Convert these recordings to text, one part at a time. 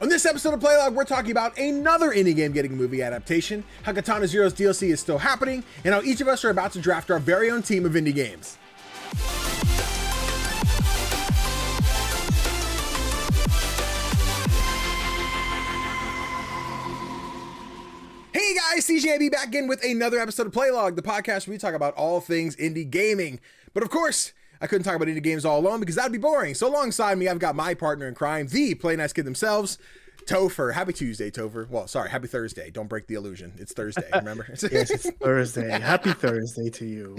On this episode of Playlog, we're talking about another indie game getting a movie adaptation, how Katana Zero's DLC is still happening, and how each of us are about to draft our very own team of indie games. Hey guys, CGDannyB back in with another episode of Playlog, the podcast where we talk about all things indie gaming. But of course, I couldn't talk about indie games all alone because that'd be boring. So alongside me, I've got my partner in crime, the Play Nice Kid themselves, Tofr. Happy Tuesday, Tofr. Well, sorry, happy Thursday. Don't break the illusion. It's Thursday, remember? Yes, it's Thursday. Happy Thursday to you.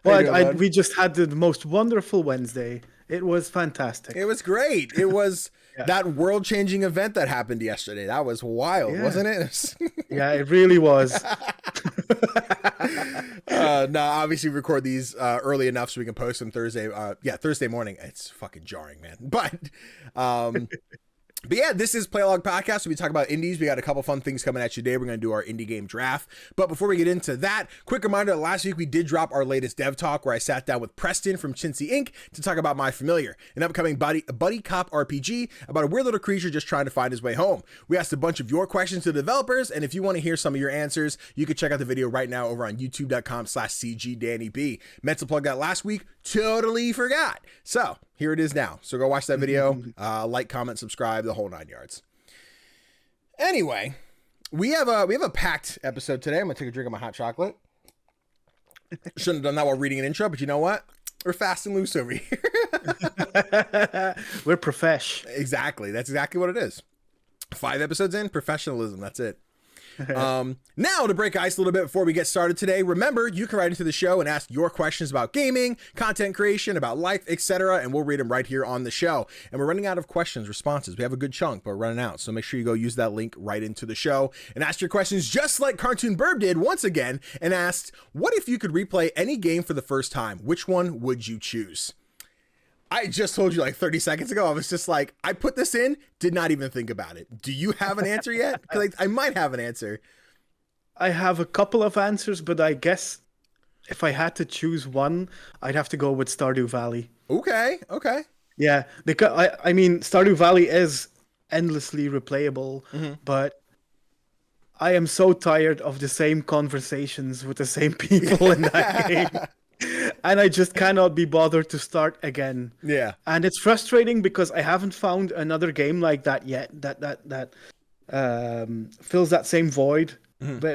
Well, we just had the most wonderful Wednesday. It was fantastic. It was great. It was that world-changing event that happened yesterday. That was wild, wasn't it? Yeah, it really was. No, obviously we record these early enough so we can post them Thursday. Thursday morning. It's fucking jarring, man. But yeah, this is Playlog Podcast. So we talk about indies. We got a couple fun things coming at you today. We're going to do our indie game draft. But before we get into that, quick reminder that last week we did drop our latest dev talk where I sat down with Preston from Chintzy Inc. to talk about My Familiar, an upcoming buddy cop RPG about a weird little creature just trying to find his way home. We asked a bunch of your questions to the developers, and if you want to hear some of your answers, you can check out the video right now over on youtube.com/CGDannyB. Meant to plug that last week, totally forgot. So here it is now. So go watch that video, like, comment, subscribe, the whole 9 yards. Anyway, we have a packed episode today. I'm gonna take a drink of my hot chocolate. Shouldn't have done that while reading an intro, but you know what? We're fast and loose over here. We're profesh. Exactly. That's exactly what it is. 5 episodes in, professionalism. That's it. Now to break ice a little bit before we get started today, remember you can write into the show and ask your questions about gaming, content creation, about life, etc., and we'll read them right here on the show. And we're running out of questions, responses. We have a good chunk, but we're running out. So make sure you go use that link right into the show and ask your questions just like Cartoon Burb did once again and asked, what if you could replay any game for the first time? Which one would you choose? I just told you like 30 seconds ago. I was just like, I put this in, did not even think about it. Do you have an answer yet? Because I might have an answer. I have a couple of answers, but I guess if I had to choose one, I'd have to go with Stardew Valley. Okay. Yeah, because I mean, Stardew Valley is endlessly replayable, but I am so tired of the same conversations with the same people in that game. And I just cannot be bothered to start again. Yeah. And it's frustrating because I haven't found another game like that yet that fills that same void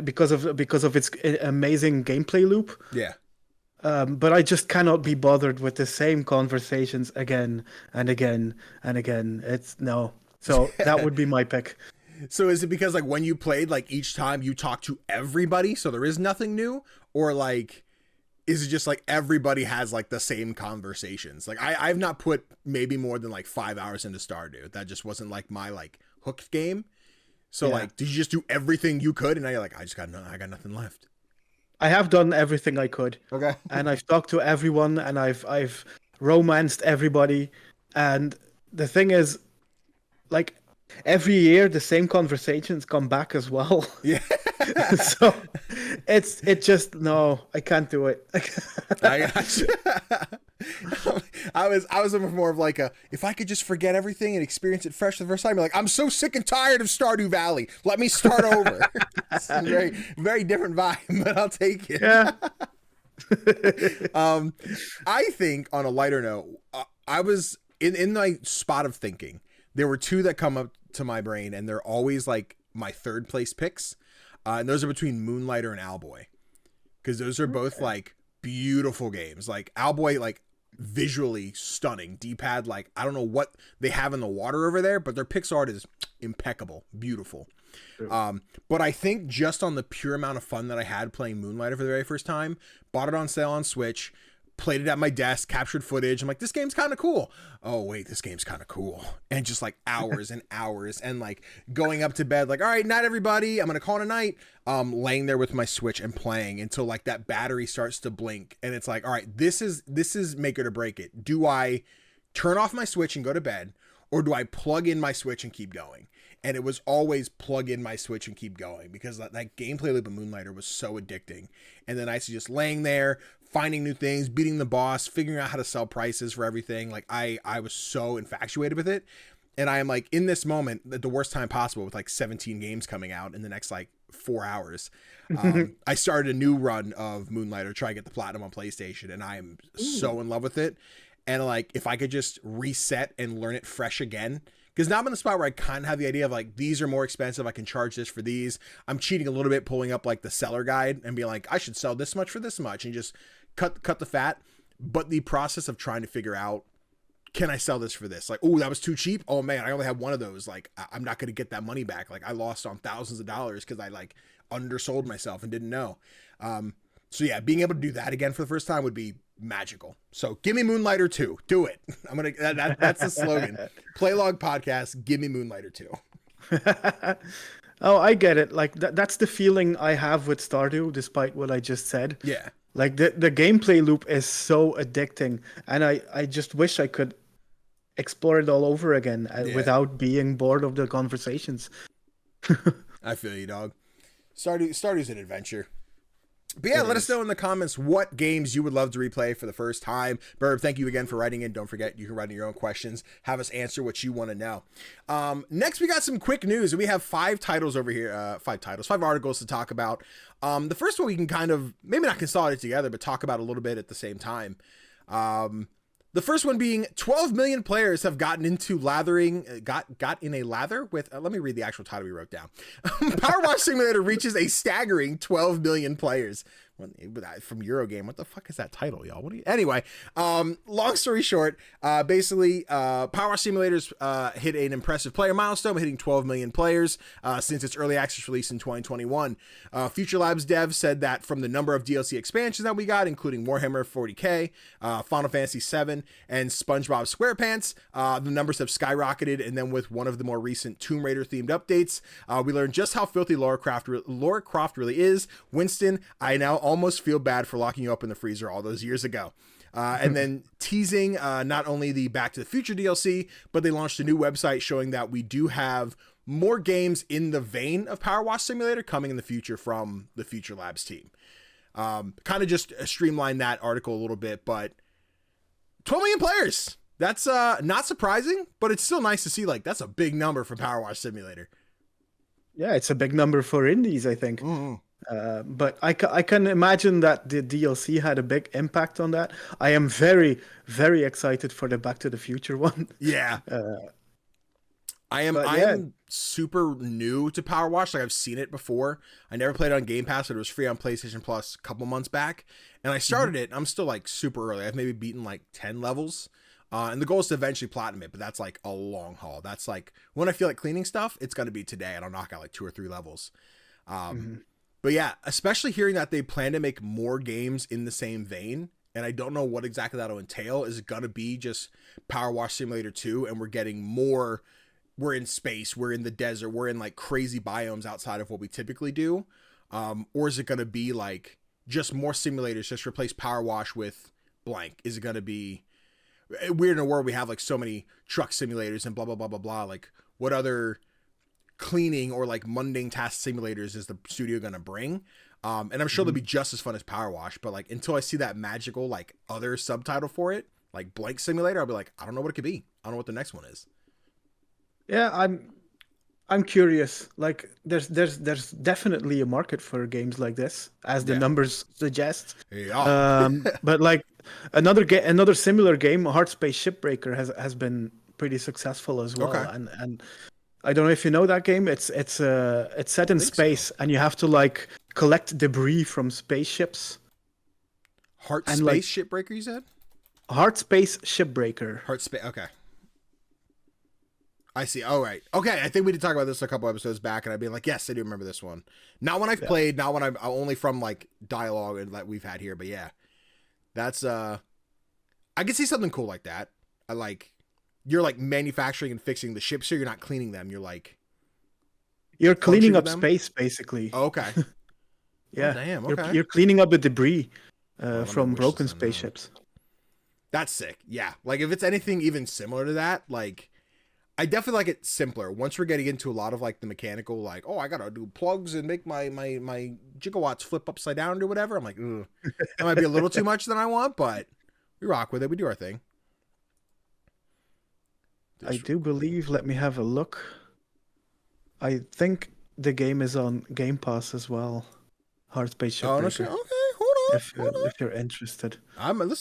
because of its amazing gameplay loop. Yeah. But I just cannot be bothered with the same conversations again and again and again. So that would be my pick. So is it because like when you played, like each time you talk to everybody, so there is nothing new, or like is it just like everybody has like the same conversations? Like I've not put maybe more than like 5 hours into Stardew. That just wasn't like my like hooked game. So like, did you just do everything you could? And now you're like, I got nothing left. I have done everything I could. Okay. And I've talked to everyone and I've romanced everybody. And the thing is, like every year the same conversations come back as well. Yeah. So it just no, I can't do it. I got you. I was more of like if I could just forget everything and experience it fresh for the first time. You're like, I'm so sick and tired of Stardew Valley. Let me start over. It's a very, very different vibe, but I'll take it. Yeah. I think on a lighter note, I was in my spot of thinking. There were 2 that come up to my brain, and they're always like my third place picks. And those are between Moonlighter and Owlboy, because those are both like beautiful games. Like Owlboy, like visually stunning. D-pad, like I don't know what they have in the water over there, but their pixel art is impeccable, beautiful. But I think just on the pure amount of fun that I had playing Moonlighter for the very first time, bought it on sale on Switch, played it at my desk, captured footage. I'm like, this game's kind of cool. Oh, wait, this game's kind of cool. And just like hours and hours and like going up to bed, like, all right, night, everybody. I'm going to call it a night. Laying there with my Switch and playing until like that battery starts to blink. And it's like, all right, this is make it or break it. Do I turn off my Switch and go to bed, or do I plug in my Switch and keep going? And it was always plug in my Switch and keep going, because that gameplay loop of Moonlighter was so addicting. And then I was just laying there, finding new things, beating the boss, figuring out how to sell prices for everything. Like I was so infatuated with it. And I am like in this moment at the worst time possible with like 17 games coming out in the next like 4 hours. I started a new run of Moonlighter, try to get the platinum on PlayStation, and I am so in love with it. And like, if I could just reset and learn it fresh again, because now I'm in the spot where I kind of have the idea of like, these are more expensive. I can charge this for these. I'm cheating a little bit, pulling up like the seller guide and being like, I should sell this much for this much and just cut the fat. But the process of trying to figure out, can I sell this for this? Like, oh, that was too cheap. Oh man, I only have one of those. Like, I'm not going to get that money back. Like, I lost on thousands of dollars because I like undersold myself and didn't know. So yeah, being able to do that again for the first time would be magical. So give me Moonlighter 2. Do it. I'm going to, that's the slogan. Playlog podcast. Give me Moonlighter 2. Oh, I get it. Like that's the feeling I have with Stardew, despite what I just said. Yeah. Like the gameplay loop is so addicting, and I just wish I could explore it all over again without being bored of the conversations. I feel you, dog. Stardew's an adventure. But yeah, let us know in the comments what games you would love to replay for the first time. Burb, thank you again for writing in. Don't forget, you can write in your own questions. Have us answer what you want to know. Next, we got some quick news. We have 5 titles over here. 5 articles to talk about. The first one we can kind of, maybe not consolidate together, but talk about a little bit at the same time. The first one being 12 million players have gotten into lathering, got in a lather with, let me read the actual title we wrote down. PowerWash Simulator reaches a staggering 12 million players. From Eurogame, what the fuck is that title, y'all? Anyway, long story short, basically, PowerWash Simulator's hit an impressive player milestone, hitting 12 million players since its early access release in 2021. Future Labs dev said that from the number of DLC expansions that we got, including Warhammer 40k, Final Fantasy VII, and SpongeBob SquarePants, the numbers have skyrocketed. And then with one of the more recent Tomb Raider themed updates, we learned just how filthy Lara Croft really is. Winston, I now almost feel bad for locking you up in the freezer all those years ago. And then teasing not only the Back to the Future DLC, but they launched a new website showing that we do have more games in the vein of PowerWash Simulator coming in the future from the Future Labs team. Kind of just streamline that article a little bit, but 12 million players. That's not surprising, but it's still nice to see. Like, that's a big number for PowerWash Simulator. Yeah, it's a big number for indies, I think. Mm-hmm. But I can imagine that the DLC had a big impact on that. I am very, very excited for the Back to the Future one. Yeah. I am super new to PowerWash. Like, I've seen it before. I never played it on Game Pass, but it was free on PlayStation Plus a couple months back. And I started it. I'm still like super early. I've maybe beaten like 10 levels. And the goal is to eventually platinum it, but that's like a long haul. That's like when I feel like cleaning stuff, it's going to be today, and I'll knock out like 2 or 3 levels. But yeah, especially hearing that they plan to make more games in the same vein, and I don't know what exactly that'll entail. Is it going to be just PowerWash Simulator 2, and we're getting more, we're in space, we're in the desert, we're in like crazy biomes outside of what we typically do? Or is it going to be like just more simulators, just replace PowerWash with blank? Is it going to be weird in a world we have like so many truck simulators and blah, blah, blah, blah, blah. Like, what other cleaning or like mundane task simulators is the studio going to bring? And I'm sure they'll be just as fun as PowerWash, but like, until I see that magical, like, other subtitle for it, like blank simulator, I'll be like, I don't know what it could be. I don't know what the next one is. Yeah, I'm curious. Like, there's definitely a market for games like this, as the numbers suggest. Yeah. But like another similar game, Hard Space Shipbreaker, has been pretty successful as well. Okay. And I don't know if you know that game. It's set in space, and you have to like collect debris from spaceships. Hard Space Shipbreaker, you said? Hard Space Shipbreaker. Okay. I see. All right. Okay. I think we did talk about this a couple episodes back, and I'd be like, yes, I do remember this one. Not when I've played, not when I'm only from like dialogue and that we've had here, but yeah, that's I can see something cool like that. I like, you're like manufacturing and fixing the ships, so you're not cleaning them. You're cleaning up space, basically. Oh, okay. Yeah. Oh, damn. Okay. You're cleaning up the debris from broken spaceships. That's sick. Yeah. Like, if it's anything even similar to that, like, I definitely like it simpler. Once we're getting into a lot of like the mechanical, like, oh, I gotta do plugs and make my gigawatts flip upside down or whatever. I'm like, ugh. That might be a little too much than I want, but we rock with it. We do our thing. I do believe. Let me have a look. I think the game is on Game Pass as well. Heartspace Oh, no Shipbreaker. shit. Okay, hold on. If you're interested. I always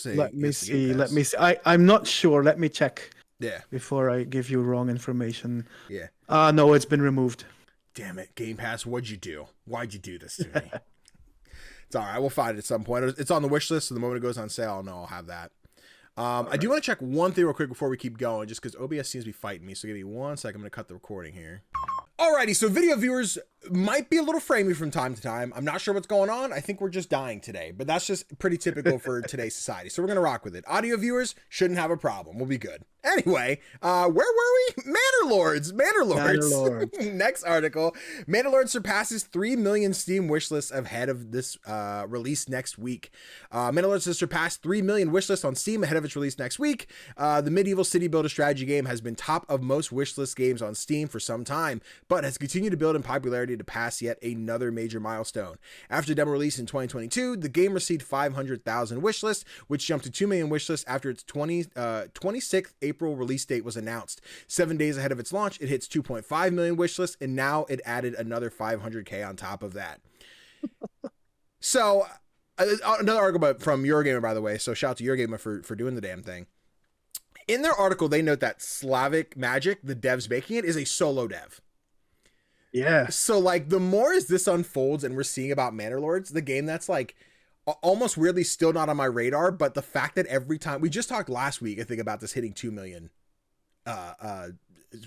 say. Let me it's the Game see. Let Pass. me see. I'm not sure. Let me check. Yeah. Before I give you wrong information. Yeah. No, it's been removed. Damn it, Game Pass. What'd you do? Why'd you do this to me? It's all right. We'll find it at some point. It's on the wish list, so the moment it goes on sale, I'll know I'll have that. I do want to check one thing real quick before we keep going, just because OBS seems to be fighting me. So give me 1 second. I'm going to cut the recording here. Alrighty, so video viewers might be a little framey from time to time. I'm not sure what's going on. I think we're just dying today, but that's just pretty typical for today's society. So we're going to rock with it. Audio viewers shouldn't have a problem. We'll be good. Anyway, where were we? Manor Lords. Next article. Manor Lords surpasses 3 million Steam wishlists ahead of this release next week. Manor Lords has surpassed 3 million wishlists on Steam ahead of its release next week. The medieval city builder strategy game has been top of most wishlist games on Steam for some time, but has continued to build in popularity to pass yet another major milestone. After demo release in 2022, the game received 500,000 wishlists, which jumped to 2 million wishlists after its 26th April release date was announced. 7 days ahead of its launch, it hits 2.5 million wishlists, and now it added another 500K on top of that. So, another article from Eurogamer, by the way, so shout out to Eurogamer for doing the damn thing. In their article, they note that Slavic Magic, the devs making it, is a solo dev. Yeah. So, like, the more as this unfolds and we're seeing about Manor Lords, the game that's, like, almost weirdly still not on my radar, but the fact that every time... We just talked last week, I think, about this hitting 2 million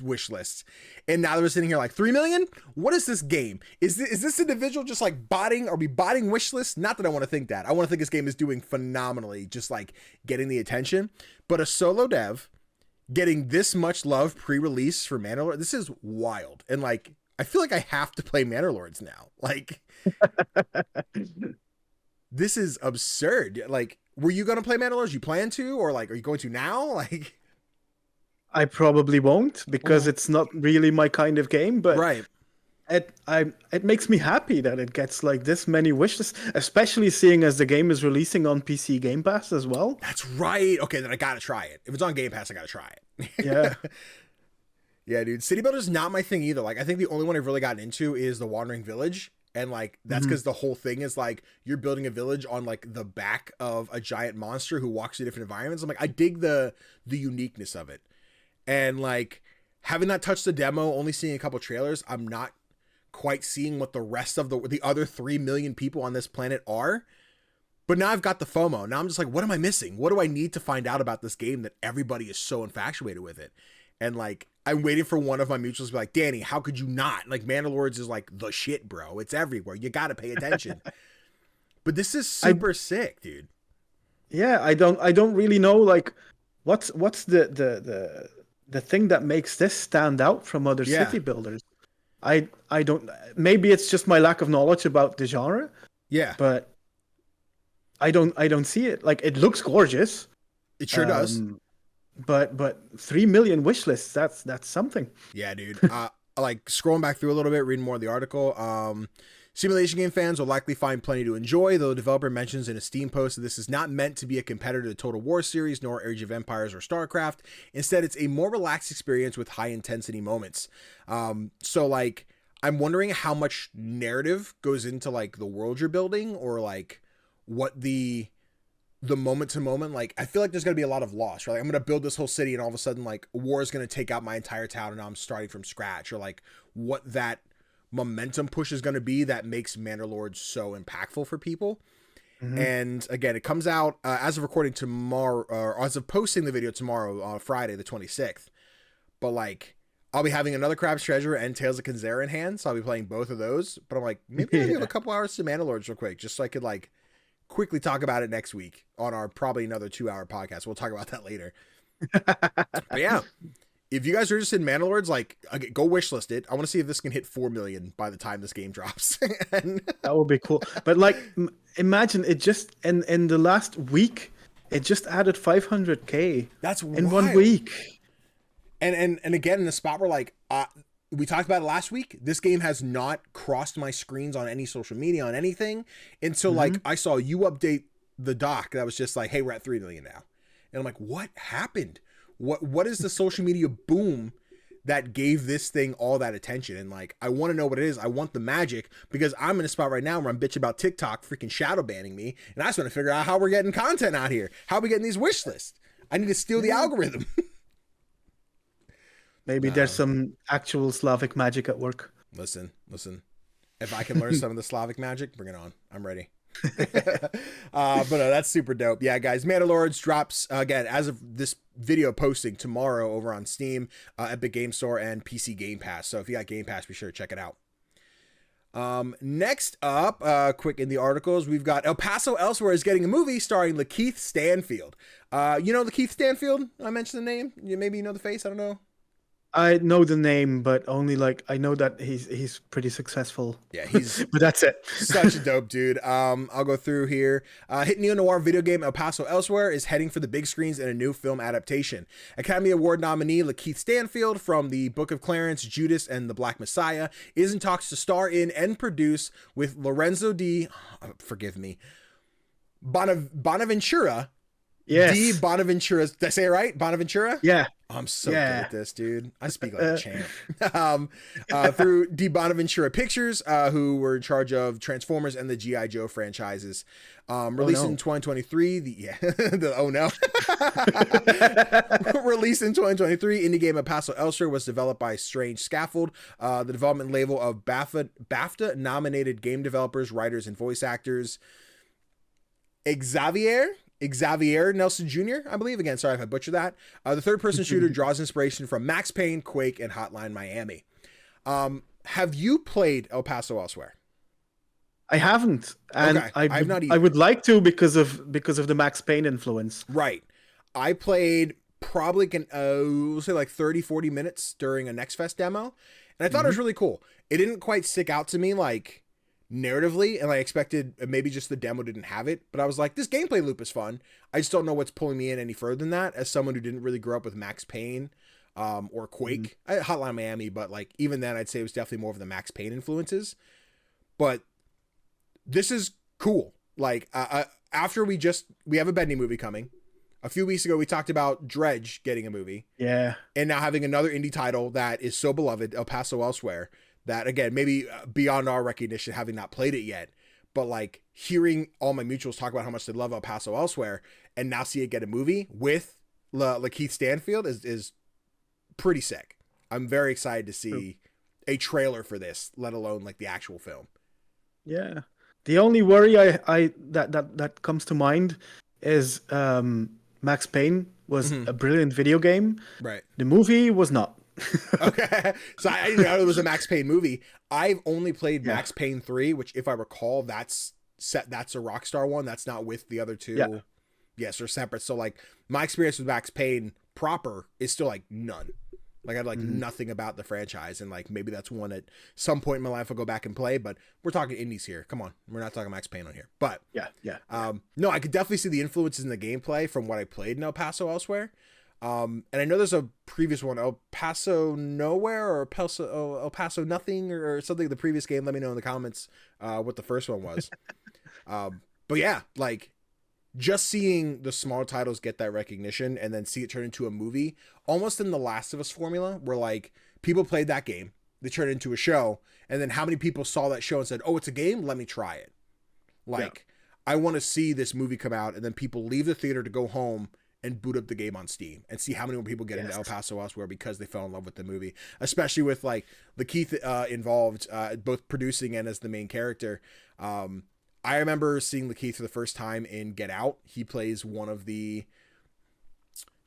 wish lists. And now they're sitting here like, 3 million? What is this game? Is this individual just, like, botting? Are we botting wish lists? Not that I want to think that. I want to think this game is doing phenomenally, just, like, getting the attention. But a solo dev getting this much love pre-release for Manor Lords, this is wild. And, like... I feel like I have to play Manor Lords now. Like, this is absurd. Like, were you going to play Manor Lords? You plan to? Or, like, are you going to now? Like, I probably won't, because it's not really my kind of game, but right. It makes me happy that it gets, like, this many wishes, especially seeing as the game is releasing on PC Game Pass as well. That's right. Okay, then I got to try it. If it's on Game Pass, I got to try it. Yeah. Yeah, dude. City Builder's not my thing either. Like, I think the only one I've really gotten into is the Wandering Village. And, like, that's because the whole thing is, like, you're building a village on, like, the back of a giant monster who walks through different environments. I'm like, I dig the uniqueness of it. And, like, having not touched the demo, only seeing a couple trailers, I'm not quite seeing what the rest of the other 3 million people on this planet are. But now I've got the FOMO. Now I'm just like, what am I missing? What do I need to find out about this game that everybody is so infatuated with it? And, like, I'm waiting for one of my mutuals to be like, Danny, how could you not? Like, Manor Lords is, like, the shit, bro. It's everywhere. You got to pay attention. But this is super sick, dude. Yeah, I don't really know, like, what's the thing that makes this stand out from other city builders. I don't... Maybe it's just my lack of knowledge about the genre. Yeah. But I don't see it. Like, it looks gorgeous. It sure does. But 3 million wish lists, that's something. Yeah, dude. Like, scrolling back through a little bit, reading more of the article. Simulation game fans will likely find plenty to enjoy, though the developer mentions in a Steam post that this is not meant to be a competitor to Total War series, nor Age of Empires or StarCraft. Instead, it's a more relaxed experience with high-intensity moments. So, like, I'm wondering how much narrative goes into, like, the world you're building, or, like, what the moment to moment, like, I feel like there's going to be a lot of loss, right? Like, I'm going to build this whole city and all of a sudden, like, a war is going to take out my entire town and now I'm starting from scratch, or, like, what that momentum push is going to be that makes Manor Lords so impactful for people. And again, it comes out as of recording tomorrow, or as of posting the video tomorrow, Friday the 26th. But, like, I'll be having another Crab's Treasure and Tales of Cusineer in hand, so I'll be playing both of those. But I'm like, maybe I'll give a couple hours to Manor Lords real quick, just so I could, like, quickly talk about it next week on our probably another 2-hour podcast. We'll talk about that later. But yeah, if you guys are interested in Manor Lords, like, go wishlist it. I want to see if this can hit 4 million by the time this game drops. That would be cool. But, like, imagine it just in the last week, it just added 500K. That's in wild. 1 week. And again, in the spot where, like, we talked about it last week, this game has not crossed my screens on any social media, on anything, until like I saw you update the doc that was just like, hey, we're at 3 million now. And I'm like, what happened? What is the social media boom that gave this thing all that attention? And like, I want to know what it is. I want the magic, because I'm in a spot right now where I'm bitching about TikTok freaking shadow banning me, and I just want to figure out how we're getting content out here. How are we getting these wish lists? I need to steal the algorithm. Maybe there's some actual Slavic magic at work. Listen. If I can learn some of the Slavic magic, bring it on. I'm ready. But no, that's super dope. Yeah, guys, Mandalorians drops again as of this video posting tomorrow over on Steam, Epic Game Store, and PC Game Pass. So if you got Game Pass, be sure to check it out. Next up, quick in the articles, we've got El Paso Elsewhere is getting a movie starring LaKeith Stanfield. You know LaKeith Stanfield? I mentioned the name. Maybe you know the face. I don't know. I know the name, but only like I know that he's pretty successful. Yeah, he's but that's it. Such a dope dude. I'll go through here. Hit neo-noir video game El Paso Elsewhere is heading for the big screens in a new film adaptation. Academy Award nominee LaKeith Stanfield from the Book of Clarence, Judas, and the Black Messiah is in talks to star in and produce with Lorenzo Bonaventura. Yes. D. Bonaventura. Did I say it right? Bonaventura? Yeah. I'm so good at this, dude. I speak like a champ. Through D. Bonaventura Pictures, who were in charge of Transformers and the G.I. Joe franchises. Released in 2023. Released in 2023, indie game of Paso Elsewhere was developed by Strange Scaffold, the development label of BAFTA-nominated game developers, writers, and voice actors. Xavier Nelson Jr., I believe. Again, sorry if I butchered that. The third-person shooter draws inspiration from Max Payne, Quake, and Hotline Miami. Have you played El Paso Elsewhere? I haven't, and okay. I've not either. I would like to because of the Max Payne influence. Right. I played probably we'll say like 30-40 minutes during a Next Fest demo, and I thought it was really cool. It didn't quite stick out to me like narratively, and I expected maybe just the demo didn't have it, but I was like, this gameplay loop is fun. I just don't know what's pulling me in any further than that as someone who didn't really grow up with Max Payne or Quake. Hotline Miami, but like even then I'd say it was definitely more of the Max Payne influences. But this is cool. Like after we have a Bendy movie coming. A few weeks ago we talked about Dredge getting a movie. Yeah. And now having another indie title that is so beloved, El Paso Elsewhere, that again, maybe beyond our recognition, having not played it yet, but like hearing all my mutuals talk about how much they love El Paso Elsewhere and now see it get a movie with LaKeith Stanfield is pretty sick. I'm very excited to see a trailer for this, let alone like the actual film. Yeah. The only worry that comes to mind is Max Payne was a brilliant video game. Right. The movie was not. Okay, so I didn't know it was a Max Payne movie. I've only played Max Payne 3, which if I recall, that's a Rockstar one. That's not with the other two. Yeah. Yes, they're separate. So like my experience with Max Payne proper is still like none. Like I had like nothing about the franchise, and like maybe that's one at some point in my life I'll go back and play. But we're talking indies here. Come on, we're not talking Max Payne on here. But no, I could definitely see the influences in the gameplay from what I played in El Paso Elsewhere. And I know there's a previous one, El Paso Nowhere or El Paso Nothing or something. The previous game, let me know in the comments what the first one was. But yeah, like just seeing the small titles get that recognition and then see it turn into a movie, almost in the Last of Us formula, where like people played that game, they turned it into a show, and then how many people saw that show and said, "Oh, it's a game, let me try it." Like I want to see this movie come out, and then people leave the theater to go home and boot up the game on Steam and see how many more people get into El Paso Elsewhere because they fell in love with the movie, especially with like LaKeith involved, both producing and as the main character. I remember seeing LaKeith for the first time in Get Out. He plays one of the,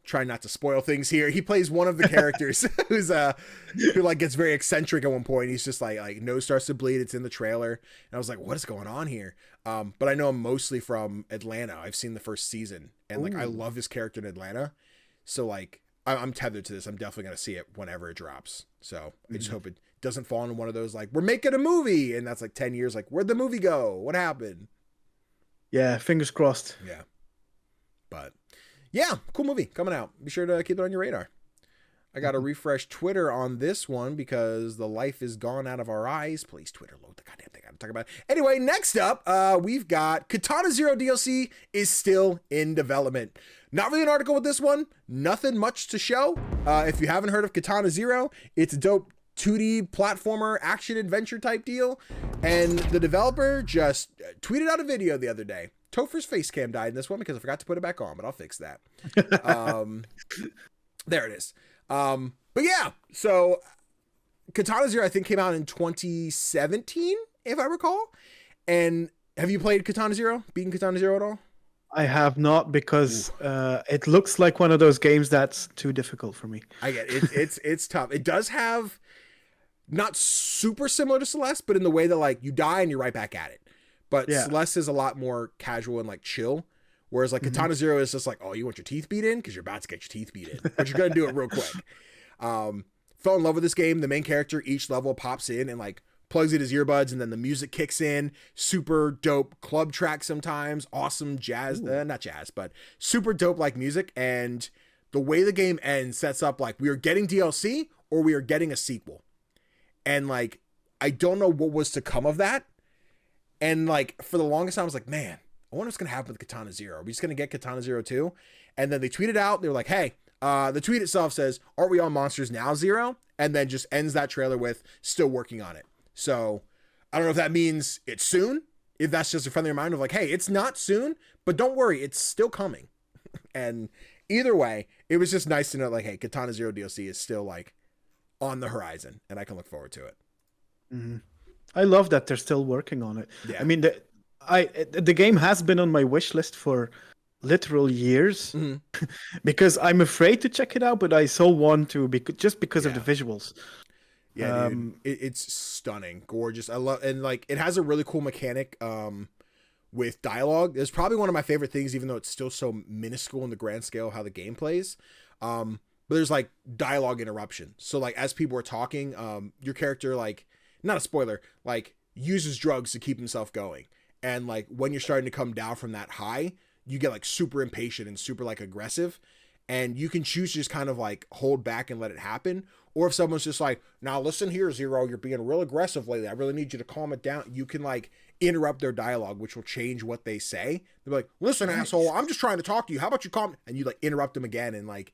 trying not to spoil things here, he plays one of the characters who's who like gets very eccentric at one point. He's just like nose starts to bleed. It's in the trailer, and I was like, what is going on here? But I know him mostly from Atlanta. I've seen the first season, and like I love his character in Atlanta, so like I'm tethered to this. I'm definitely gonna see it whenever it drops. So I just hope it doesn't fall into one of those like, we're making a movie and that's like 10 years like, where'd the movie go, what happened? Yeah, fingers crossed. Yeah, but yeah, cool movie coming out. Be sure to keep it on your radar. I gotta refresh Twitter on this one because the life is gone out of our eyes. Please, Twitter, load the goddamn thing. to talk about it. Anyway, next up, we've got Katana Zero DLC is still in development. Not really an article with this one. Nothing much to show. If you haven't heard of Katana Zero, it's a dope 2D platformer action adventure type deal. And the developer just tweeted out a video the other day. Tofr's face cam died in this one because I forgot to put it back on, but I'll fix that. There it is. But yeah, so Katana Zero, I think, came out in 2017, if I recall. And have you played Katana Zero? Beaten Katana Zero at all? I have not, because it looks like one of those games that's too difficult for me. I get it. It's tough. It does have not super similar to Celeste, but in the way that like you die and you're right back at it. But Celeste is a lot more casual and like chill. Whereas like Katana Zero is just like, oh, you want your teeth beat in? Because you're about to get your teeth beat in. But you're going to do it real quick. Fell in love with this game. The main character, each level pops in and like plugs in his earbuds, and then the music kicks in. Super dope club track sometimes. Awesome jazz. Not jazz, but super dope like music. And the way the game ends sets up like we are getting DLC or we are getting a sequel. And like, I don't know what was to come of that. And like, for the longest time, I was like, man, I wonder what's going to happen with Katana Zero. Are we just going to get Katana Zero 2? And then they tweeted out, they were like, hey, the tweet itself says, aren't we on Monsters Now Zero? And then just ends that trailer with still working on it. So I don't know if that means it's soon, if that's just a friendly reminder of like, hey, it's not soon, but don't worry, it's still coming. And either way, it was just nice to know like, hey, Katana Zero DLC is still like on the horizon and I can look forward to it. Mm-hmm. I love that they're still working on it. Yeah. I mean, the game has been on my wish list for literal years because I'm afraid to check it out, but I so want to just because of the visuals. Yeah, dude, it's stunning, gorgeous. I love, and like it has a really cool mechanic with dialogue. It's probably one of my favorite things, even though it's still so minuscule in the grand scale of how the game plays. But there's like dialogue interruption. So like as people are talking, your character, like, not a spoiler, like uses drugs to keep himself going. And like when you're starting to come down from that high, you get like super impatient and super like aggressive. And you can choose to just kind of like hold back and let it happen. Or if someone's just like, now listen here, Zero, you're being real aggressive lately. I really need you to calm it down. You can like interrupt their dialogue, which will change what they say. They're like, listen, asshole, I'm just trying to talk to you. How about you calm? And you like interrupt them again. And like,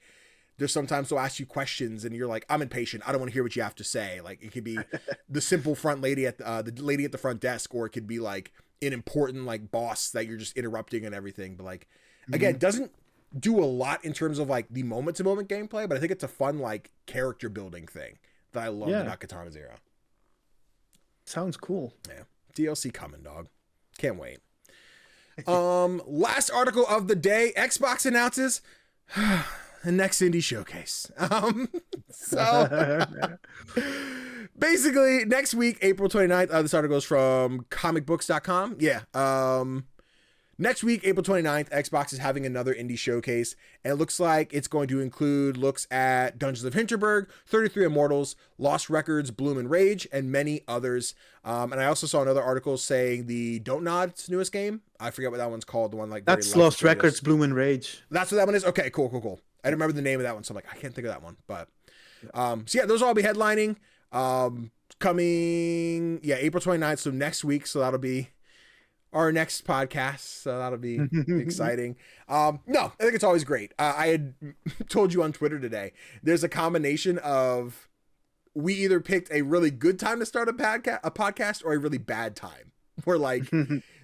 there's sometimes they'll ask you questions and you're like, I'm impatient. I don't want to hear what you have to say. Like it could be the simple front lady at the lady at the front desk, or it could be like an important like boss that you're just interrupting and everything. But like, again, doesn't do a lot in terms of like the moment to moment gameplay, but I think it's a fun like character building thing that I love about Katana Zero. Sounds cool. Yeah. DLC coming, dog. Can't wait. Last article of the day, Xbox announces the next indie showcase. So basically next week, April 29th, this article is from comicbooks.com. Yeah. Next week, April 29th, Xbox is having another indie showcase, and it looks like it's going to include looks at Dungeons of Hinterberg, 33 Immortals, Lost Records, Bloom and Rage, and many others. And I also saw another article saying the Don't Nod's newest game. I forget what that one's called. The one like that's Lost Records, Bloom and Rage. That's what that one is? Okay, cool. I don't remember the name of that one, so I'm like, I can't think of that one. But so yeah, those will all be headlining. Coming, April 29th, so next week. So that'll be our next podcast, so that'll be exciting. No, I think it's always great. I had told you on Twitter today, there's a combination of we either picked a really good time to start a podcast or a really bad time. We're like,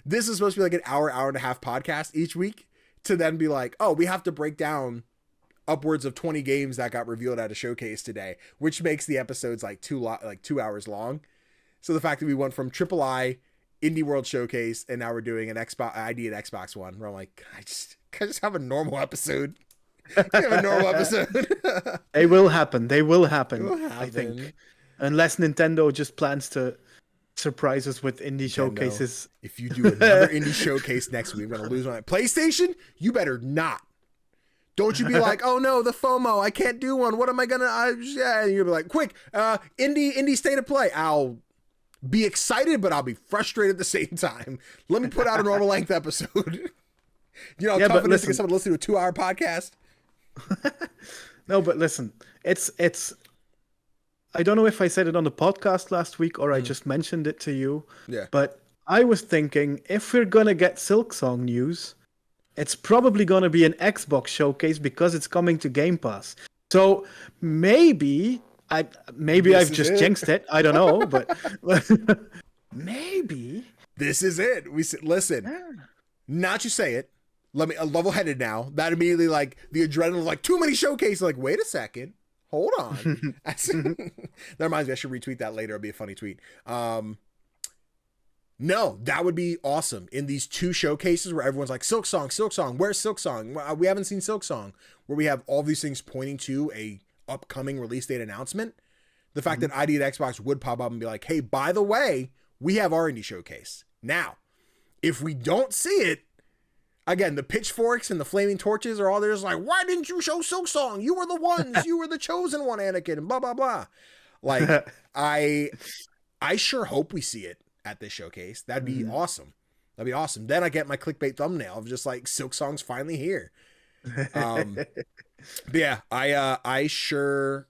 this is supposed to be like an hour and a half podcast each week, to then be like, oh, we have to break down upwards of 20 games that got revealed at a showcase today, which makes the episodes like 2 hours long. So the fact that we went from III Indie World Showcase, and now we're doing an Xbox ID at Xbox One, where I'm like, can I just have a normal episode? They will happen. I think, unless Nintendo just plans to surprise us with indie showcases. If you do another indie showcase next week, I'm gonna lose my PlayStation. You better not. Don't you be like, oh no, the FOMO, I can't do one. What am I gonna? And you'll be like, quick, indie State of Play. I'll be excited, but I'll be frustrated at the same time. Let me put out a normal length episode. You know how tough it is to get someone to listen to a 2-hour podcast? No, but listen, it's I don't know if I said it on the podcast last week or I just mentioned it to you. Yeah. But I was thinking if we're gonna get Silksong news, it's probably gonna be an Xbox showcase because it's coming to Game Pass. So maybe I've just jinxed it. I don't know, but maybe this is it. Listen, not you say it. Let me level-headed now. That immediately like the adrenaline, like too many showcases. Like, wait a second, hold on. That reminds me, I should retweet that later. It'll be a funny tweet. No, that would be awesome. In these two showcases where everyone's like, Silksong, where's Silksong? We haven't seen Silksong. Where we have all these things pointing to a upcoming release date announcement. The fact that ID at Xbox would pop up and be like, hey, by the way, we have our indie showcase. Now, if we don't see it, again, the pitchforks and the flaming torches are all there. Just like, why didn't you show Silksong? You were the ones. You were the chosen one, Anakin, and blah, blah, blah. Like, I sure hope we see it at this showcase. That'd be awesome. That'd be awesome. Then I get my clickbait thumbnail of just like Silksong's finally here. But yeah, I sure,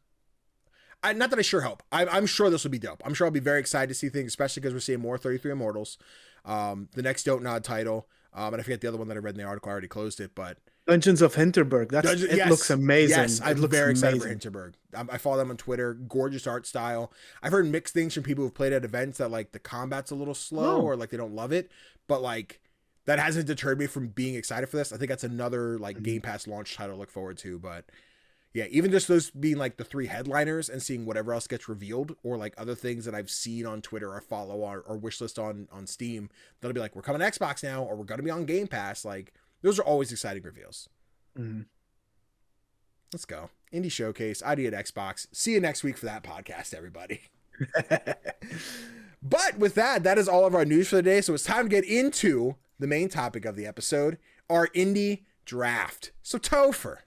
not that I sure hope. I'm sure this will be dope. I'm sure I'll be very excited to see things, especially because we're seeing more 33 Immortals. The next Don't Nod title. And I forget the other one that I read in the article. I already closed it, but Dungeons of Hinterberg. It looks amazing. Yes, I'm very excited for Hinterberg. I follow them on Twitter. Gorgeous art style. I've heard mixed things from people who've played at events that like the combat's a little slow or like they don't love it, but like that hasn't deterred me from being excited for this. I think that's another like Game Pass launch title to look forward to. But yeah, even just those being like the three headliners and seeing whatever else gets revealed or like other things that I've seen on Twitter or follow or wishlist on Steam, that'll be like, we're coming to Xbox now, or we're going to be on Game Pass. Like those are always exciting reveals. Let's go. Indie Showcase, ID at Xbox. See you next week for that podcast, everybody. But with that, that is all of our news for the day. So it's time to get into the main topic of the episode, our indie draft. So Tofr,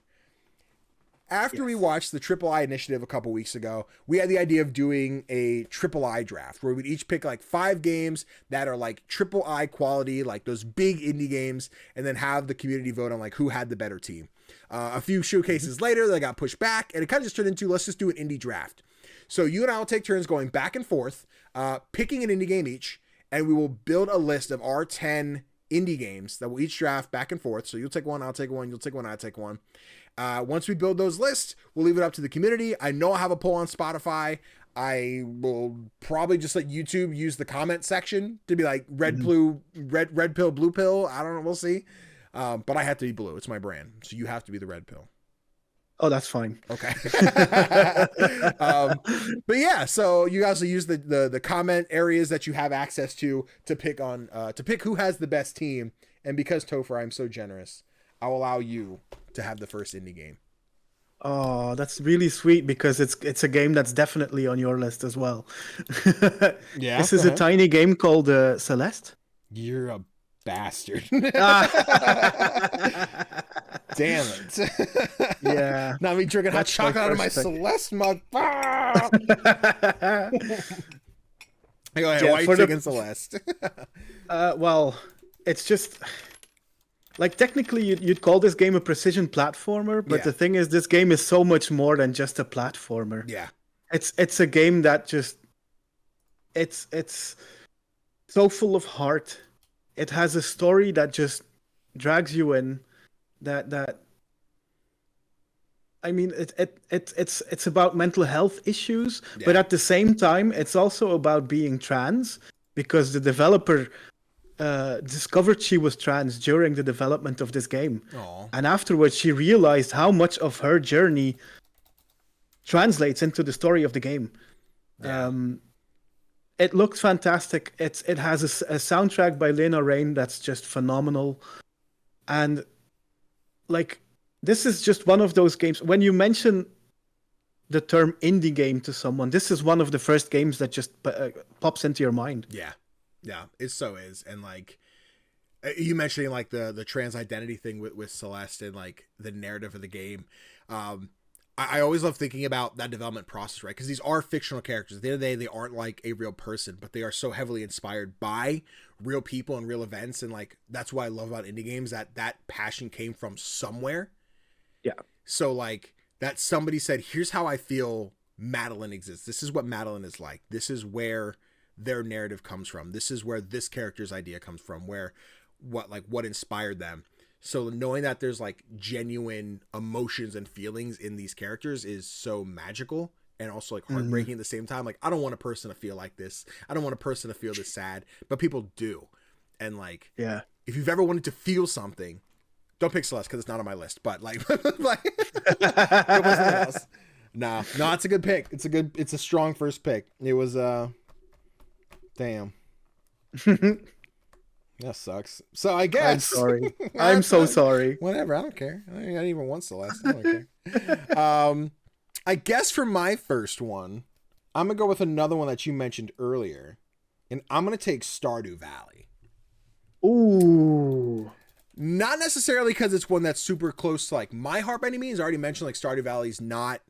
after we watched the Triple I initiative a couple weeks ago, we had the idea of doing a Triple I draft where we'd each pick like 5 games that are like Triple I quality, like those big indie games, and then have the community vote on like who had the better team. A few showcases later, they got pushed back, and it kind of just turned into, let's just do an indie draft. So you and I will take turns going back and forth, picking an indie game each, and we will build a list of our 10 indie games that we'll each draft back and forth. So you'll take one, I'll take one, you'll take one, I'll take one. Once we build those lists, we'll leave it up to the community. I know I have a poll on Spotify. I will probably just let YouTube use the comment section to be like red pill, blue pill. I don't know. We'll see. But I have to be blue. It's my brand. So you have to be the red pill. Oh, that's fine. Okay. But yeah, so you guys will use the comment areas that you have access to pick on, to pick who has the best team. And because Tofr, I'm so generous, I'll allow you to have the first indie game. Oh, that's really sweet because it's a game that's definitely on your list as well. Yeah. This is a tiny game called Celeste. You're a bastard. Damn it. Yeah. Not me drinking hot chocolate out of my Celeste mug. Go ahead. Why are you taking Celeste? Well, it's just like technically you'd call this game a precision platformer, but the thing is, this game is so much more than just a platformer. Yeah. It's a game that just it's so full of heart. It has a story that just drags you in. That I mean, it's about mental health issues, but at the same time, it's also about being trans because the developer discovered she was trans during the development of this game. Aww. And afterwards she realized how much of her journey translates into the story of the game. It looks fantastic. It has a soundtrack by Lena Raine that's just phenomenal. And like, this is just one of those games, when you mention the term indie game to someone, this is one of the first games that just pops into your mind. Yeah, it so is. And like you mentioning like the trans identity thing with Celeste and like the narrative of the game. I always love thinking about that development process, right? Because these are fictional characters. At the end of the day, they aren't like a real person, but they are so heavily inspired by real people and real events. And like, that's what I love about indie games, that passion came from somewhere. Yeah. So like that somebody said, here's how I feel Madeline exists. This is what Madeline is like. This is where their narrative comes from. This is where this character's idea comes from, where what inspired them. So knowing that there's like genuine emotions and feelings in these characters is so magical and also like heartbreaking at the same time. Like, I don't want a person to feel like this. I don't want a person to feel this sad, but people do. And like, yeah, if you've ever wanted to feel something, don't pick Celeste because it's not on my list, but like, go with something else. No, it's a good pick. It's a strong first pick. It was, damn. That sucks. So I guess. I'm sorry. I'm so sorry. Whatever. I don't care. I didn't even want Celeste. I don't care. I guess for my first one, I'm going to go with another one that you mentioned earlier. And I'm going to take Stardew Valley. Ooh. Not necessarily because it's one that's super close to like my heart by any means. I already mentioned like Stardew Valley's not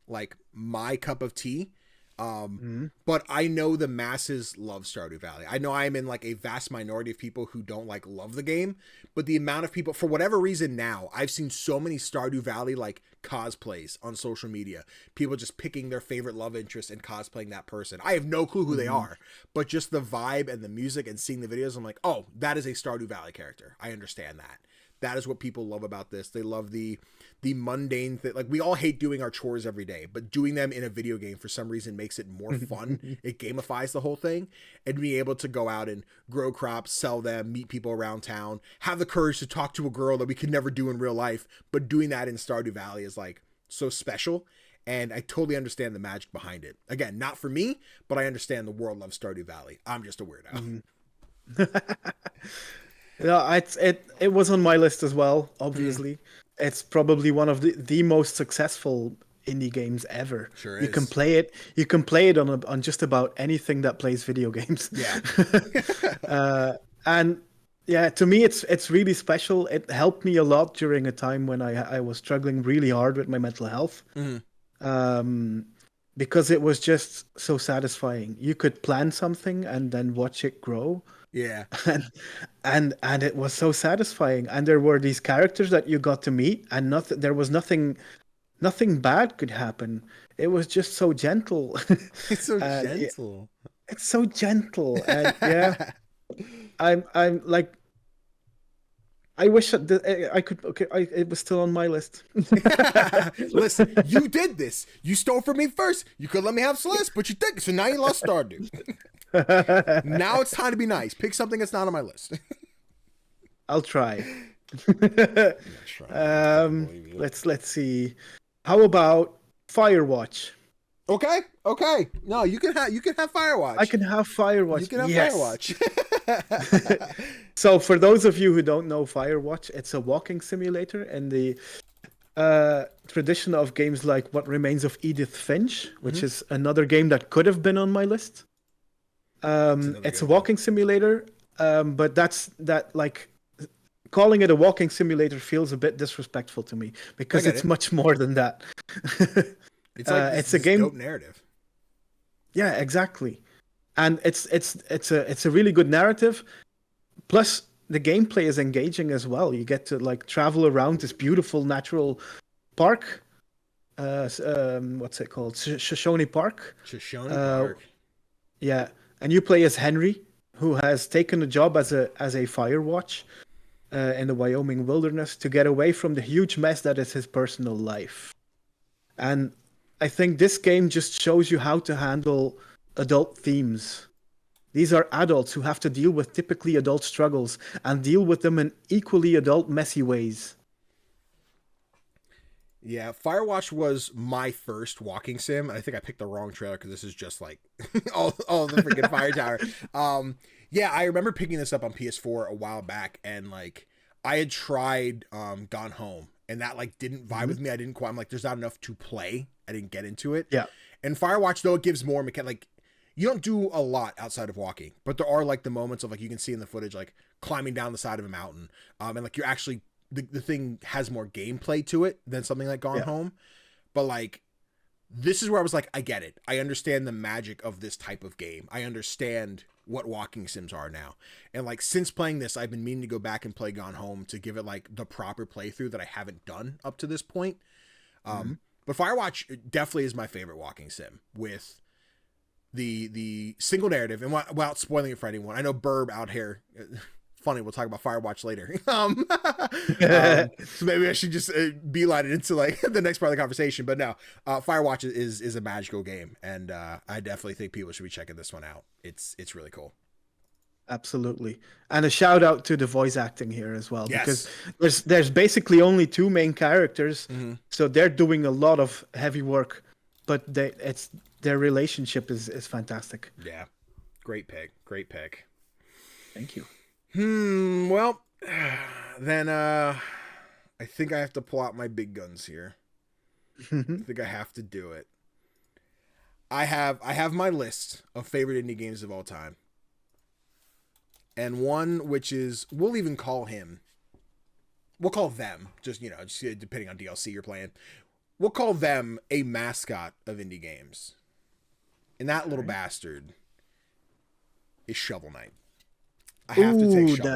like my cup of tea. But I know the masses love Stardew Valley. I know I'm in like a vast minority of people who don't like love the game, but the amount of people, for whatever reason now, I've seen so many Stardew Valley like cosplays on social media. People just picking their favorite love interest and cosplaying that person. I have no clue who they are, but just the vibe and the music and seeing the videos, I'm like, oh, that is a Stardew Valley character. I understand that. That is what people love about this. They love the mundane thing. Like, we all hate doing our chores every day, but doing them in a video game for some reason makes it more fun. It gamifies the whole thing, and being able to go out and grow crops, sell them, meet people around town, have the courage to talk to a girl that we could never do in real life, but doing that in Stardew Valley is like so special. And I totally understand the magic behind it. Again, not for me, but I understand the world loves Stardew Valley. I'm just a weirdo. Yeah, it was on my list as well, obviously. It's probably one of the most successful indie games ever. Sure you is. can play it on just about anything that plays video games. Yeah. And yeah, to me it's really special. It helped me a lot during a time when I was struggling really hard with my mental health. Because it was just so satisfying. You could plan something and then watch it grow. Yeah. And it was so satisfying. And there were these characters that you got to meet, and there was nothing bad could happen. It was just so gentle. It's so gentle. It's so gentle. And yeah, I'm like, I wish that I could. Okay, it was still on my list. Listen, you did this. You stole from me first. You could let me have Celeste, but you did. So now you lost Stardew. Now it's time to be nice. Pick something that's not on my list. I'll try. Let's see. How about Firewatch? Okay. No, you can have Firewatch. I can have Firewatch. You can have Firewatch. So for those of you who don't know Firewatch, it's a walking simulator in the tradition of games like What Remains of Edith Finch, which is another game that could have been on my list. It's a walking simulator, but calling it a walking simulator feels a bit disrespectful to me because it's much more than that. It's like it's a game dope narrative. Yeah, exactly. And it's a really good narrative. Plus, the gameplay is engaging as well. You get to like travel around this beautiful natural park. What's it called? Shoshone Park. Shoshone Park. Yeah, and you play as Henry, who has taken a job as a Firewatch in the Wyoming wilderness to get away from the huge mess that is his personal life. And I think this game just shows you how to handle adult themes. These are adults who have to deal with typically adult struggles and deal with them in equally adult, messy ways. Yeah, Firewatch was my first walking sim. I think I picked the wrong trailer because this is just like all the freaking fire tower. Yeah, I remember picking this up on PS4 a while back, and like I had tried Gone Home, and that like didn't vibe with me. I didn't quite. I'm like, there's not enough to play. I didn't get into it. Yeah. And Firewatch though, it gives more like you don't do a lot outside of walking, but there are like the moments of like you can see in the footage like climbing down the side of a mountain, and like you're actually the thing has more gameplay to it than something like Gone Home. But like this is where I was like, I get it. I understand the magic of this type of game. I understand what walking sims are now. And like since playing this, I've been meaning to go back and play Gone Home to give it like the proper playthrough that I haven't done up to this point. But Firewatch definitely is my favorite walking sim with the single narrative. And without spoiling it for anyone, I know Burb out here. Funny, we'll talk about Firewatch later. So maybe I should just beeline it into like the next part of the conversation. But no, Firewatch is a magical game, and I definitely think people should be checking this one out. It's really cool. Absolutely. And a shout out to the voice acting here as well, Yes. because there's basically only two main characters, so they're doing a lot of heavy work, but their relationship is fantastic. Yeah, great pick. Thank you. Well, then I think I have to pull out my big guns here. I think I have to do it. I have my list of favorite indie games of all time. And one which is, we'll call them, just depending on DLC you're playing, we'll call them a mascot of indie games. And that little bastard is Shovel Knight. I have to take Shovel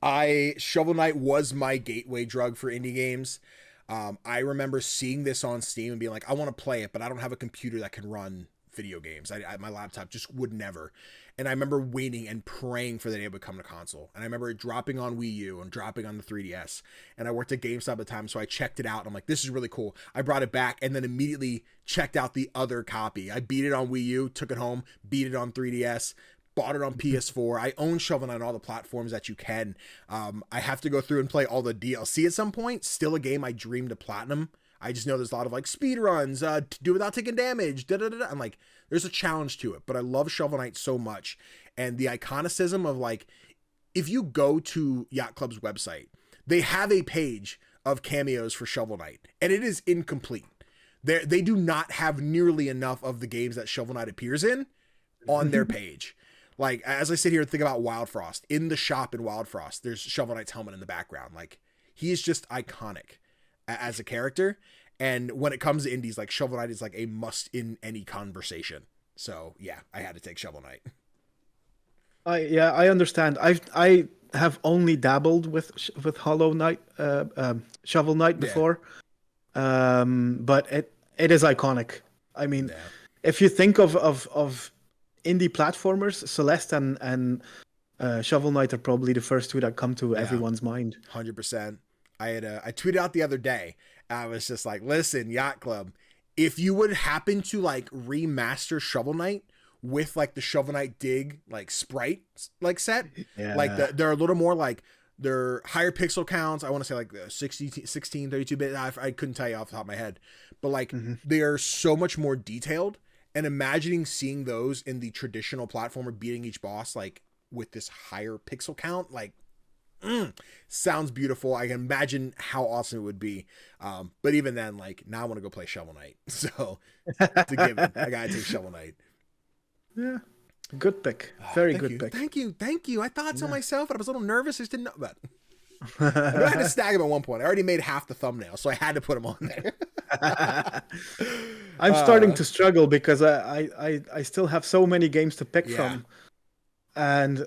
Knight. Shovel Knight was my gateway drug for indie games. I remember seeing this on Steam and being like, I want to play it, but I don't have a computer that can run video games. My laptop just would never. And I remember waiting and praying for the day it would come to console. And I remember it dropping on Wii U and dropping on the 3DS. And I worked at GameStop at the time, so I checked it out. And I'm like, this is really cool. I brought it back and then immediately checked out the other copy. I beat it on Wii U, took it home, beat it on 3DS, bought it on PS4. I own Shovel Knight on all the platforms that you can. I have to go through and play all the DLC at some point. Still a game I dream to platinum. I just know there's a lot of like speed runs, do without taking damage, I'm like, there's a challenge to it, but I love Shovel Knight so much. And the iconicism of like, if you go to Yacht Club's website, they have a page of cameos for Shovel Knight, and it is incomplete. They do not have nearly enough of the games that Shovel Knight appears in on their page. Like, as I sit here and think about Wild Frost, in the shop in Wild Frost, there's Shovel Knight's helmet in the background. Like, he is just iconic as a character. And when it comes to indies, like Shovel Knight is like a must in any conversation. So yeah, I had to take Shovel Knight. I understand. I have only dabbled with Hollow Knight, Shovel Knight before, but it is iconic. I mean, if you think of indie platformers, Celeste and Shovel Knight are probably the first two that come to everyone's mind. 100%. I tweeted out the other day. I was just like, listen, Yacht Club, if you would happen to like remaster Shovel Knight with like the Shovel Knight Dig like sprite like set, like they're a little more like, they're higher pixel counts. I want to say like 16, 32-bit. I couldn't tell you off the top of my head, but like they are so much more detailed. And imagining seeing those in the traditional platformer beating each boss like with this higher pixel count, like sounds beautiful. I can imagine how awesome it would be. But even then, like, now I want to go play Shovel Knight. So to give it, I gotta take Shovel Knight. Yeah. Good pick. Very good pick. Thank you. I thought so myself, but I was a little nervous. I just didn't know that. I had to snag him at one point. I already made half the thumbnail, so I had to put him on there. I'm starting to struggle because I still have so many games to pick from. And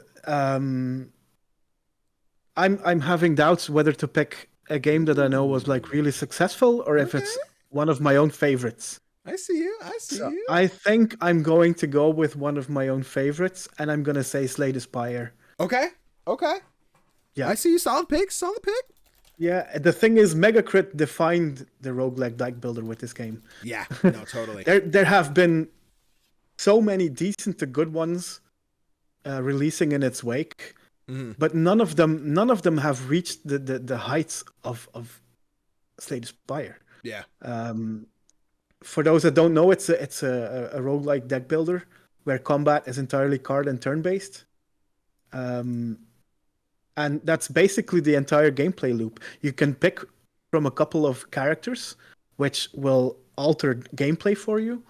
I'm having doubts whether to pick a game that I know was like really successful or if it's one of my own favorites. I see you. I think I'm going to go with one of my own favorites, and I'm going to say Slay the Spire. Okay. Yeah. I see you. Solid pick. Yeah, the thing is, Megacrit defined the roguelike deck builder with this game. Yeah, no, totally. There have been so many decent to good ones releasing in its wake, but none of them have reached the heights of Slay the Spire. Yeah. For those that don't know, it's a roguelike deck builder where combat is entirely card and turn based. And that's basically the entire gameplay loop. You can pick from a couple of characters, which will alter gameplay for you.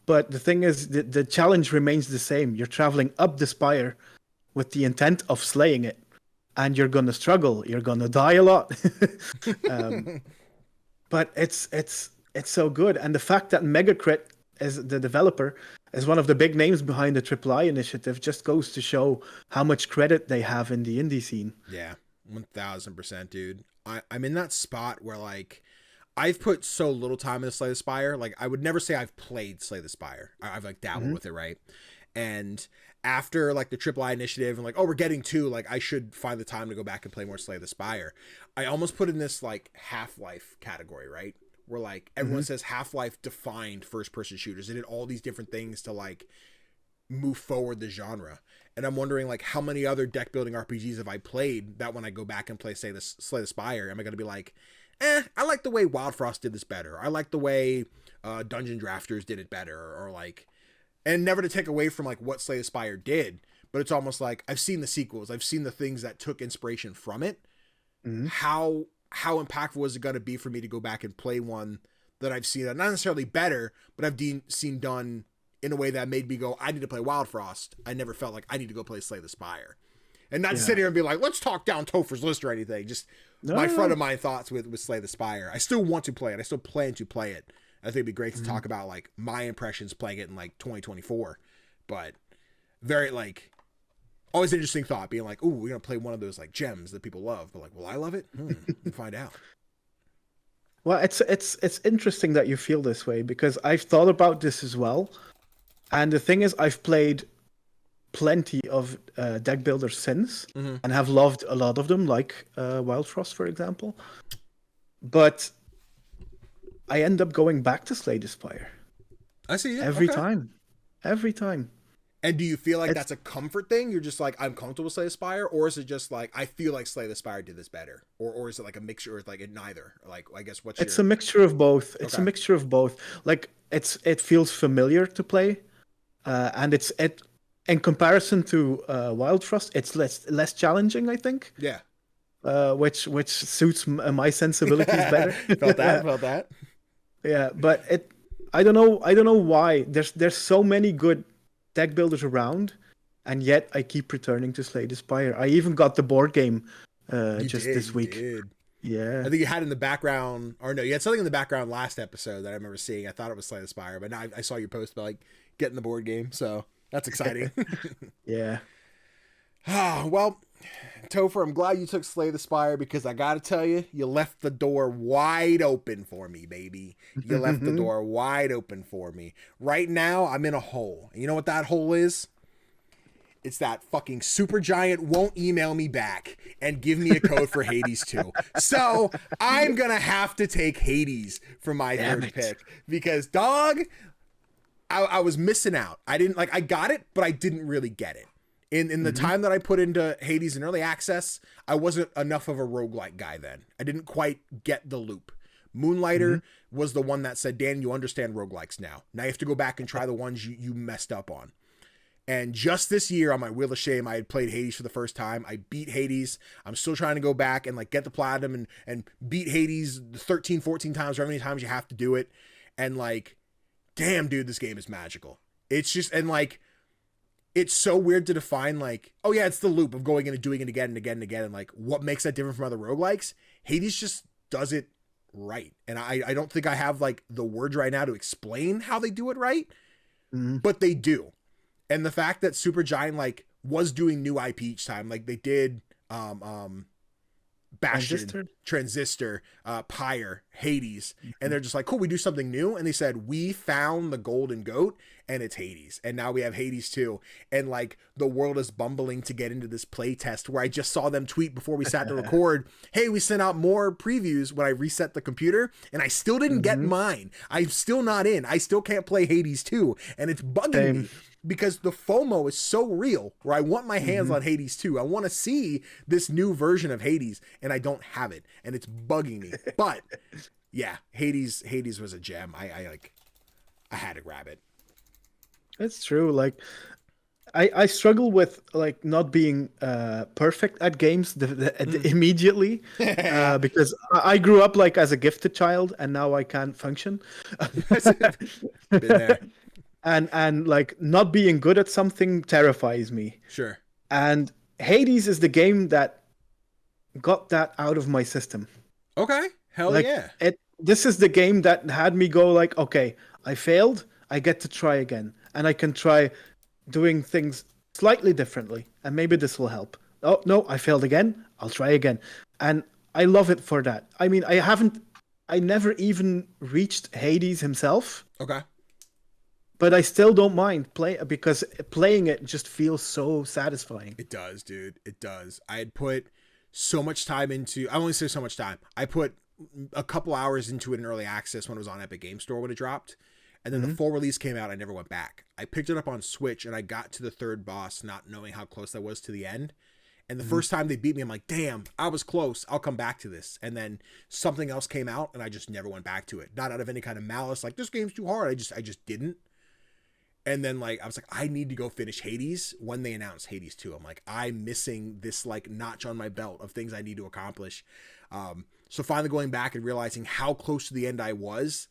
But the thing is, the challenge remains the same. You're traveling up the spire with the intent of slaying it. And you're going to struggle. You're going to die a lot. But it's so good. And the fact that Megacrit, as the developer, is one of the big names behind the AAA initiative, just goes to show how much credit they have in the indie scene. Yeah, 1000%, dude. I'm in that spot where like I've put so little time into Slay the Spire. Like, I would never say I've played Slay the Spire. I've like dabbled with it, right? And after like the Triple I initiative and like, oh, we're getting 2, like I should find the time to go back and play more Slay the Spire. I almost put in this like Half-Life category, right? Where like everyone says Half-Life defined first-person shooters. It did all these different things to like move forward the genre. And I'm wondering like how many other deck building RPGs have I played that when I go back and play, say, this Slay the Spire, am I going to be like, I like the way Wild Frost did this better. I like the way Dungeon Drafters did it better, or like, and never to take away from like what Slay the Spire did, but it's almost like I've seen the sequels, I've seen the things that took inspiration from it. How impactful is it going to be for me to go back and play one that I've seen not necessarily better, but I've seen done in a way that made me go, I need to play Wild Frost. I never felt like I need to go play Slay the Spire, and not sit here and be like, let's talk down Tofr's list or anything. Just my front of mind thoughts with Slay the Spire. I still want to play it. I still plan to play it. I think it'd be great to talk about like my impressions playing it in like 2024, but very like always interesting thought being like, ooh, we're going to play one of those like gems that people love, but like, will I love it? We'll find out. Well, it's interesting that you feel this way, because I've thought about this as well. And the thing is, I've played plenty of deck builders since and have loved a lot of them, like Wild Frost, for example. But I end up going back to Slay the Spire. I see it. Every time. And do you feel like that's a comfort thing? You're just like, I'm comfortable with Slay the Spire? Or is it just like, I feel like Slay the Spire did this better? Or is it like a mixture, or like neither? Like, I guess It's a mixture of both. It's a mixture of both. Like, it feels familiar to play. And in comparison to Wild Frost, it's less challenging, I think. Yeah. Which suits my sensibilities better. Felt that. Yeah, but I don't know why. There's so many good deck builders around, and yet I keep returning to Slay the Spire. I even got the board game this week. You did. Yeah. I think you had in the background, or no, you had something in the background last episode that I remember seeing. I thought it was Slay the Spire, but now I saw your post about like getting the board game, so that's exciting. Yeah. Well, Tofr, I'm glad you took Slay the Spire, because I gotta tell you, you left the door wide open for me, baby. You left the door wide open for me. Right now, I'm in a hole. And you know what that hole is? It's that fucking Supergiant won't email me back and give me a code for Hades 2. So I'm gonna have to take Hades for my third pick, because dog, I was missing out. I got it, but I didn't really get it. In the time that I put into Hades in early access, I wasn't enough of a roguelike guy then. I didn't quite get the loop. Moonlighter was the one that said, Dan, you understand roguelikes now. Now you have to go back and try the ones you messed up on. And just this year on my Wheel of Shame, I had played Hades for the first time. I beat Hades. I'm still trying to go back and like get the platinum and beat Hades 13, 14 times, or how many times you have to do it. And like, damn, dude, this game is magical. It's just, and like, it's so weird to define like, oh yeah, it's the loop of going in and doing it again and again and again. And like, what makes that different from other roguelikes? Hades just does it right. And I don't think I have like the words right now to explain how they do it right, but they do. And the fact that Supergiant like was doing new IP each time, like they did Bastion, Transistor, Pyre, Hades, and they're just like, cool, we do something new. And they said, we found the golden goat, and it's Hades. And now we have Hades 2. And like the world is bumbling to get into this play test, where I just saw them tweet before we sat to record, hey, we sent out more previews when I reset the computer, and I still didn't get mine. I'm still not in. I still can't play Hades 2, and it's bugging me. Because the FOMO is so real, where I want my hands on Hades 2. I want to see this new version of Hades, and I don't have it, and it's bugging me. But yeah, Hades was a gem. I had to grab it. It's true. Like I struggle with like not being perfect at games immediately because I grew up like as a gifted child, and now I can't function. Been there. And like not being good at something terrifies me. Sure. And Hades is the game that got that out of my system. Okay. Hell like, yeah. This is the game that had me go like, okay, I failed. I get to try again. And I can try doing things slightly differently. And maybe this will help. Oh, no, I failed again. I'll try again. And I love it for that. I mean, I I never even reached Hades himself. Okay. But I still don't mind because playing it just feels so satisfying. It does, dude. It does. I had put so much time into. I only say so much time. I put a couple hours into it in early access when it was on Epic Game Store when it dropped, and then the full release came out. I never went back. I picked it up on Switch and I got to the third boss, not knowing how close I was to the end. And the first time they beat me, I'm like, damn, I was close. I'll come back to this. And then something else came out, and I just never went back to it. Not out of any kind of malice, like this game's too hard. I just didn't. And then like I was like, I need to go finish Hades when they announced Hades 2. I'm like, I'm missing this like notch on my belt of things I need to accomplish. So finally going back and realizing how close to the end I was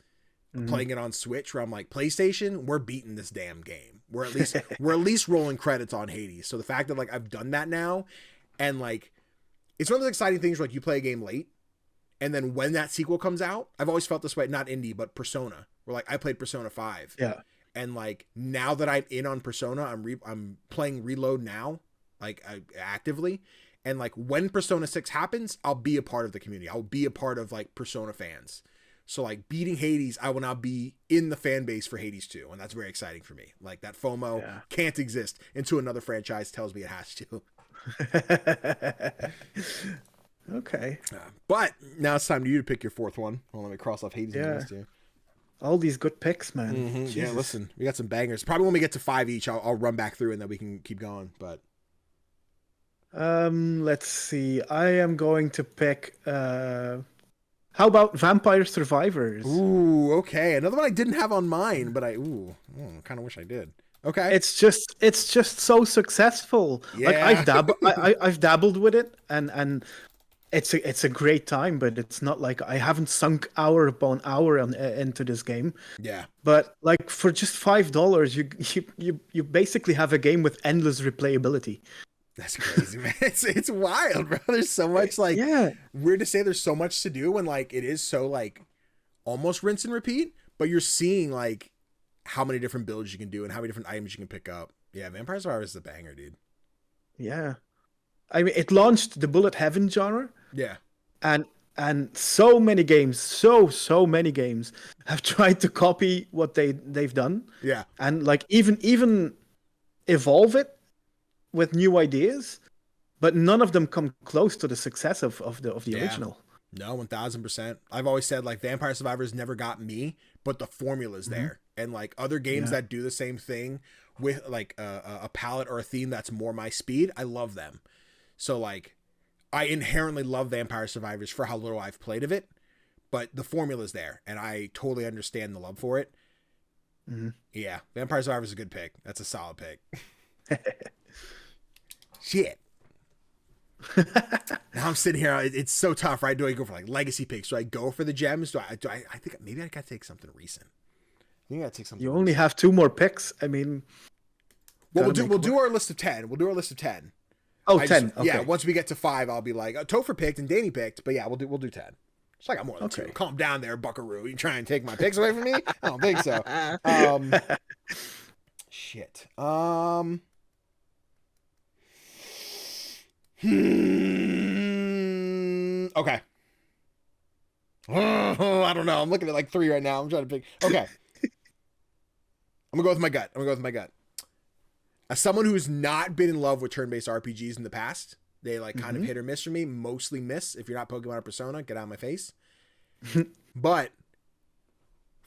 playing it on Switch, where I'm like, PlayStation, we're beating this damn game. We're at least rolling credits on Hades. So the fact that like I've done that now, and like it's one of those exciting things where like you play a game late, and then when that sequel comes out, I've always felt this way, not indie, but Persona. Where like I played Persona 5. Yeah. And like now that I'm in on Persona, I'm playing Reload now, like actively. And like when Persona 6 happens, I'll be a part of the community. I'll be a part of like Persona fans. So like beating Hades, I will now be in the fan base for Hades 2. And that's very exciting for me. Like that FOMO can't exist until another franchise tells me it has to. Okay. But now it's time for you to pick your fourth one. Well, let me cross off Hades. Yeah. All these good picks, man. Mm-hmm. Yeah, listen, we got some bangers. Probably when we get to 5 each, I'll run back through and then we can keep going. But let's see. I am going to pick. How about Vampire Survivors? Ooh, okay. Another one I didn't have on mine, but I kind of wish I did. Okay. It's just so successful. Yeah. Like I've dabbled with it, and it's a great time, but it's not like I haven't sunk hour upon hour into this game. Yeah. But like for just $5, you basically have a game with endless replayability. That's crazy, man. It's wild, bro. There's so much like weird to say. There's so much to do when like it is so like almost rinse and repeat, but you're seeing like how many different builds you can do and how many different items you can pick up. Yeah, Vampire Survivors is a banger, dude. Yeah. I mean, it launched the bullet heaven genre. Yeah. And so many games, so many games have tried to copy what they've done. Yeah. And like even evolve it with new ideas, but none of them come close to the success of the original. No, 1000%. I've always said like Vampire Survivors never got me, but the formula's there. And like other games that do the same thing with like a palette or a theme that's more my speed, I love them. So like I inherently love Vampire Survivors for how little I've played of it, but the formula's there and I totally understand the love for it. Yeah, Vampire Survivors is a good pick. That's a solid pick. Shit. Now I'm sitting here. It's so tough, right? Do I go for like legacy picks? Do I go for the gems? I think maybe I gotta take something recent. I think I gotta take something. You only have 2 more picks. I mean, well, we'll do our list of 10. We'll do our list of 10. Oh, 10. Okay. Yeah, once we get to 5, I'll be like, Tofr picked and Danny picked, but yeah, we'll do 10. So I got more than 2. Calm down there, Buckaroo. You trying to take my picks away from me? I don't think so. Shit. Okay. Oh, I don't know. I'm looking at like 3 right now. I'm trying to pick. Okay. I'm gonna go with my gut. As someone who's not been in love with turn-based RPGs in the past, they like kind of hit or miss for me. Mostly miss. If you're not Pokemon or Persona, get out of my face. But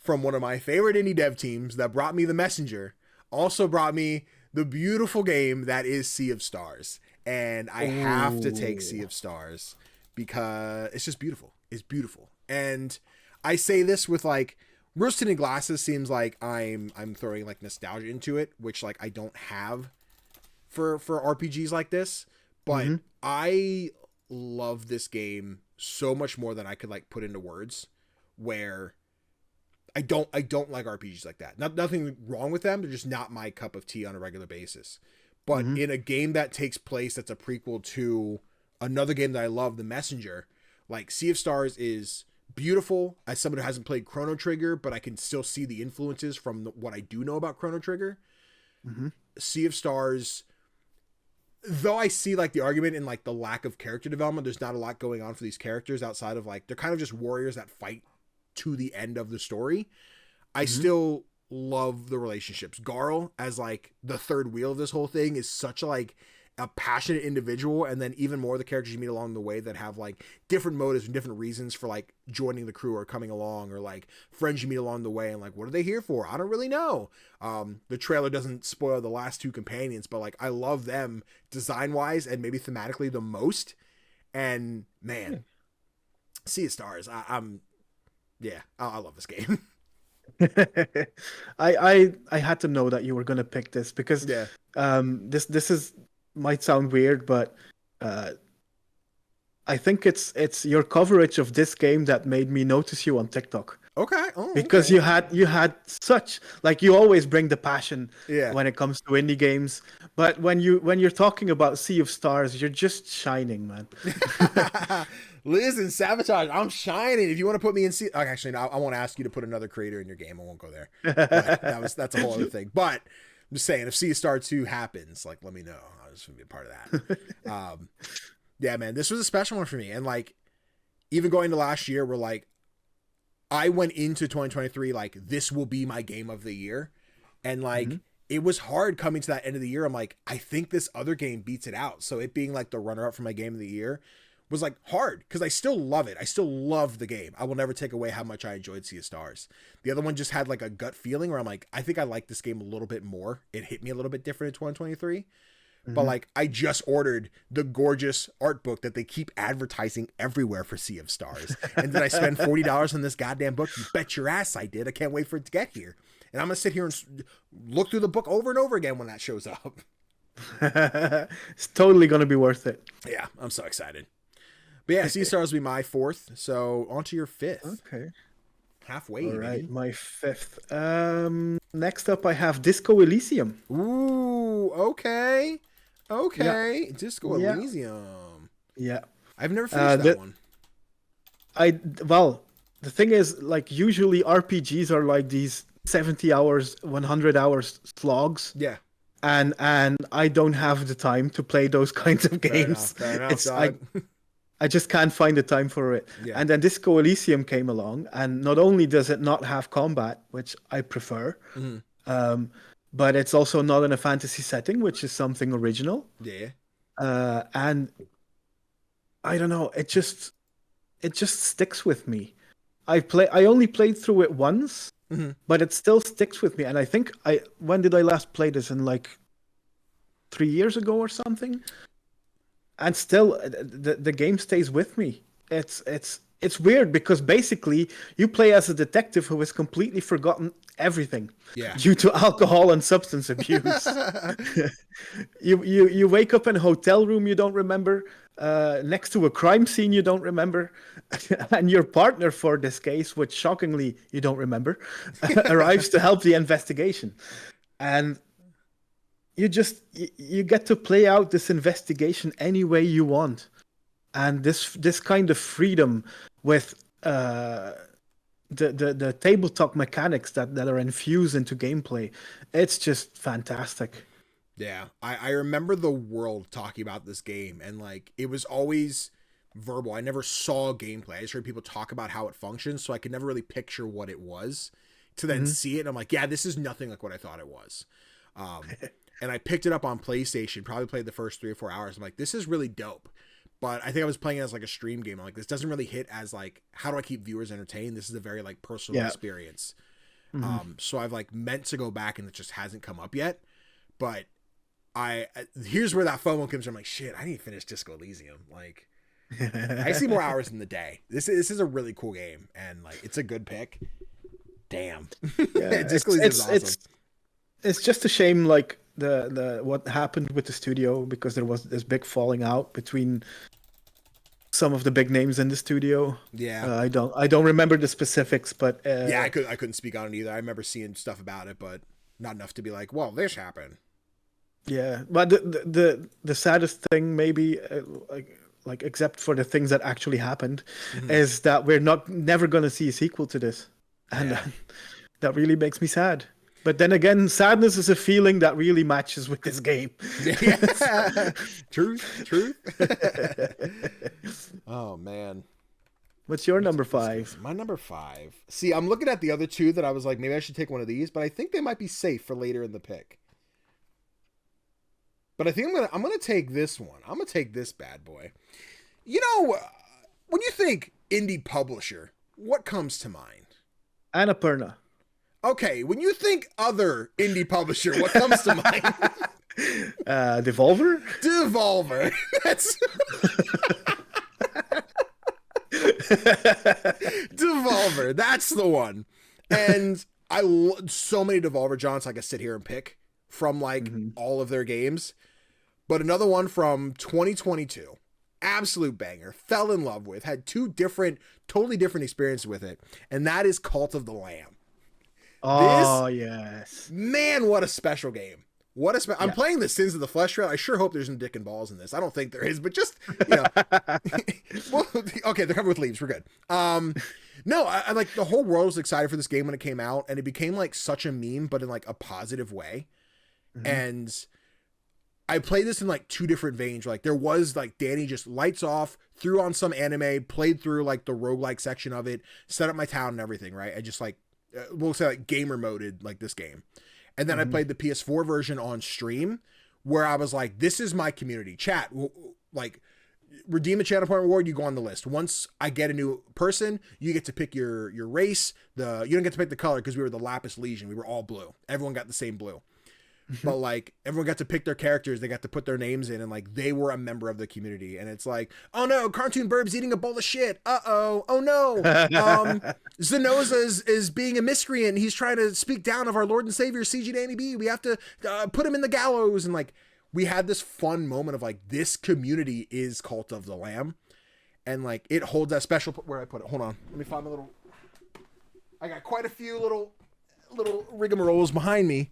from one of my favorite indie dev teams that brought me The Messenger, also brought me the beautiful game that is Sea of Stars. And I have to take Sea of Stars because it's just beautiful. It's beautiful. And I say this with like Rose-Tinted Glasses seems like I'm throwing like nostalgia into it, which like I don't have for RPGs like this. But I love this game so much more than I could like put into words, where I don't like RPGs like that. Nothing wrong with them. They're just not my cup of tea on a regular basis. But in a game that takes place that's a prequel to another game that I love, The Messenger, like Sea of Stars is beautiful as someone who hasn't played Chrono Trigger, but I can still see the influences from what I do know about Chrono Trigger. Sea of Stars, though I see like the argument in like the lack of character development, there's not a lot going on for these characters outside of like, they're kind of just warriors that fight to the end of the story, I still love the relationships. Garl, as like the third wheel of this whole thing, is such like a passionate individual, and then even more the characters you meet along the way that have like different motives and different reasons for like joining the crew or coming along, or like friends you meet along the way and like, what are they here for? I don't really know. The trailer doesn't spoil the last two companions, but like I love them design wise and maybe thematically the most. And man, Sea of Stars, I love this game. I had to know that you were gonna pick this because this is might sound weird, but I think it's your coverage of this game that made me notice you on TikTok. Okay. Because you had such, like, you always bring the passion when it comes to indie games, but when you're talking about Sea of Stars, you're just shining, man. Listen, Sabotage, I'm shining. If you want to put me in actually, no, I won't ask you to put another creator in your game. I won't go there. But that's a whole other thing. But I'm just saying, if Sea of Star 2 happens, like, let me know. I just want to be a part of that. Yeah, man, this was a special one for me. And like, even going to last year, we're like, I went into 2023 like, this will be my game of the year. And like, it was hard coming to that end of the year. I'm like, I think this other game beats it out. So it being like the runner up for my game of the year was like hard, because I still love it. I still love the game. I will never take away how much I enjoyed Sea of Stars. The other one just had like a gut feeling where I'm like, I think I like this game a little bit more. It hit me a little bit different in 2023. But like, I just ordered the gorgeous art book that they keep advertising everywhere for Sea of Stars. And did I spend $40 on this goddamn book? You bet your ass I did. I can't wait for it to get here. And I'm going to sit here and look through the book over and over again when that shows up. It's totally going to be worth it. Yeah, I'm so excited. But yeah, Sea of Stars will be my fourth. So on to your fifth. Okay. Halfway. All right, my fifth. Next up, I have Disco Elysium. Ooh, okay. Okay. Yeah. Disco Elysium. Yeah. I've never finished that one. Well, the thing is, like, usually RPGs are like these 70 hours, 100 hours slogs. Yeah. And I don't have the time to play those kinds of games. Fair enough, I just can't find the time for it. Yeah. And then Disco Elysium came along, and not only does it not have combat, which I prefer, but it's also not in a fantasy setting, which is something original. Yeah. And I don't know, it just sticks with me. I only played through it once, but it still sticks with me. And I think when did I last play this? In like 3 years ago or something? And still, the game stays with me. It's weird because basically you play as a detective who has completely forgotten everything due to alcohol and substance abuse. You wake up in a hotel room you don't remember, next to a crime scene you don't remember, and your partner for this case, which shockingly you don't remember, arrives to help the investigation. And you get to play out this investigation any way you want. And this kind of freedom with the tabletop mechanics that are infused into gameplay, it's just fantastic. Yeah, I remember the world talking about this game, and like, it was always verbal. I never saw gameplay. I just heard people talk about how it functions, so I could never really picture what it was to then see it. And I'm like, yeah, this is nothing like what I thought it was. And I picked it up on PlayStation, probably played the first 3 or 4 hours. I'm like, this is really dope. But I think I was playing it as like a stream game. I'm like, this doesn't really hit as like, how do I keep viewers entertained? This is a very like personal experience. So I've like meant to go back, and it just hasn't come up yet. But here's where that FOMO comes from. I'm like, shit, I need to finish Disco Elysium. Like, I see more hours in the day. This is a really cool game, and like, it's a good pick. Damn. Disco Elysium is awesome. It's just a shame, like, the what happened with the studio, because there was this big falling out between some of the big names in the studio. Yeah. I don't remember the specifics, but I couldn't speak on it either. I remember seeing stuff about it, but not enough to be like, well, this happened. Yeah, but the saddest thing, maybe, like except for the things that actually happened, is that we're never going to see a sequel to this, and that really makes me sad. But then again, sadness is a feeling that really matches with this game. Truth. Oh man. What's your number 5? My number 5. See, I'm looking at the other two that I was like, maybe I should take one of these, but I think they might be safe for later in the pick. But I think I'm gonna take this one. I'm gonna take this bad boy. You know, when you think indie publisher, what comes to mind? Annapurna. Okay, when you think other indie publisher, what comes to mind? Devolver? Devolver. That's Devolver. That's the one. And so many Devolver Johns I could sit here and pick from like all of their games. But another one from 2022. Absolute banger. Fell in love with. Had two totally different experiences with it. And that is Cult of the Lamb. Oh, yes. Man, what a special game. I'm playing the Sins of the Flesh trail. I sure hope there's no dick and balls in this. I don't think there is, but just, you know. Well, okay, they're covered with leaves. We're good. No, I like the whole world was excited for this game when it came out, and it became like such a meme, but in like a positive way. And I played this in like two different veins. Like there was like Danny just lights off, threw on some anime, played through like the roguelike section of it, set up my town and everything, right? I just like, we'll say like gamer moded like this game. And then I played the PS4 version on stream where I was like, this is my community. Chat, like redeem a channel point reward, you go on the list. Once I get a new person, you get to pick your race. You don't get to pick the color because we were the Lapis Legion. We were all blue. Everyone got the same blue. But like everyone got to pick their characters, they got to put their names in, and like they were a member of the community. And it's like, oh no, Cartoon Burb's eating a bowl of shit. Oh no. Zenoza is being a miscreant. He's trying to speak down of our Lord and Savior CGDannyB. We have to put him in the gallows. And like we had this fun moment of like this community is Cult of the Lamb, and like it holds that special. Where I put it? Hold on, let me find my little. I got quite a few little rigmaroles behind me.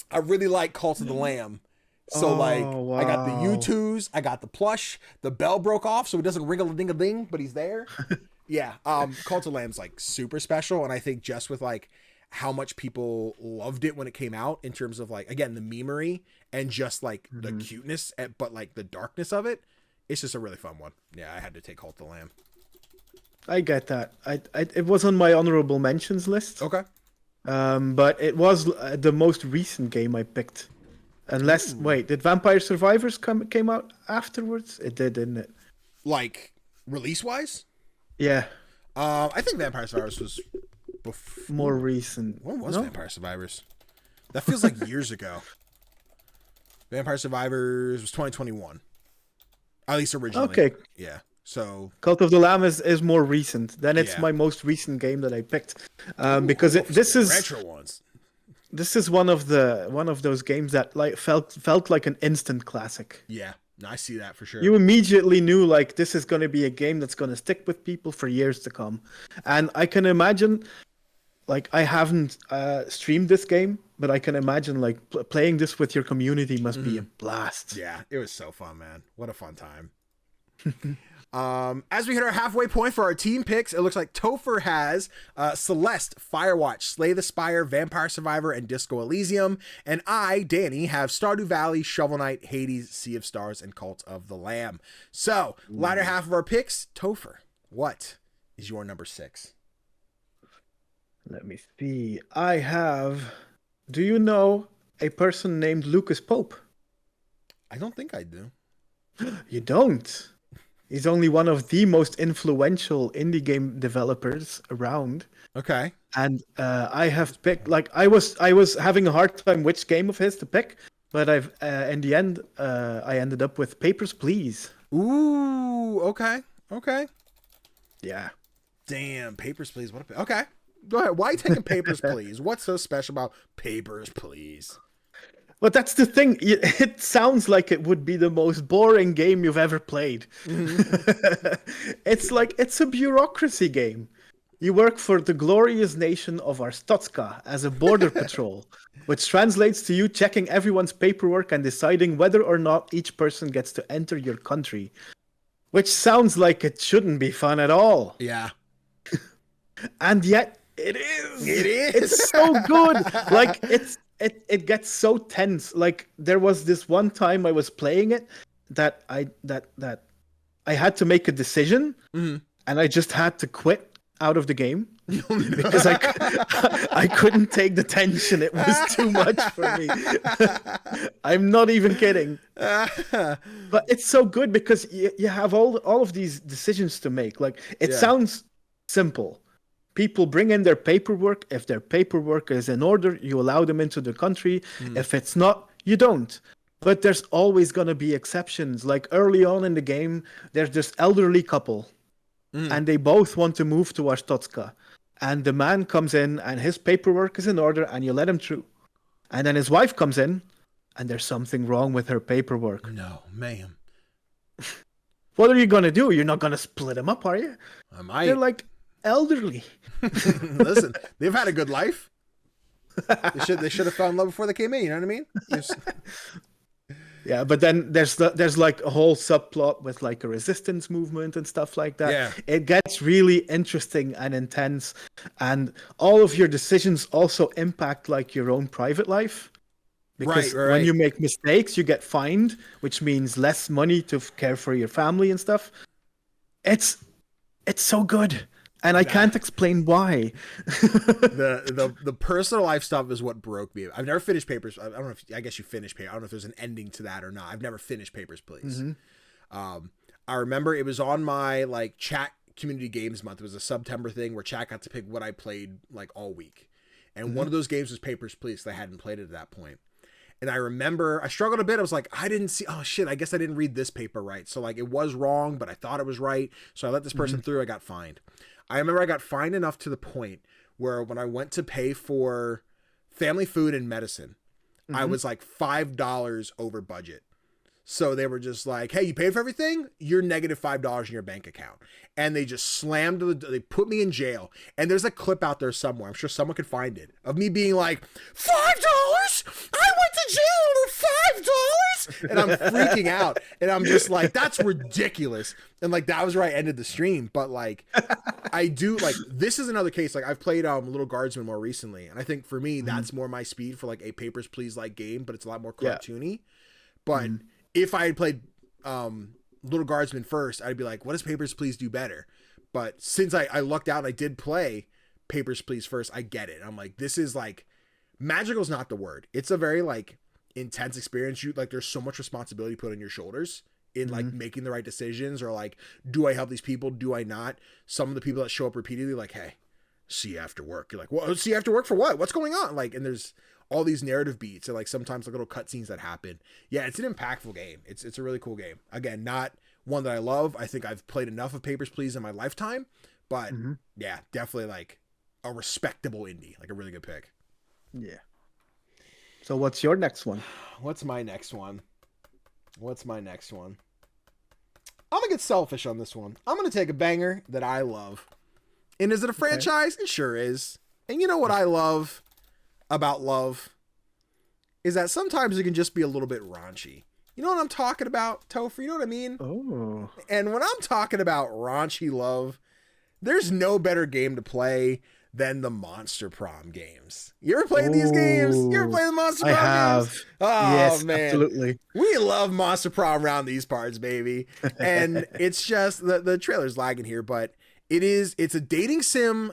I really like Cult of the Lamb. So wow. I got the U2s, I got the plush, the bell broke off so it doesn't ring-a-ding-a-ding, but he's there. Yeah, Cult of the Lamb's like super special, and I think just with like how much people loved it when it came out in terms of like, again, the memery and just like the cuteness, but like the darkness of it, it's just a really fun one. Yeah, I had to take Cult of the Lamb. I get that. It was on my honorable mentions list. Okay. But it was the most recent game I picked. Unless, wait, did Vampire Survivors came out afterwards? It did, didn't it? Like, release-wise? Yeah. I think Vampire Survivors was more recent. When was Vampire Survivors? That feels like years ago. Vampire Survivors was 2021. At least originally. Okay. Yeah. So Cult of the Lamb is more recent. Then it's my most recent game that I picked. Because this is retro ones. This is one of those games that like felt like an instant classic. Yeah. I see that for sure. You immediately knew like this is going to be a game that's going to stick with people for years to come. And I can imagine, like, I haven't streamed this game, but I can imagine like playing this with your community must be a blast. Yeah, it was so fun, man. What a fun time. As we hit our halfway point for our team picks, it looks like Tofr has Celeste, Firewatch, Slay the Spire, Vampire Survivor, and Disco Elysium. And I, Danny, have Stardew Valley, Shovel Knight, Hades, Sea of Stars, and Cult of the Lamb. So, latter half of our picks, Tofr, what is your number 6? Let me see. I have... Do you know a person named Lucas Pope? I don't think I do. You don't? He's only one of the most influential indie game developers around. Okay. And I have picked, like, I was having a hard time which game of his to pick, but I've in the end I ended up with Papers, Please. Ooh, okay. Yeah. Damn, Papers, Please. Okay. Go ahead. Why are you taking Papers, Please? What's so special about Papers, Please? But that's the thing. It sounds like it would be the most boring game you've ever played. It's a bureaucracy game. You work for the glorious nation of Arstotzka as a border patrol, which translates to you checking everyone's paperwork and deciding whether or not each person gets to enter your country. Which sounds like it shouldn't be fun at all. Yeah. And yet it is. It is. It's so good. Like it gets so tense. Like there was this one time I was playing it that I had to make a decision, and I just had to quit out of the game because I couldn't take the tension. It was too much for me. I'm not even kidding. But it's so good because you have all of these decisions to make. Like, it sounds simple. People bring in their paperwork. If their paperwork is in order, you allow them into the country. If it's not, you don't. But there's always going to be exceptions. Like, early on in the game, there's this elderly couple. And they both want to move to Arstotzka. And the man comes in and his paperwork is in order and you let him through. And then his wife comes in and there's something wrong with her paperwork. No, ma'am. What are you going to do? You're not going to split them up, are you? I might. They're like elderly. Listen, they've had a good life. They should have fell in love before they came in, you know what I mean? Yeah, but then there's like a whole subplot with like a resistance movement and stuff like that. Yeah. It gets really interesting and intense, and all of your decisions also impact like your own private life. Because right. when you make mistakes, you get fined, which means less money to care for your family and stuff. It's so good. And I can't explain why. the personal life stuff is what broke me. I've never finished Papers. I don't know if I guess you finished Papers. I don't know if there's an ending to that or not. I've never finished Papers, Please. I remember it was on my like chat community games month. It was a September thing where chat got to pick what I played like all week, and one of those games was Papers, Please. I hadn't played it at that point. And I remember I struggled a bit. I was like, I didn't see, oh shit, I guess I didn't read this paper right. So like it was wrong, but I thought it was right. So I let this person through. I got fined. I remember I got fined enough to the point where when I went to pay for family food and medicine, I was like $5 over budget. So they were just like, hey, you paid for everything? You're negative $5 in your bank account. And they just slammed, they put me in jail. And there's a clip out there somewhere, I'm sure someone could find it, of me being like, $5? I went to jail for $5? And I'm freaking out. And I'm just like, that's ridiculous. And like, that was where I ended the stream. But like, I do, like, this is another case. Like, I've played Little Guardsman more recently. And I think for me, that's more my speed for like a Papers, Please like game, but it's a lot more cartoony. But if I had played Little Guardsman first, I'd be like, what does Papers, Please do better? But since I lucked out and I did play Papers, Please first, I get it. I'm like, this is like, magical's not the word. It's a very like intense experience. You like, there's so much responsibility put on your shoulders in like making the right decisions, or like, do I help these people? Do I not? Some of the people that show up repeatedly, like, hey, see you after work. You're like, well, see you after work for what? What's going on? Like, and there's all these narrative beats and like sometimes like little cutscenes that happen. Yeah, it's an impactful game. It's a really cool game. Again, not one that I love. I think I've played enough of Papers, Please in my lifetime, but yeah, definitely like a respectable indie, like a really good pick. Yeah. So what's your next one? What's my next one? I'm gonna get selfish on this one. I'm gonna take a banger that I love. And is it a franchise? It sure is. And you know what I love about love is that sometimes it can just be a little bit raunchy. You know what I'm talking about, Tofr? You know what I mean? Oh. And when I'm talking about raunchy love, there's no better game to play than the Monster Prom games. You ever played these games? You ever played the Monster Prom games? Oh, yes, man. Absolutely. We love Monster Prom around these parts, baby. And it's just, the trailer's lagging here, but it's a dating sim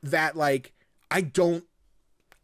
that like, I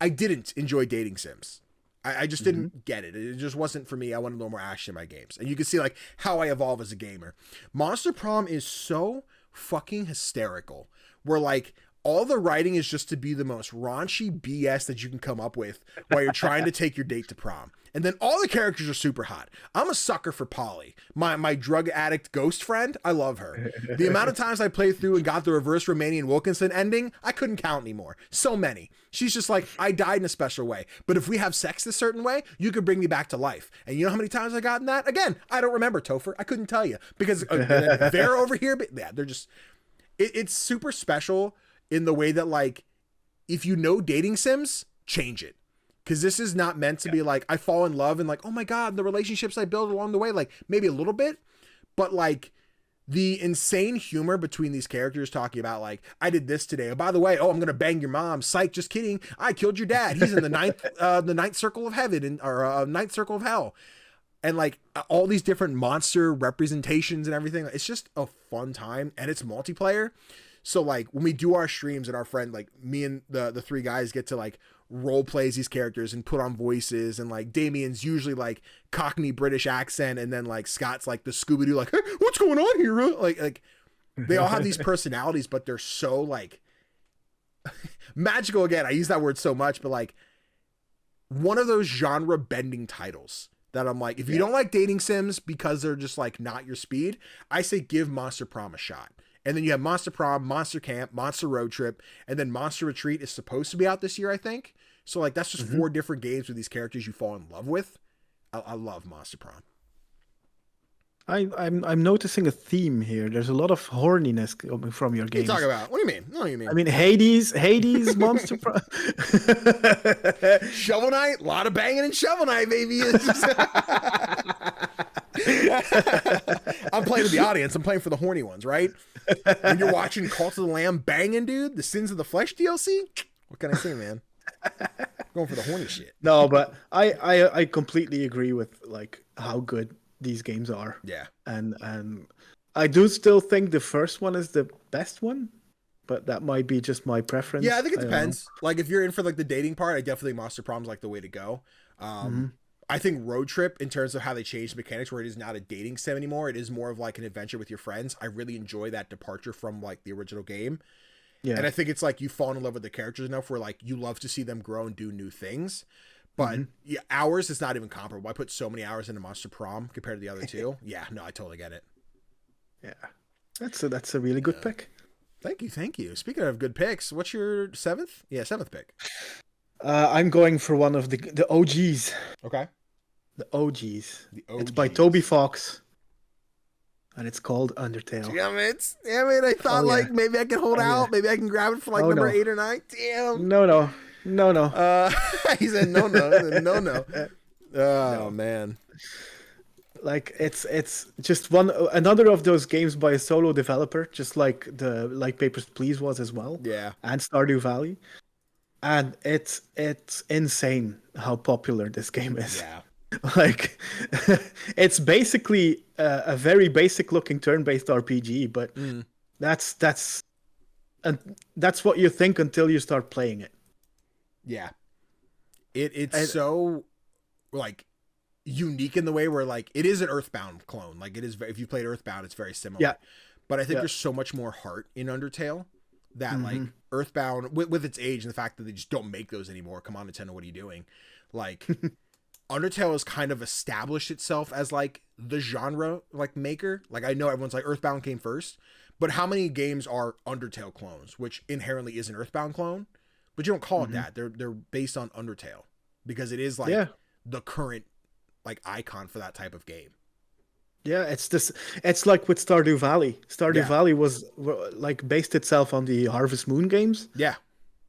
didn't enjoy dating sims. I just didn't get it. It just wasn't for me. I wanted a little more action in my games. And you can see like how I evolve as a gamer. Monster Prom is so fucking hysterical. Where like all the writing is just to be the most raunchy BS that you can come up with while you're trying to take your date to prom. And then all the characters are super hot. I'm a sucker for Polly, my drug addict ghost friend. I love her. The amount of times I played through and got the reverse Romanian Wilkinson ending, I couldn't count anymore. So many. She's just like, I died in a special way, but if we have sex this certain way, you could bring me back to life. And you know how many times I got in that? Again, I don't remember, Tofr. I couldn't tell you because they're over here, but yeah, they're just, it's super special in the way that like, if you know dating sims, change it. Because this is not meant to be like, I fall in love and like, oh my God, the relationships I build along the way, like maybe a little bit, but like the insane humor between these characters talking about like, I did this today. Oh, by the way, I'm going to bang your mom. Psych, just kidding. I killed your dad. He's in the ninth circle of heaven or ninth circle of hell. and like all these different monster representations and everything. It's just a fun time, and it's multiplayer. So like when we do our streams and our friend, like me and the three guys get to like role plays these characters and put on voices, and like Damien's usually like Cockney British accent, and then like Scott's like the Scooby-Doo, like, hey, what's going on here? Like they all have these personalities, but they're so like magical. Again, I use that word so much, but like one of those genre bending titles that I'm like, if you don't like dating sims because they're just like not your speed, I say give Monster Prom a shot. And then you have Monster Prom, Monster Camp, Monster Road Trip, and then Monster Retreat is supposed to be out this year, I think. So like that's just 4 different games with these characters you fall in love with. I love Monster Prom. I'm noticing a theme here. There's a lot of horniness coming from your games. What are you talking about? What do you mean? What do you mean? I mean, Hades, Monster Prom. Shovel Knight, a lot of banging in Shovel Knight, baby. I'm playing with the audience. I'm playing for the horny ones, right? When you're watching Cult of the Lamb banging, dude, the Sins of the Flesh DLC. What can I say, man? Going for the horny shit. No, but I completely agree with like how good these games are. Yeah. And I do still think the first one is the best one, but that might be just my preference. Yeah, I think it depends. Like if you're in for like the dating part, I definitely think Monster Prom's like the way to go. I think Road Trip, in terms of how they changed the mechanics, where it is not a dating sim anymore, it is more of like an adventure with your friends. I really enjoy that departure from like the original game. Yeah. And I think it's like you fall in love with the characters enough where like you love to see them grow and do new things. But yeah, hours is not even comparable. I put so many hours into Monster Prom compared to the other two. Yeah, no, I totally get it. Yeah. That's a really good pick. Thank you. Speaking of good picks, what's your 7th? Yeah, 7th pick. I'm going for one of the OGs. Okay. The OGs. It's by Toby Fox. And it's called Undertale. Damn it. I thought like maybe I can hold out. Maybe I can grab it for like number 8 or 9. Damn. No. He said no. Oh, man. Like it's just another of those games by a solo developer, just like the Like Papers, Please was as well. Yeah. And Stardew Valley. And it's insane how popular this game is. Yeah. Like it's basically a very basic looking turn-based RPG, but that's what you think until you start playing it. Yeah. It's so like unique in the way where like it is an Earthbound clone. Like it is, if you played Earthbound, it's very similar. Yeah. But I think there's so much more heart in Undertale that like Earthbound with its age and the fact that they just don't make those anymore. Come on, Nintendo, what are you doing? Like Undertale has kind of established itself as like the genre like maker. Like I know everyone's like Earthbound came first, but how many games are Undertale clones, which inherently is an Earthbound clone, but you don't call it that. They're based on Undertale because it is like the current like icon for that type of game. Yeah, it's like with Stardew Valley. Stardew Valley was like based itself on the Harvest Moon games. Yeah.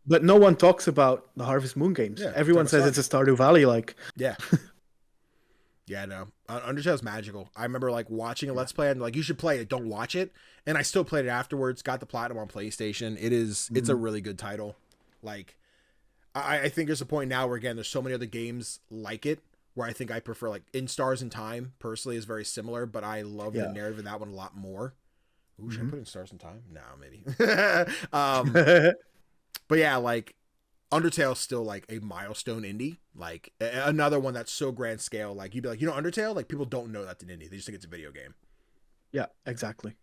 But no one talks about the Harvest Moon games. Yeah, everyone says it's a Stardew Valley like. Yeah. Yeah, no. Undertale's magical. I remember like watching a Let's Play and like, you should play it, don't watch it. And I still played it afterwards, got the platinum on PlayStation. It's a really good title. Like I think there's a point now where again there's so many other games like it where I think I prefer like In Stars in Time personally is very similar, but I love the narrative in that one a lot more. Ooh, should I put In Stars in Time? No, maybe. But yeah, like Undertale's still like a milestone indie, like another one that's so grand scale. Like you'd be like, Undertale, like people don't know that's an indie. They just think it's a video game. Yeah, exactly.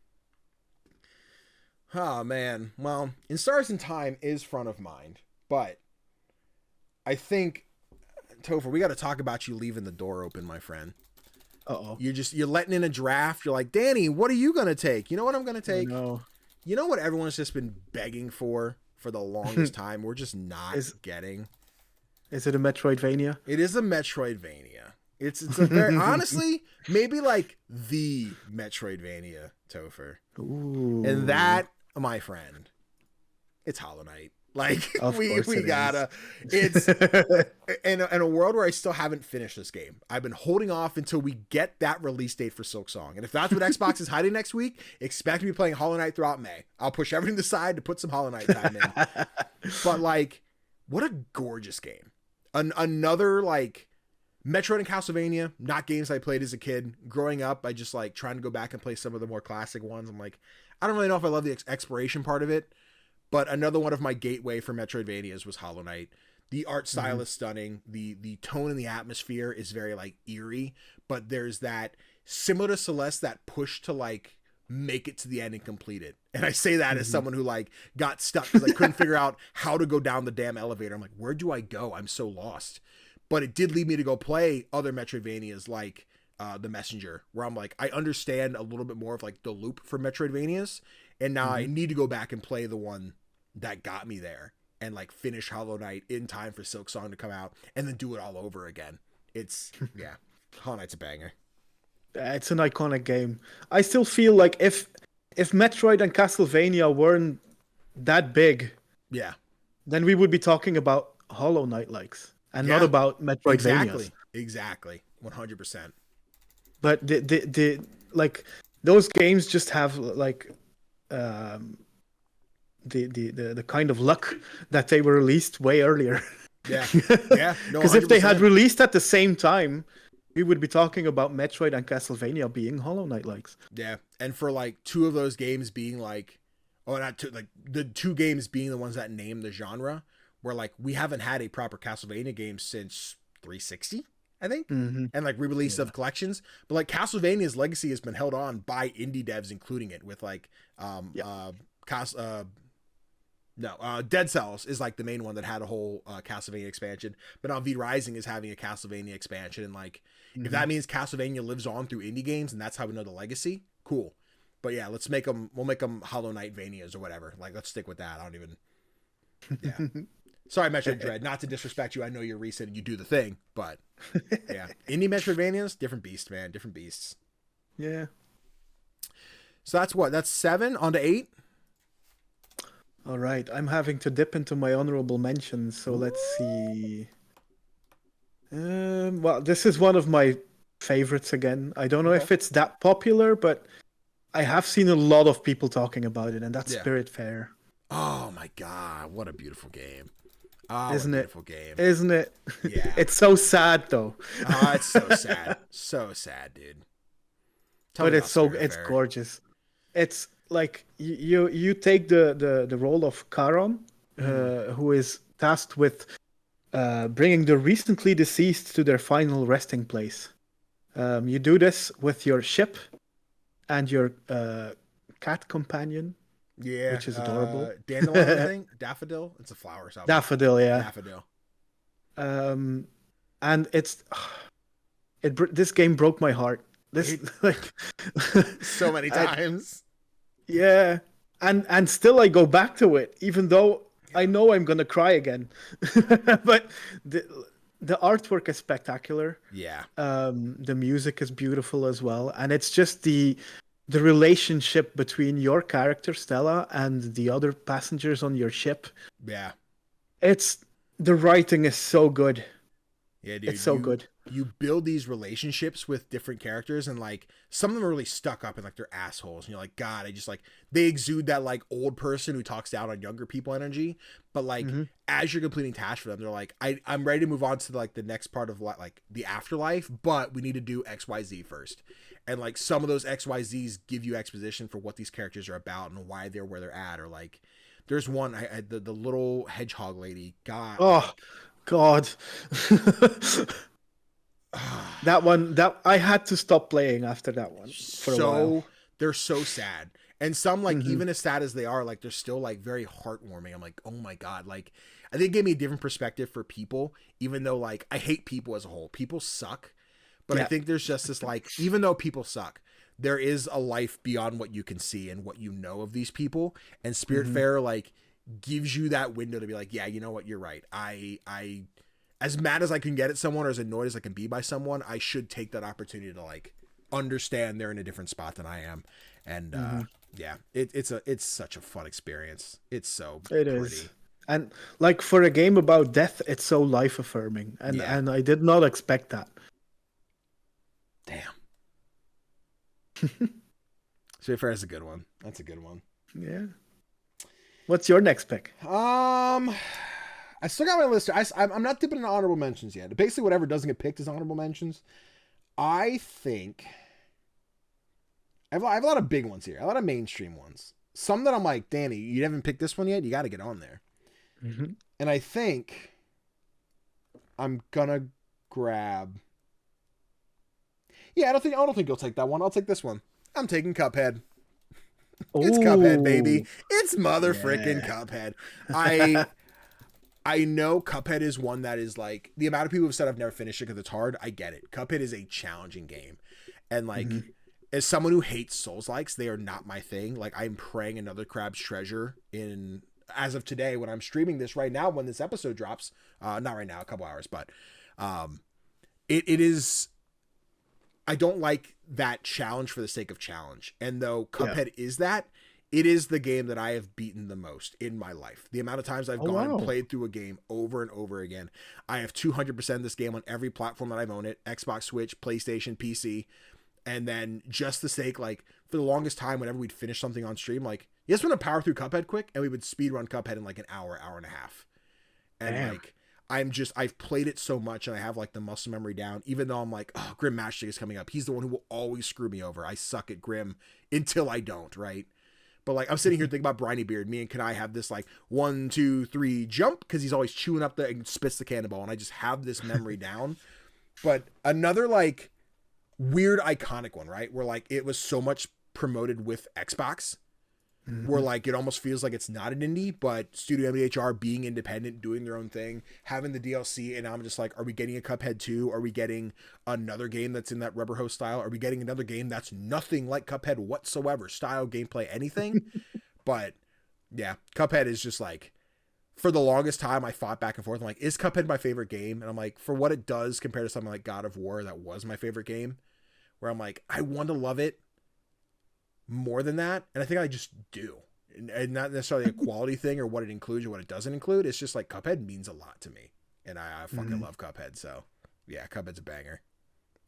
Oh man. Well, In Stars in Time is front of mind, but I think Tofr, we got to talk about you leaving the door open, my friend. Uh-oh. You're letting in a draft. You're like, Danny, what are you going to take? You know what I'm going to take? No. You know what everyone's just been begging for the longest time? We're just not getting. Is it a Metroidvania? It is a Metroidvania. It's a very, honestly, maybe like the Metroidvania, Tofr. Ooh. And that, my friend, it's Hollow Knight. Like we gotta, it's in a world where I still haven't finished this game. I've been holding off until we get that release date for Silksong. And if that's what Xbox is hiding next week, expect me playing Hollow Knight throughout May. I'll push everything to the side to put some Hollow Knight time in. But like, what a gorgeous game. Another like Metroid and Castlevania, not games I played as a kid. Growing up, I just like trying to go back and play some of the more classic ones. I'm like, I don't really know if I love the exploration part of it, but another one of my gateway for Metroidvanias was Hollow Knight. The art style is stunning. The tone and the atmosphere is very like eerie, but there's that similar to Celeste, that push to like make it to the end and complete it. And I say that as someone who like got stuck because I couldn't figure out how to go down the damn elevator. I'm like, where do I go? I'm so lost. But it did lead me to go play other Metroidvanias like The Messenger, where I'm like, I understand a little bit more of like the loop for Metroidvanias, and now I need to go back and play the one that got me there and like finish Hollow Knight in time for Silksong to come out and then do it all over again. It's yeah, Hollow Knight's a banger. It's an iconic game. I still feel like if Metroid and Castlevania weren't that big, yeah, then we would be talking about Hollow Knight likes and not about Metroidvanias. Exactly. 100%. But the like those games just have like the kind of luck that they were released way earlier. Yeah. Yeah. No, because if they had released at the same time, we would be talking about Metroid and Castlevania being Hollow Knight likes. Yeah. And for like two of those games being like, oh, not two, like the two games being the ones that name the genre, where like we haven't had a proper Castlevania game since 360, I think, and like re-release of collections. But like Castlevania's legacy has been held on by indie devs, including it with like Dead Cells is like the main one that had a whole Castlevania expansion, but now V Rising is having a Castlevania expansion, and like if that means Castlevania lives on through indie games and that's how we know the legacy, cool. But yeah, we'll make them Hollow Knight Vanias or whatever. Like, let's stick with that. I don't even. Yeah. Sorry, Metroid Dread. Not to disrespect you. I know you're recent and you do the thing, but yeah, indie Metroidvanias, different beast, man, different beasts. Yeah. So that's 7 on to 8. All right, I'm having to dip into my honorable mentions, so let's see. Well, this is one of my favorites again. I don't know if it's that popular, but I have seen a lot of people talking about it, and that's Spirit Fair. Oh my god, what a beautiful game. Oh, Isn't what a it? beautiful game. Isn't it? Yeah. It's so sad though. Oh, it's so sad. So sad, dude. But it's gorgeous. It's like you take the role of Charon, who is tasked with bringing the recently deceased to their final resting place. You do this with your ship and your cat companion. Yeah, which is adorable. Dandelion, I think. Daffodil. It's a flower or something. Daffodil, yeah. Daffodil. And this game broke my heart. So many times. Yeah, and still I go back to it, even though I know I'm gonna cry again. But the artwork is spectacular. Yeah. The music is beautiful as well, and it's just the relationship between your character Stella and the other passengers on your ship. Yeah. The writing is so good. Yeah, dude. It's so good. You build these relationships with different characters, and like some of them are really stuck up and like they're assholes, and you're like, God, they exude that like old person who talks down on younger people energy. But like as you're completing tasks for them, they're like, I'm ready to move on to like the next part of like the afterlife, but we need to do XYZ first. And like some of those XYZs give you exposition for what these characters are about and why they're where they're at. Or like there's one, the little hedgehog lady. God. Oh, God. that I had to stop playing after that one for a while. They're so sad. And some like even as sad as they are, like they're still like very heartwarming. I'm like, oh my God. Like I think it gave me a different perspective for people, even though like I hate people as a whole. People suck. But I think there's just this like, even though people suck, there is a life beyond what you can see and what you know of these people. And Spiritfarer like gives you that window to be like, yeah, you know what, you're right. I as mad as I can get at someone or as annoyed as I can be by someone, I should take that opportunity to like understand they're in a different spot than I am. And yeah, it's such a fun experience. It's so pretty. Is. And like for a game about death, it's so life affirming. And I did not expect that. Damn. Spiritfarer is a good one. That's a good one. Yeah. What's your next pick? I I still got my list. I'm not dipping into honorable mentions yet. Basically, whatever doesn't get picked is honorable mentions. I think I have a lot of big ones here. A lot of mainstream ones. Some that I'm like, Danny, you haven't picked this one yet. You got to get on there. Mm-hmm. And I think I'm gonna grab. Yeah, I don't think you'll take that one. I'll take this one. I'm taking Cuphead. It's Cuphead, baby. It's mother frickin' Cuphead. I know Cuphead is one that is like, the amount of people who have said I've never finished it because it's hard. I get it. Cuphead is a challenging game. And like, as someone who hates Souls-likes, they are not my thing. Like, I'm praying another Crab's Treasure in, as of today, when I'm streaming this right now, when this episode drops, not right now, a couple hours, but it is, I don't like that challenge for the sake of challenge. And though Cuphead is that, it is the game that I have beaten the most in my life. The amount of times I've gone and played through a game over and over again. I have 200% this game on every platform that I've owned it. Xbox, Switch, PlayStation, PC. And then just the sake, like, for the longest time, whenever we'd finish something on stream, like, you just want to power through Cuphead quick, and we would speedrun Cuphead in like an hour and a half. And like, I've played it so much and I have like the muscle memory down, even though I'm like, oh, Grim Matchstick is coming up. He's the one who will always screw me over. I suck at Grim until I don't, right? But like, I'm sitting here thinking about Briny Beard. Me and Kanai have this like 1, 2, 3 jump, because he's always chewing up and spits the cannonball, and I just have this memory down. But another like weird iconic one, right? Where like it was so much promoted with Xbox, where like it almost feels like it's not an indie, but Studio MDHR being independent, doing their own thing, having the DLC, and I'm just like, are we getting a Cuphead 2? Are we getting another game that's in that Rubber Hose style? Are we getting another game that's nothing like Cuphead whatsoever? Style, gameplay, anything? But yeah, Cuphead is just like, for the longest time I fought back and forth. I'm like, is Cuphead my favorite game? And I'm like, for what it does compared to something like God of War, that was my favorite game, where I'm like, I want to love it more than that, and I think I just do, and not necessarily a quality thing or what it includes or what it doesn't include. It's just like Cuphead means a lot to me, and I fucking love Cuphead. So yeah, Cuphead's a banger.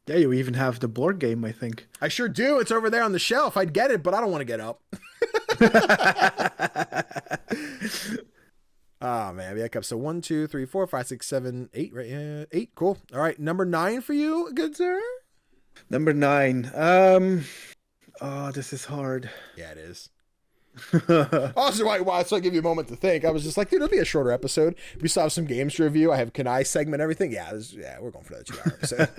Yeah, you even have the board game, I think. I sure do. It's over there on the shelf. I'd get it, but I don't want to get up. Oh man, yeah, Cup. So 1, 2, 3, 4, 5, 6, 7, 8. Right? 8. Cool. All right, number 9 for you, good sir. Number 9. Oh, this is hard. Yeah, it is. Also, so I give you a moment to think. I was just like, dude, it'll be a shorter episode. We still have some games to review. I have Kanai segment, everything. Yeah, we're going for that 2-hour episode.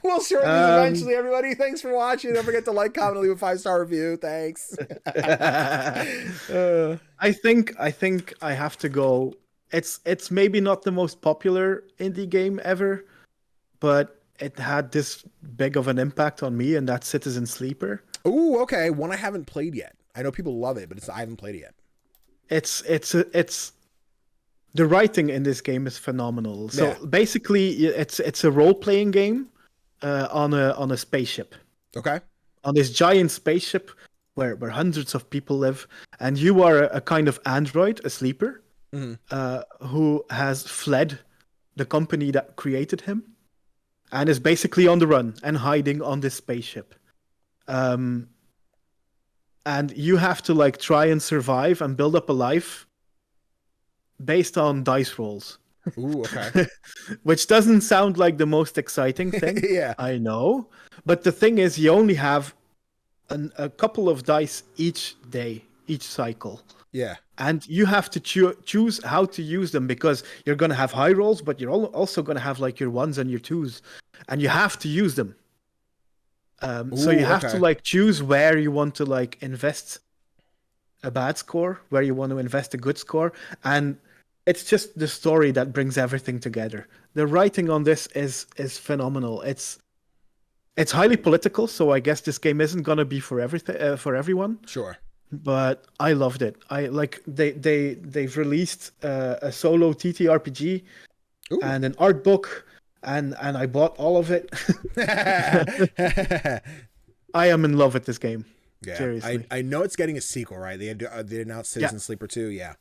We'll shorten this eventually, everybody. Thanks for watching. Don't forget to like, comment, leave a 5-star review. Thanks. I think I have to go. It's maybe not the most popular indie game ever, but it had this big of an impact on me, and that's Citizen Sleeper. Ooh, okay. One I haven't played yet. I know people love it, but I haven't played it yet. It's the writing in this game is phenomenal. So basically, it's a role-playing game on a spaceship. Okay. On this giant spaceship where hundreds of people live, and you are a kind of android, a sleeper, who has fled the company that created him, and is basically on the run and hiding on this spaceship. And you have to like try and survive and build up a life based on dice rolls. Ooh, okay. Which doesn't sound like the most exciting thing. Yeah, I know. But the thing is, you only have a couple of dice each day, each cycle. Yeah. And you have to choose how to use them, because you're going to have high rolls, but you're also going to have like your 1s and your 2s. And you have to use them. So you have to like choose where you want to like invest a bad score, where you want to invest a good score. And it's just the story that brings everything together. The writing on this is phenomenal. It's highly political, so I guess this game isn't going to be for everyone. Sure. But I loved it. I like they've released a solo TTRPG and an art book, and I bought all of it. I am in love with this game. Yeah, seriously. I know it's getting a sequel, right? They announced Citizen Sleeper 2. Yeah,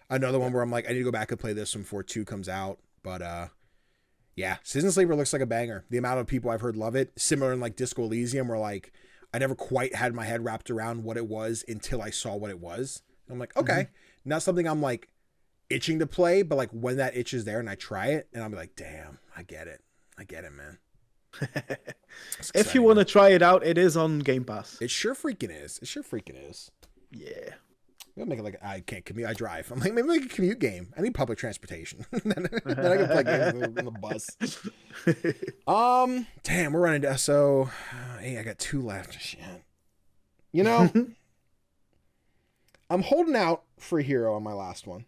another one where I'm like, I need to go back and play this one before 2 comes out. But yeah, Citizen Sleeper looks like a banger. The amount of people I've heard love it, similar in like Disco Elysium, where like I never quite had my head wrapped around what it was until I saw what it was. And I'm like, okay, not something I'm like itching to play, but like when that itch is there and I try it and I'll be like, damn, I get it, man. If you want to try it out, it is on Game Pass. It sure freaking is. Yeah. I'll make it like I can't commute. I drive. I'm like, maybe make a commute game. I need public transportation. then I can play games on the bus. Damn, we're running down. So, hey, I got 2 left. Shit. You know, I'm holding out for a hero on my last one.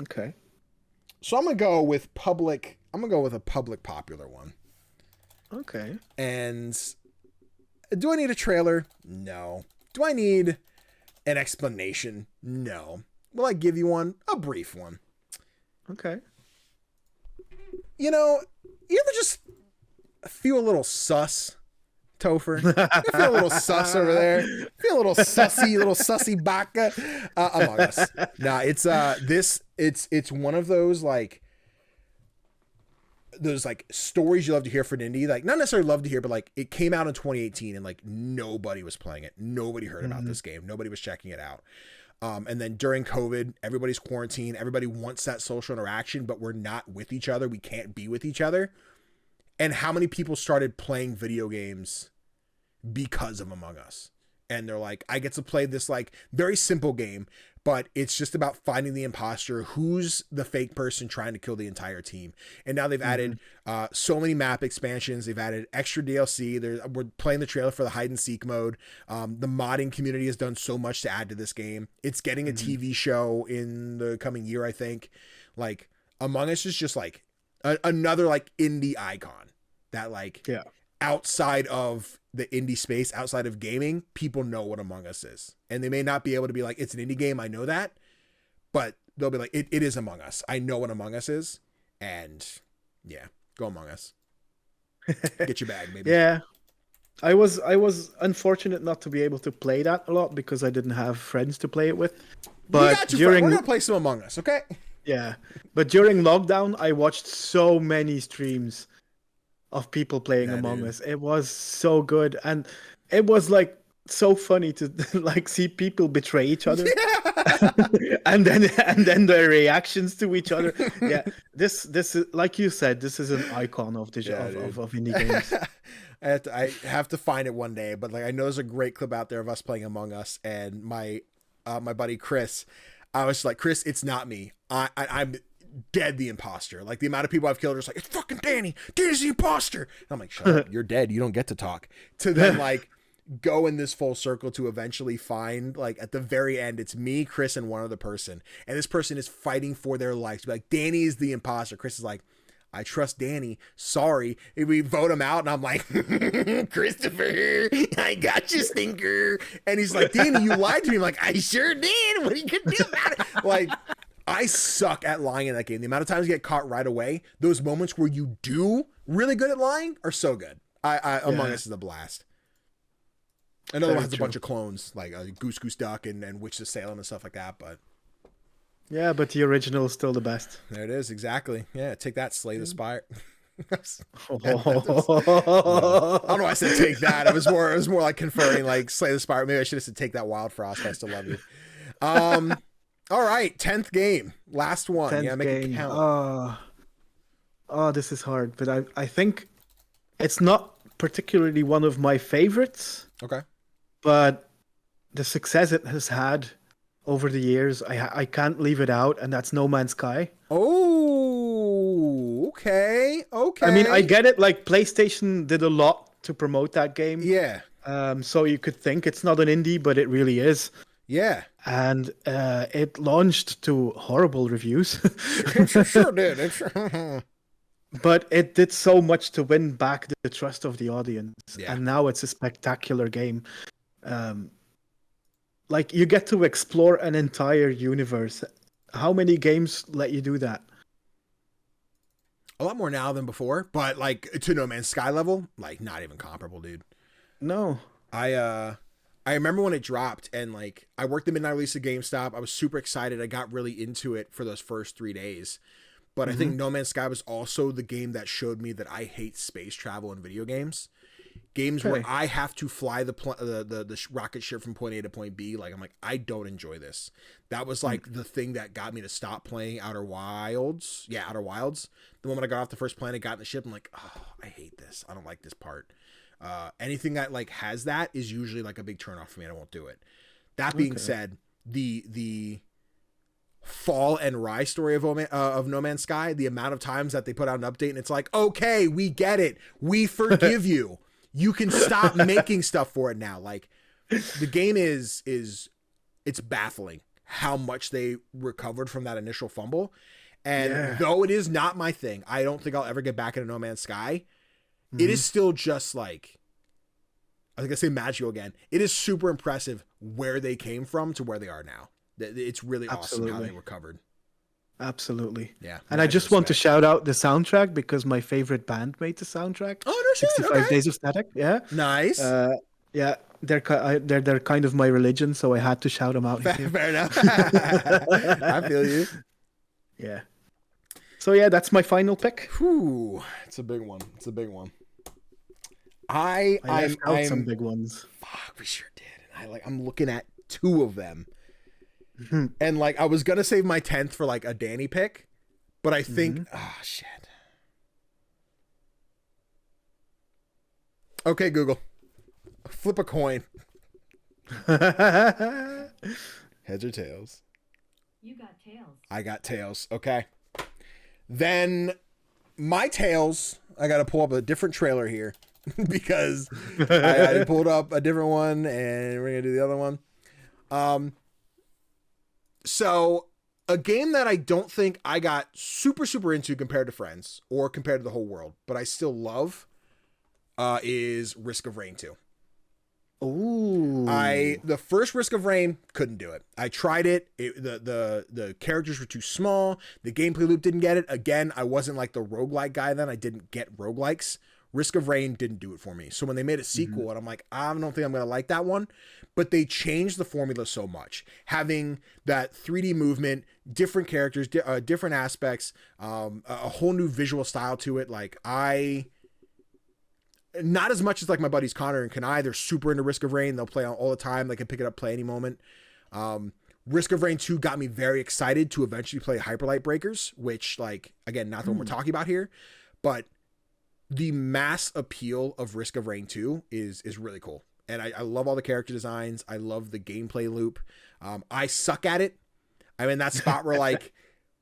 Okay. So I'm gonna go with public. I'm gonna go with a public popular one. Okay. And do I need a trailer? No. Do I need an explanation? No. Will I give you one? A brief one. Okay. You know, you ever just feel a little sus, Tofr? You feel a little sus over there? Feel a little sussy baka Among Us. Nah, it's it's one of those like stories you love to hear for an indie. Like, not necessarily love to hear, but like it came out in 2018 and like nobody was playing it. Nobody heard about this game. Nobody was checking it out. And then during COVID, everybody's quarantined. Everybody wants that social interaction, but we're not with each other. We can't be with each other. And how many people started playing video games because of Among Us? And they're like, I get to play this like very simple game, but it's just about finding the imposter. Who's the fake person trying to kill the entire team? And now they've added so many map expansions. They've added extra DLC. We're playing the trailer for the hide and seek mode. The modding community has done so much to add to this game. It's getting a TV show in the coming year, I think. Like, Among Us is just like another like indie icon that like outside of the indie space, outside of gaming, people know what Among Us is. And they may not be able to be like, it's an indie game, I know that, but they'll be like, it is Among Us. I know what Among Us is. And yeah, go Among Us. Get your bag, maybe. Yeah. I was unfortunate not to be able to play that a lot because I didn't have friends to play it with. But we're gonna play some Among Us, okay? Yeah. But during lockdown, I watched so many streams of people playing Among Us. It was so good, and it was like so funny to like see people betray each other, and then their reactions to each other. Yeah, this is like you said, this is an icon of the of indie games. I have to find it one day, but like I know there's a great clip out there of us playing Among Us, and my buddy Chris. I was like, Chris, it's not me. I'm dead the imposter. Like the amount of people I've killed are just like, it's fucking Danny. Danny's the imposter. And I'm like, shut up, you're dead. You don't get to talk. To then like go in this full circle to eventually find like at the very end, it's me, Chris, and one other person. And this person is fighting for their life to be like, Danny is the imposter. Chris is like, I trust Danny. Sorry. If we vote him out, and I'm like, Christopher, I got you, stinker. And he's like, Danny, you lied to me. I'm like, I sure did. What are you gonna do about it? Like, I suck at lying in that game. The amount of times you get caught right away, those moments where you do really good at lying are so good. Among Us is a blast. Another one has a bunch of clones, like Goose Goose Duck and Witch of Salem and stuff like that, but yeah, but the original is still the best. There it is, exactly. Yeah, take that, Slay the Spire. I don't know why I said take that. It was more like conferring, like Slay the Spire. Maybe I should have said take that, Wild Frost. I still love you. All right, 10th game, last one. Yeah, make it count. This is hard, but I think it's not particularly one of my favorites. Okay, but the success it has had over the years, I can't leave it out, and that's No Man's Sky. Oh, okay. I mean, I get it. Like PlayStation did a lot to promote that game. Yeah. So you could think it's not an indie, but it really is. Yeah. And it launched to horrible reviews. It sure did. But it did so much to win back the trust of the audience. Yeah. And now it's a spectacular game. Like, you get to explore an entire universe. How many games let you do that? A lot more now than before, but like to No Man's Sky level, like not even comparable, dude. No. I remember when it dropped, and like I worked the midnight release at GameStop. I was super excited. I got really into it for those first 3 days. But I think No Man's Sky was also the game that showed me that I hate space travel in video games. Games where I have to fly the rocket ship from point A to point B. Like, I'm like, I don't enjoy this. That was like the thing that got me to stop playing Outer Wilds. Yeah, Outer Wilds. The moment I got off the first planet, got in the ship, I'm like, oh, I hate this. I don't like this part. Anything that like has that is usually like a big turnoff for me. I won't do it. That being said, the fall and rise story of No Man's Sky, the amount of times that they put out an update and it's like, okay, we get it. We forgive you. You can stop making stuff for it now. Like, the game it's baffling how much they recovered from that initial fumble. And though it is not my thing, I don't think I'll ever get back into No Man's Sky. It is still just like, I think I say magical again. It is super impressive where they came from to where they are now. It's really awesome how they recovered. Absolutely. Yeah. And I just want to shout out the soundtrack because my favorite band made the soundtrack. Oh, no shit. 65 Days of Static. Yeah. Nice. Yeah. They're kind of my religion, so I had to shout them out. Fair enough. I feel you. Yeah. So yeah, that's my final pick. Whew. It's a big one. I left out some big ones. Fuck, we sure did. And I'm looking at 2 of them. And like, I was gonna save my 10th for like a Danny pick, but I think, shit. Okay, Google, flip a coin. Heads or tails? You got tails. I got tails. Okay. Then my tails, I got to pull up a different trailer here because I pulled up a different one and we're going to do the other one. So a game that I don't think I got super, super into compared to friends or compared to the whole world, but I still love, is Risk of Rain 2. Ooh. The first Risk of Rain, couldn't do it. I tried it. The characters were too small. The gameplay loop didn't get it. Again, I wasn't like the roguelike guy then. I didn't get roguelikes. Risk of Rain didn't do it for me. So when they made a sequel, and I'm like, I don't think I'm going to like that one. But they changed the formula so much. Having that 3D movement, different characters, different aspects, a whole new visual style to it. Like, not as much as like my buddies Connor and Kanai. They're super into Risk of Rain. They'll play all the time. They can pick it up, play any moment. Risk of Rain 2 got me very excited to eventually play Hyperlight Breakers, which, like, again, not the one we're talking about here, but the mass appeal of Risk of Rain 2 is really cool. And I love all the character designs. I love the gameplay loop. I suck at it. I'm in that spot where, like,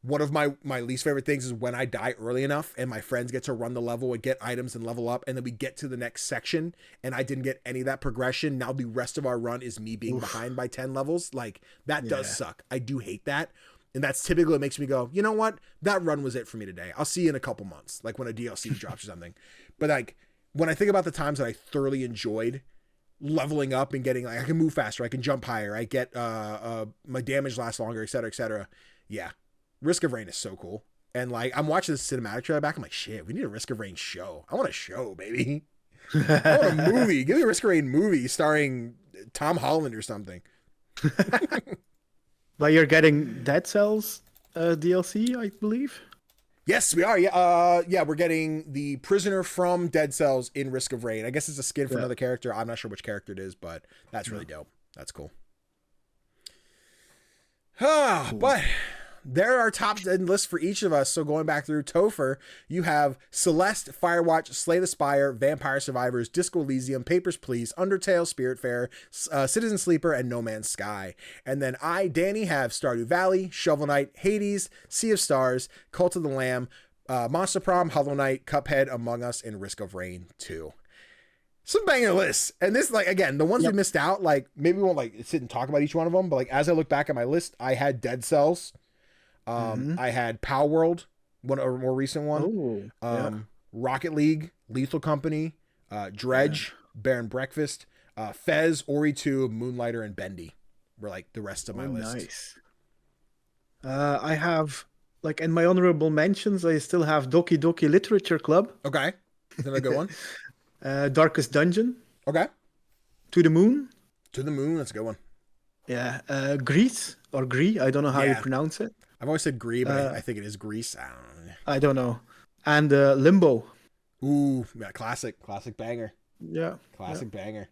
one of my least favorite things is when I die early enough and my friends get to run the level and get items and level up, and then we get to the next section and I didn't get any of that progression. Now the rest of our run is me being behind by 10 levels. Like, that does suck. I do hate that. And that's typically what makes me go, you know what? That run was it for me today. I'll see you in a couple months, like when a DLC drops or something. But like, when I think about the times that I thoroughly enjoyed leveling up and getting, like, I can move faster, I can jump higher, I get my damage lasts longer, et cetera. Yeah. Risk of Rain is so cool. And like, I'm watching this cinematic trailer back. I'm like, shit, we need a Risk of Rain show. I want a show, baby. I want a movie. Give me a Risk of Rain movie starring Tom Holland or something. But you're getting Dead Cells DLC, I believe. Yes, we are. Yeah, we're getting the prisoner from Dead Cells in Risk of Rain. I guess it's a skin for another character. I'm not sure which character it is, but that's really dope. That's cool. But there are top 10 lists for each of us. So going back through Tofr, you have Celeste, Firewatch, Slay the Spire, Vampire Survivors, Disco Elysium, Papers, Please, Undertale, Spiritfarer, Citizen Sleeper, and No Man's Sky. And then I, Danny, have Stardew Valley, Shovel Knight, Hades, Sea of Stars, Cult of the Lamb, Monster Prom, Hollow Knight, Cuphead, Among Us, and Risk of Rain 2. Some banger lists. And this, like, again, the ones we missed out, like, maybe we won't like sit and talk about each one of them, but like, as I look back at my list, I had Dead Cells. I had Pow World, a more recent one. Rocket League, Lethal Company, Dredge, Bear and Breakfast, Fez, Ori 2, Moonlighter, and Bendy were like the rest of my list. Nice. I have, like, in my honorable mentions, I still have Doki Doki Literature Club. Okay. Is that a good one? Darkest Dungeon. Okay. To the Moon. To the Moon, that's a good one. Yeah. Grease, or Gree, I don't know how you pronounce it. I've always said Gree, but I think it is Grease. I don't know. And Limbo. Ooh, yeah, classic banger. Yeah. Classic banger.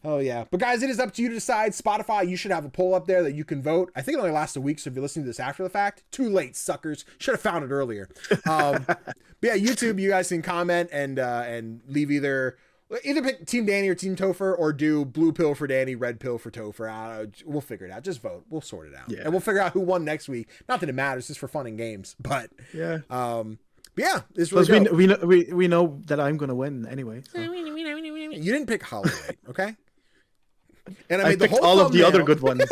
Oh yeah. But guys, it is up to you to decide. Spotify, you should have a poll up there that you can vote. I think it only lasts a week, so if you're listening to this after the fact, too late, suckers. Should have found it earlier. But yeah, YouTube, you guys can comment and leave either pick Team Danny or Team Tofr, or do blue pill for Danny, red pill for Tofr. We'll figure it out. Just vote. We'll sort it out. Yeah. And we'll figure out who won next week. Not that it matters, just for fun and games. But Yeah. yeah, it's really Because dope. we know that I'm gonna win anyway. So. You didn't pick Hollow Knight, okay? And I picked all of the other good ones.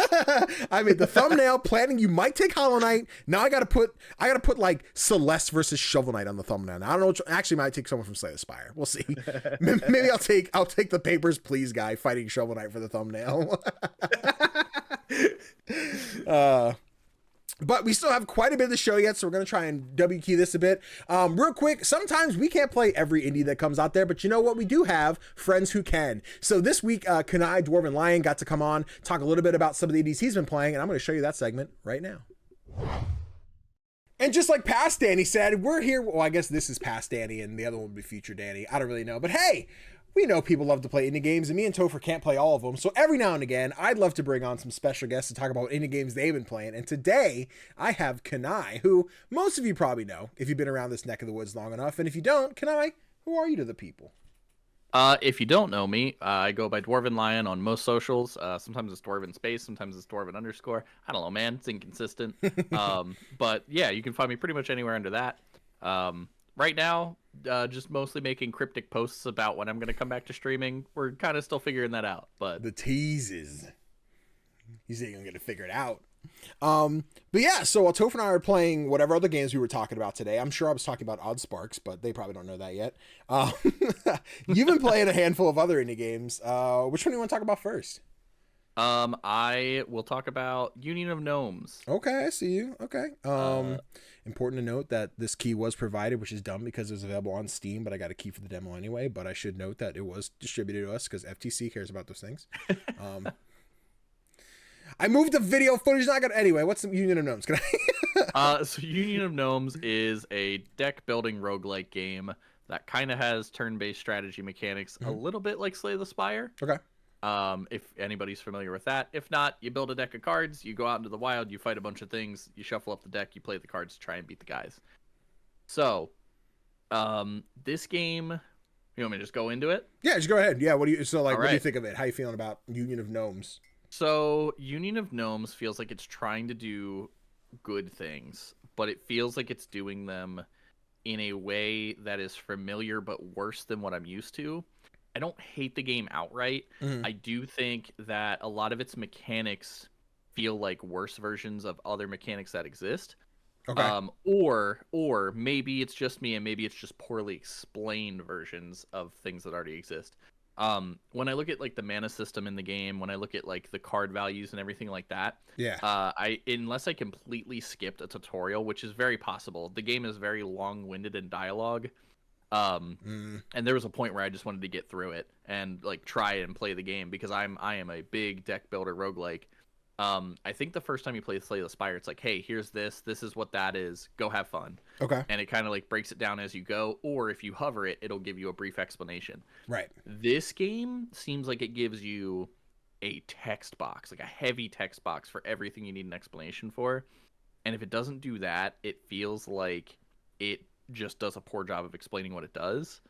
I made the thumbnail planning you might take Hollow Knight. Now I gotta put like Celeste versus Shovel Knight on the thumbnail. Now I don't know. Actually, might take someone from Slay the Spire. We'll see. Maybe I'll take the Papers, Please guy fighting Shovel Knight for the thumbnail. But we still have quite a bit of the show yet, so we're going to try and W key this a bit. Real quick, sometimes we can't play every indie that comes out there, but you know what? We do have friends who can. So this week, Kanai, Dwarven Lion got to come on, talk a little bit about some of the indies he's been playing, and I'm going to show you that segment right now. And just like past Danny said, we're here. Well, I guess this is past Danny, and the other one would be future Danny. I don't really know. But hey, we know people love to play indie games, and me and Tofr can't play all of them. So every now and again, I'd love to bring on some special guests to talk about indie games they've been playing. And today, I have Kanai, who most of you probably know if you've been around this neck of the woods long enough. And if you don't, Kanai, who are you to the people? If you don't know me, I go by Dwarven Lion on most socials. Sometimes it's Dwarven Space, sometimes it's Dwarven _. I don't know, man. It's inconsistent. But yeah, you can find me pretty much anywhere under that. Right now, just mostly making cryptic posts about when I'm going to come back to streaming. We're kind of still figuring that out, but the teases. You say you're going to figure it out. But yeah, so while Tofr and I are playing whatever other games we were talking about today, I'm sure I was talking about Oddsparks, but they probably don't know that yet. You've been playing a handful of other indie games. Which one do you want to talk about first? I will talk about Union of Gnomes. Okay, I see you. Okay. Important to note that this key was provided, which is dumb because it was available on Steam, but I got a key for the demo anyway. But I should note that it was distributed to us because FTC cares about those things. I moved the video footage. Not gonna. Anyway, what's the Union of Gnomes? Can I? So Union of Gnomes is a deck building roguelike game that kind of has turn-based strategy mechanics, a little bit like Slay the Spire. Okay. If anybody's familiar with that. If not, you build a deck of cards, you go out into the wild, you fight a bunch of things, you shuffle up the deck, you play the cards to try and beat the guys. So, this game, you want me to just go into it? Yeah, just go ahead. Yeah, what do you All what do you think of it? How you feeling about Union of Gnomes? So, Union of Gnomes feels like it's trying to do good things, but it feels like it's doing them in a way that is familiar but worse than what I'm used to. I don't hate the game outright. I do think that a lot of its mechanics feel like worse versions of other mechanics that exist. Okay. Or maybe it's just me and maybe it's just poorly explained versions of things that already exist. When I look at like the mana system in the game, when I look at like the card values and everything like that, yeah. Unless I completely skipped a tutorial, which is very possible, the game is very long-winded in dialogue. And there was a point where I just wanted to get through it and like try and play the game because I am a big deck builder roguelike. I think the first time you play Slay the Spire, it's like, hey, here's this is what that is, go have fun. Okay. And it kind of like breaks it down as you go, or if you hover it, it'll give you a brief explanation. Right. This game seems like it gives you a text box, like a heavy text box for everything you need an explanation for. And if it doesn't do that, it feels like it just does a poor job of explaining what it does.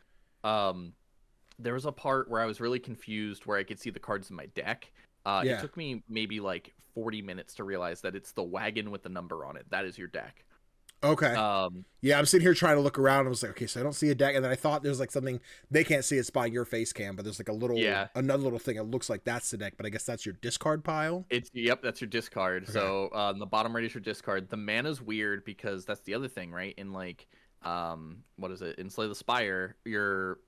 There was a part where I was really confused where I could see the cards in my deck. It took me maybe like 40 minutes to realize that it's the wagon with the number on it. That is your deck. Okay. Yeah, I'm sitting here trying to look around. And I was like, okay, so I don't see a deck. And then I thought there's like something, they can't see it's by your face cam, but there's like a little, another little thing. It looks like that's the deck, but I guess that's your discard pile. Yep, that's your discard. Okay. So on the bottom right is your discard. The mana's weird because that's the other thing, right? In like, what is it? In Slay the Spire, your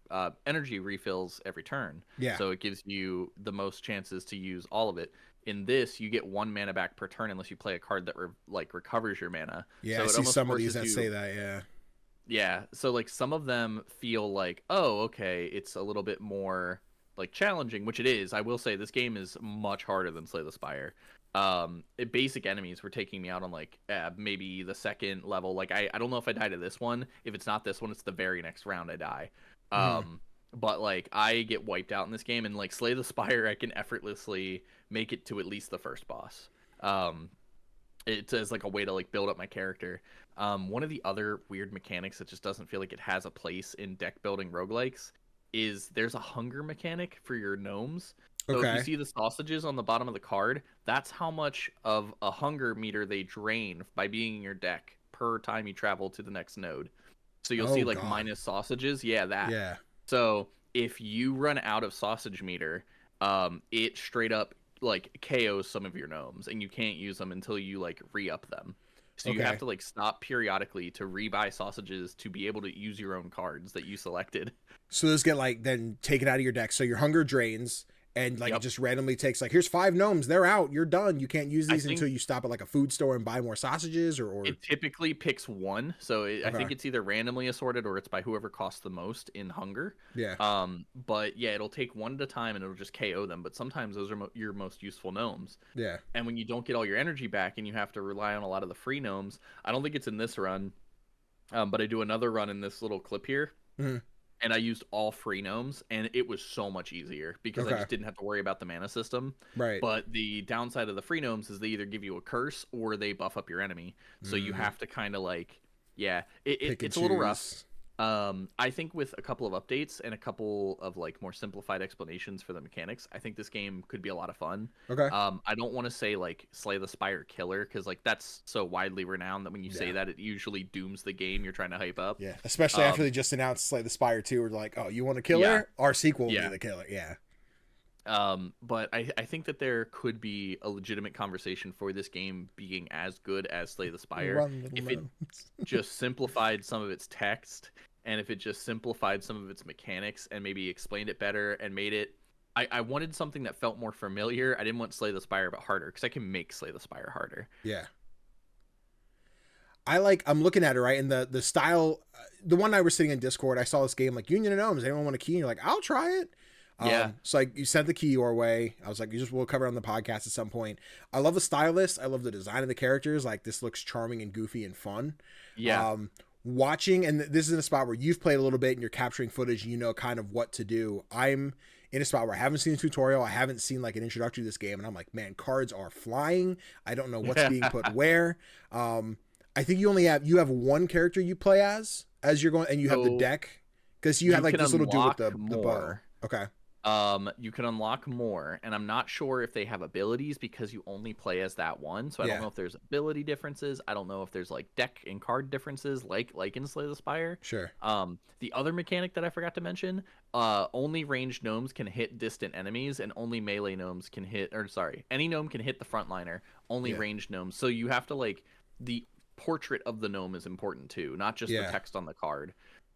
energy refills every turn. Yeah. So it gives you the most chances to use all of it. In this, you get 1 mana back per turn unless you play a card that recovers your mana. Yeah, so I it see almost some of these forces that you- say that, yeah. Yeah, so like some of them feel like, oh, okay, it's a little bit more like challenging, which it is. I will say this game is much harder than Slay the Spire. Basic enemies were taking me out on like maybe the second level. Like I don't know if I die to this one. If it's not this one, it's the very next round I die. but like I get wiped out in this game, and like Slay the Spire, I can effortlessly make it to at least the first boss. It as like a way to like build up my character. One of the other weird mechanics that just doesn't feel like it has a place in deck building roguelikes is there's a hunger mechanic for your gnomes. So if you see the sausages on the bottom of the card, that's how much of a hunger meter they drain by being in your deck per time you travel to the next node. So you'll see like minus sausages. Yeah, that. Yeah. So if you run out of sausage meter, it straight up like KOs some of your gnomes, and you can't use them until you like re-up them. So you have to like stop periodically to rebuy sausages to be able to use your own cards that you selected. So those get like then taken out of your deck. So your hunger drains, and like it just randomly takes like, here's 5 gnomes, they're out, you're done. You can't use these until you stop at like a food store and buy more sausages, or it typically picks one. So I think it's either randomly assorted or it's by whoever costs the most in hunger. Yeah. But yeah, it'll take one at a time and it'll just KO them. But sometimes those are your most useful gnomes. Yeah. And when you don't get all your energy back and you have to rely on a lot of the free gnomes, I don't think it's in this run, but I do another run in this little clip here. Mm-hmm. And I used all free gnomes, and it was so much easier because I just didn't have to worry about the mana system. Right. But the downside of the free gnomes is they either give you a curse or they buff up your enemy. So you have to kind of like, it's a little rough. I think with a couple of updates and a couple of like more simplified explanations for the mechanics, I think this game could be a lot of fun. Okay. I don't want to say like Slay the Spire killer, because like that's so widely renowned that when you say that, it usually dooms the game you're trying to hype up. Yeah, especially after they just announced Slay the Spire 2, we're like, oh, you want a killer? Our sequel will be the killer. Yeah. But I think that there could be a legitimate conversation for this game being as good as Slay the Spire if it just simplified some of its text, and if it just simplified some of its mechanics and maybe explained it better and made it. I wanted something that felt more familiar. I didn't want Slay the Spire but harder, because I can make Slay the Spire harder. Yeah. I'm looking at it, right? And the style, the one night we're sitting in Discord, I saw this game like Union of Gnomes. Anyone want a key? And you're like, I'll try it. Yeah. So like you sent the key your way. I was like, we'll cover it on the podcast at some point. I love the stylist. I love the design of the characters. Like, this looks charming and goofy and fun. Yeah. Watching, and this is in a spot where you've played a little bit and you're capturing footage, and you know kind of what to do. I'm in a spot where I haven't seen a tutorial. I haven't seen like an introductory to this game, and I'm like, man, cards are flying. I don't know what's being put where. I think you have one character you play as you're going, and you have the deck, because you have like this little dude with the bow. Okay. You can unlock more, and I'm not sure if they have abilities because you only play as that one. So I don't know if there's ability differences. I don't know if there's like deck and card differences like in Slay the Spire. Sure. The other mechanic that I forgot to mention, only ranged gnomes can hit distant enemies, and only melee gnomes can hit, or sorry, any gnome can hit the frontliner, only ranged gnomes. So you have to like, the portrait of the gnome is important too, not just the text on the card.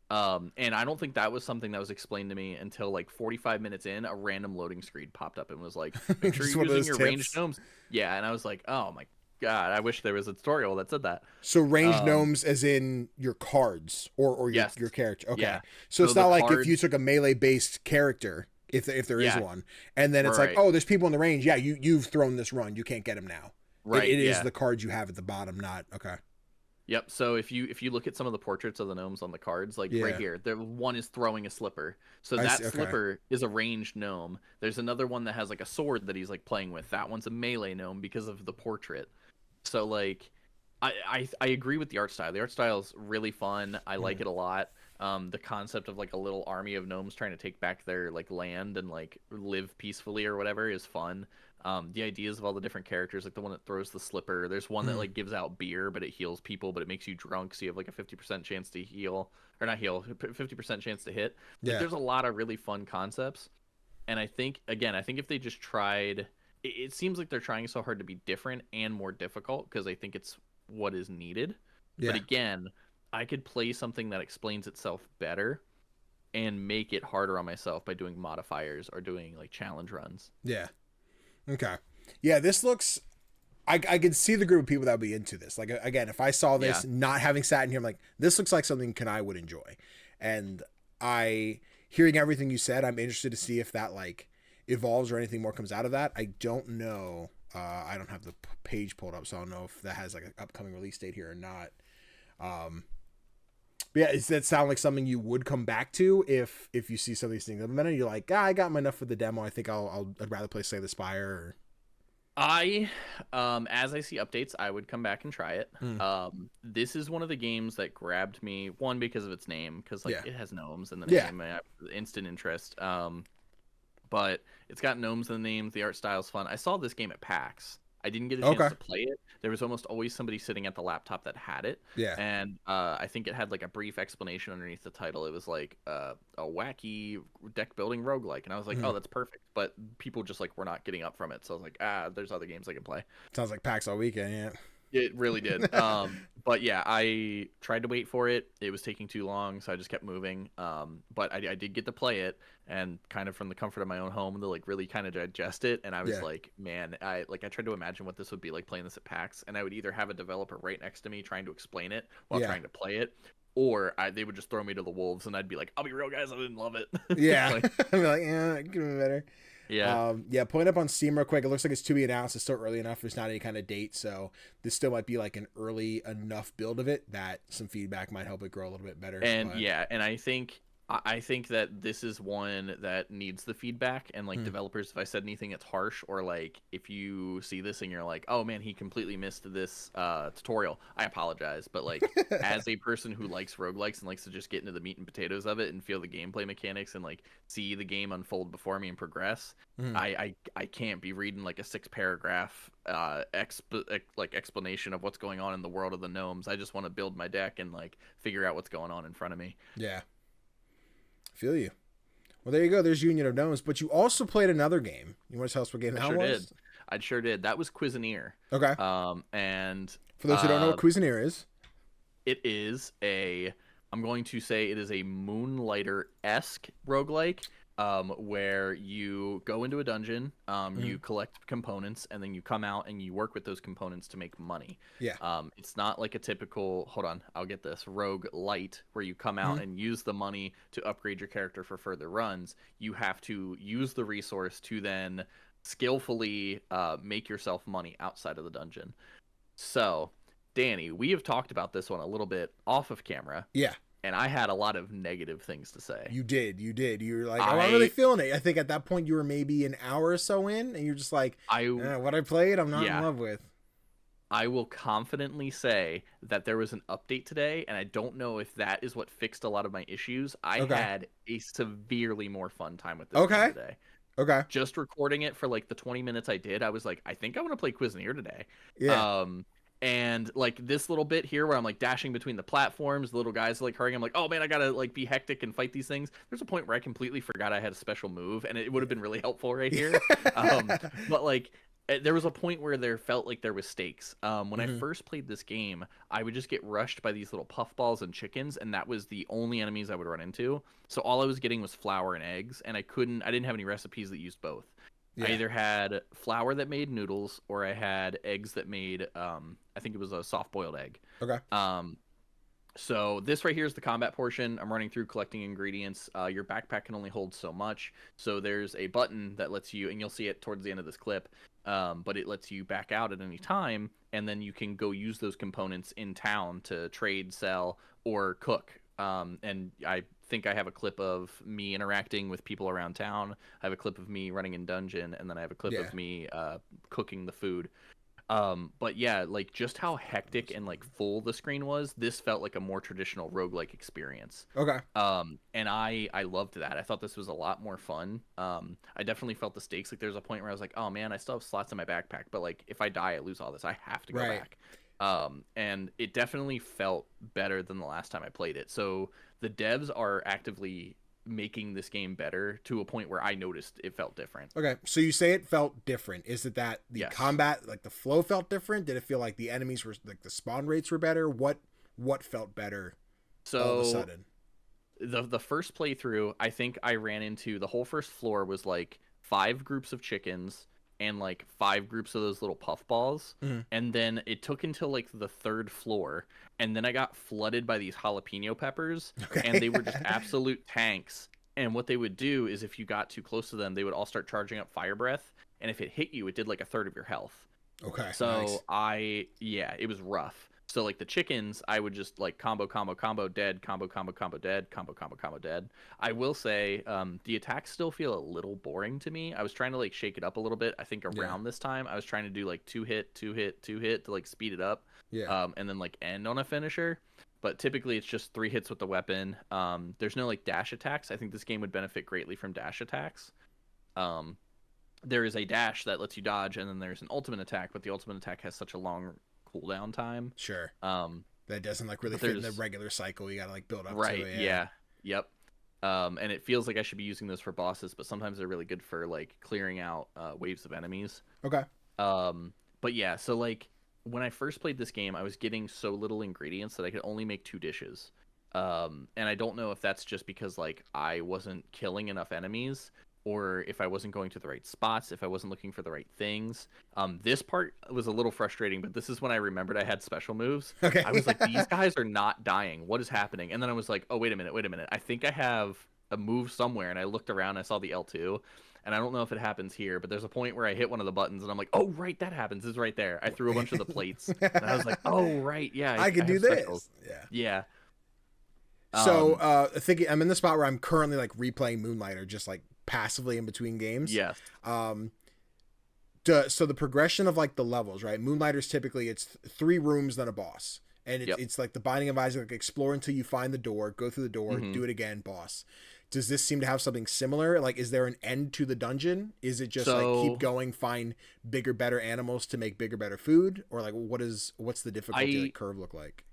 And I don't think that was something that was explained to me until like 45 minutes in. A random loading screen popped up and was like, make sure you're using your ranged gnomes. Yeah, and I was like, oh my god, I wish there was a tutorial that said that. So ranged gnomes as in your cards or your character. Okay. Yeah. So it's not like if you took a melee based character, if there is one, and then it's like, oh, there's people in the range. Yeah, you've thrown this run. You can't get them now. Right. It is the cards you have at the bottom, not okay. Yep. So if you look at some of the portraits of the gnomes on the cards, like right here, the one is throwing a slipper. So that slipper is a ranged gnome. There's another one that has like a sword that he's like playing with. That one's a melee gnome because of the portrait. So like, I agree with the art style. The art style is really fun. I like it a lot. The concept of like a little army of gnomes trying to take back their like land and like live peacefully or whatever is fun. The ideas of all the different characters, like the one that throws the slipper. There's one that like gives out beer, but it heals people, but it makes you drunk, so you have like a 50% chance to heal, or not heal, 50% chance to hit. Like, there's a lot of really fun concepts, and I think if they just tried, it seems like they're trying so hard to be different and more difficult, because I think it's what is needed. Yeah. But again, I could play something that explains itself better and make it harder on myself by doing modifiers or doing like challenge runs. Yeah. Okay. Yeah, this looks, I can see the group of people that would be into this. Like, again, if I saw this, not having sat in here, I'm like, this looks like something I would enjoy. And hearing everything you said, I'm interested to see if that like evolves or anything more comes out of that. I don't know. I don't have the page pulled up, so I don't know if that has like an upcoming release date here or not. But yeah, does that sound like something you would come back to if you see some of these things implemented? You're like, I got enough for the demo. I think I'd rather play Slay the Spire. Or... As I see updates, I would come back and try it. This is one of the games that grabbed me, one, because of its name, because like it has gnomes in the name, I have instant interest. But it's got gnomes in the name. The art style's fun. I saw this game at PAX. I didn't get a chance to play it. There was almost always somebody sitting at the laptop that had it. Yeah. And I think it had like a brief explanation underneath the title. It was like a wacky deck building roguelike. And I was like, oh, that's perfect. But people just like were not getting up from it. So I was like, there's other games I can play. Sounds like PAX all weekend, yeah. It really did. But yeah, I tried to wait for it. It was taking too long, so I just kept moving. But I did get to play it, and kind of from the comfort of my own home to like really kind of digest it. And I was like, man, I tried to imagine what this would be like playing this at PAX, and I would either have a developer right next to me trying to explain it while trying to play it, or they would just throw me to the wolves, and I'd be like, I'll be real, guys, I didn't love it. Yeah, like, I'd be like, yeah, it could be better. Yeah. Pulling up on Steam real quick. It looks like it's to be announced. It's still early enough. There's not any kind of date, so this still might be like an early enough build of it that some feedback might help it grow a little bit better. And and I think that this is one that needs the feedback, and like developers, if I said anything that's harsh, or like if you see this and you're like, oh man, he completely missed this tutorial, I apologize. But like as a person who likes roguelikes and likes to just get into the meat and potatoes of it and feel the gameplay mechanics and like see the game unfold before me and progress, I can't be reading like a 6-paragraph explanation of what's going on in the world of the gnomes. I just want to build my deck and like figure out what's going on in front of me. Yeah. Feel you. Well, there you go. There's Union of Gnomes. But you also played another game. You want to tell us what game that was? I sure did. That was Cusineer. Okay. And for those who don't know what Cusineer is, it is I'm going to say it is a Moonlighter-esque roguelike. Where you go into a dungeon, you collect components, and then you come out and you work with those components to make money. Yeah. It's not like a typical, rogue light, where you come out and use the money to upgrade your character for further runs. You have to use the resource to then skillfully make yourself money outside of the dungeon. So, Danny, we have talked about this one a little bit off of camera. Yeah. And I had a lot of negative things to say. You did. You were like, I'm not really feeling it. I think at that point you were maybe an hour or so in, and you're just like, what I played, I'm not in love with. I will confidently say that there was an update today, and I don't know if that is what fixed a lot of my issues. I had a severely more fun time with this game today. Okay. Just recording it for like the 20 minutes I did, I was like, I think I want to play Cusineer today. Yeah. And like this little bit here where I'm like dashing between the platforms, the little guys are like hurrying. I'm like, oh man, I gotta like be hectic and fight these things. There's a point where I completely forgot I had a special move, and it would have been really helpful right here. But like there was a point where there felt like there was stakes. When I first played this game, I would just get rushed by these little puffballs and chickens, and that was the only enemies I would run into. So all I was getting was flour and eggs, and I didn't have any recipes that used both. Yeah. I either had flour that made noodles, or I had eggs that made, I think it was a soft-boiled egg. Okay. So this right here is the combat portion. I'm running through collecting ingredients. Your backpack can only hold so much. So there's a button that lets you, and you'll see it towards the end of this clip, but it lets you back out at any time, and then you can go use those components in town to trade, sell, or cook. And I think I have a clip of me interacting with people around town. I have a clip of me running in dungeon, and then I have a clip of me cooking the food. But yeah, like just how hectic and like full the screen was, this felt like a more traditional roguelike experience. Okay. And I loved that. I thought this was a lot more fun. I definitely felt the stakes. Like there's a point where I was like, oh man, I still have slots in my backpack, but like if I die, I lose all this. I have to go back. And it definitely felt better than the last time I played it. So the devs are actively making this game better to a point where I noticed it felt different. Okay, so you say it felt different. Is it that the combat, like the flow felt different? Did it feel like the enemies were, like the spawn rates were better? What felt better all of a sudden? The first playthrough, I think I ran into, the whole first floor was like 5 groups of chickens and like 5 groups of those little puffballs. And then it took until like the 3rd floor, and then I got flooded by these jalapeno peppers. And they were just absolute tanks. And what they would do is if you got too close to them, they would all start charging up fire breath, and if it hit you, it did like 1/3 of your health. Okay. So nice. It was rough. So like the chickens, I would just like combo, dead, combo, dead, combo, dead. I will say the attacks still feel a little boring to me. I was trying to like shake it up a little bit. I think around this time I was trying to do like 2-hit to like speed it up. Yeah. And then like end on a finisher. But typically it's just 3 hits with the weapon. There's no like dash attacks. I think this game would benefit greatly from dash attacks. There is a dash that lets you dodge, and then there's an ultimate attack, but the ultimate attack has such a long cooldown time. Sure. That doesn't like really fit in the regular cycle. You gotta like build up to it. Yeah. Yep. And it feels like I should be using those for bosses, but sometimes they're really good for like clearing out waves of enemies. Okay. But yeah, so like when I first played this game, I was getting so little ingredients that I could only make 2 dishes. And I don't know if that's just because like I wasn't killing enough enemies, or if I wasn't going to the right spots, if I wasn't looking for the right things. This part was a little frustrating, but this is when I remembered I had special moves. Okay. I was like, these guys are not dying. What is happening? And then I was like, oh, wait a minute. I think I have a move somewhere. And I looked around, and I saw the L2. And I don't know if it happens here, but there's a point where I hit one of the buttons, and I'm like, oh, right, that happens. It's right there. I threw a bunch of the plates. And I was like, oh, right, yeah. I can do this. Specials. Yeah. So thinking, I'm in the spot where I'm currently like replaying Moonlighter, just like passively in between games. Yes. So the progression of like the levels, right? Moonlighter's typically it's 3 rooms then a boss, and it's like the Binding of Isaac, like explore until you find the door, go through the door, do it again, boss. Does this seem to have something similar? Like, is there an end to the dungeon? Is it just like keep going, find bigger, better animals to make bigger, better food, or like what's the difficulty curve look like?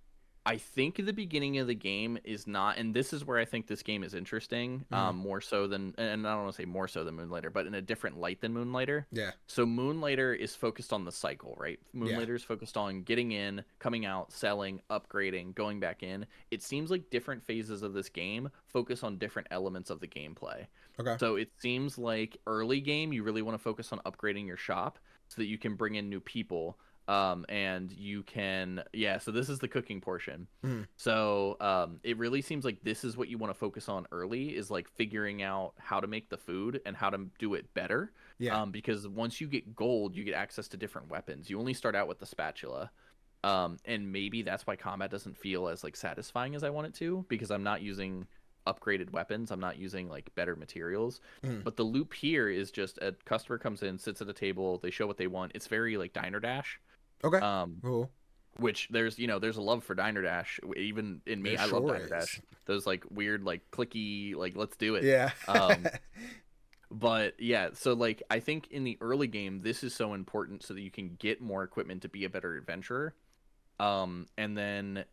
I think the beginning of the game is not, and this is where I think this game is interesting, more so than, and I don't want to say more so than Moonlighter, but in a different light than Moonlighter. Yeah. So Moonlighter is focused on the cycle, right? Moonlighter is focused on getting in, coming out, selling, upgrading, going back in. It seems like different phases of this game focus on different elements of the gameplay. Okay. So it seems like early game, you really want to focus on upgrading your shop so that you can bring in new people. And you can, so this is the cooking portion. So it really seems like this is what you want to focus on early, is like figuring out how to make the food and how to do it better. Because once you get gold, you get access to different weapons. You only start out with the spatula. And maybe that's why combat doesn't feel as like satisfying as I want it to, because I'm not using upgraded weapons. I'm not using like better materials. But the loop here is just a customer comes in, sits at a table, they show what they want. It's very like Diner Dash. Okay. Cool. Which there's a love for Diner Dash. Even in me, I love Diner Dash. Those like weird, like clicky, like let's do it. Yeah. But yeah, so like I think in the early game, this is so important so that you can get more equipment to be a better adventurer. And then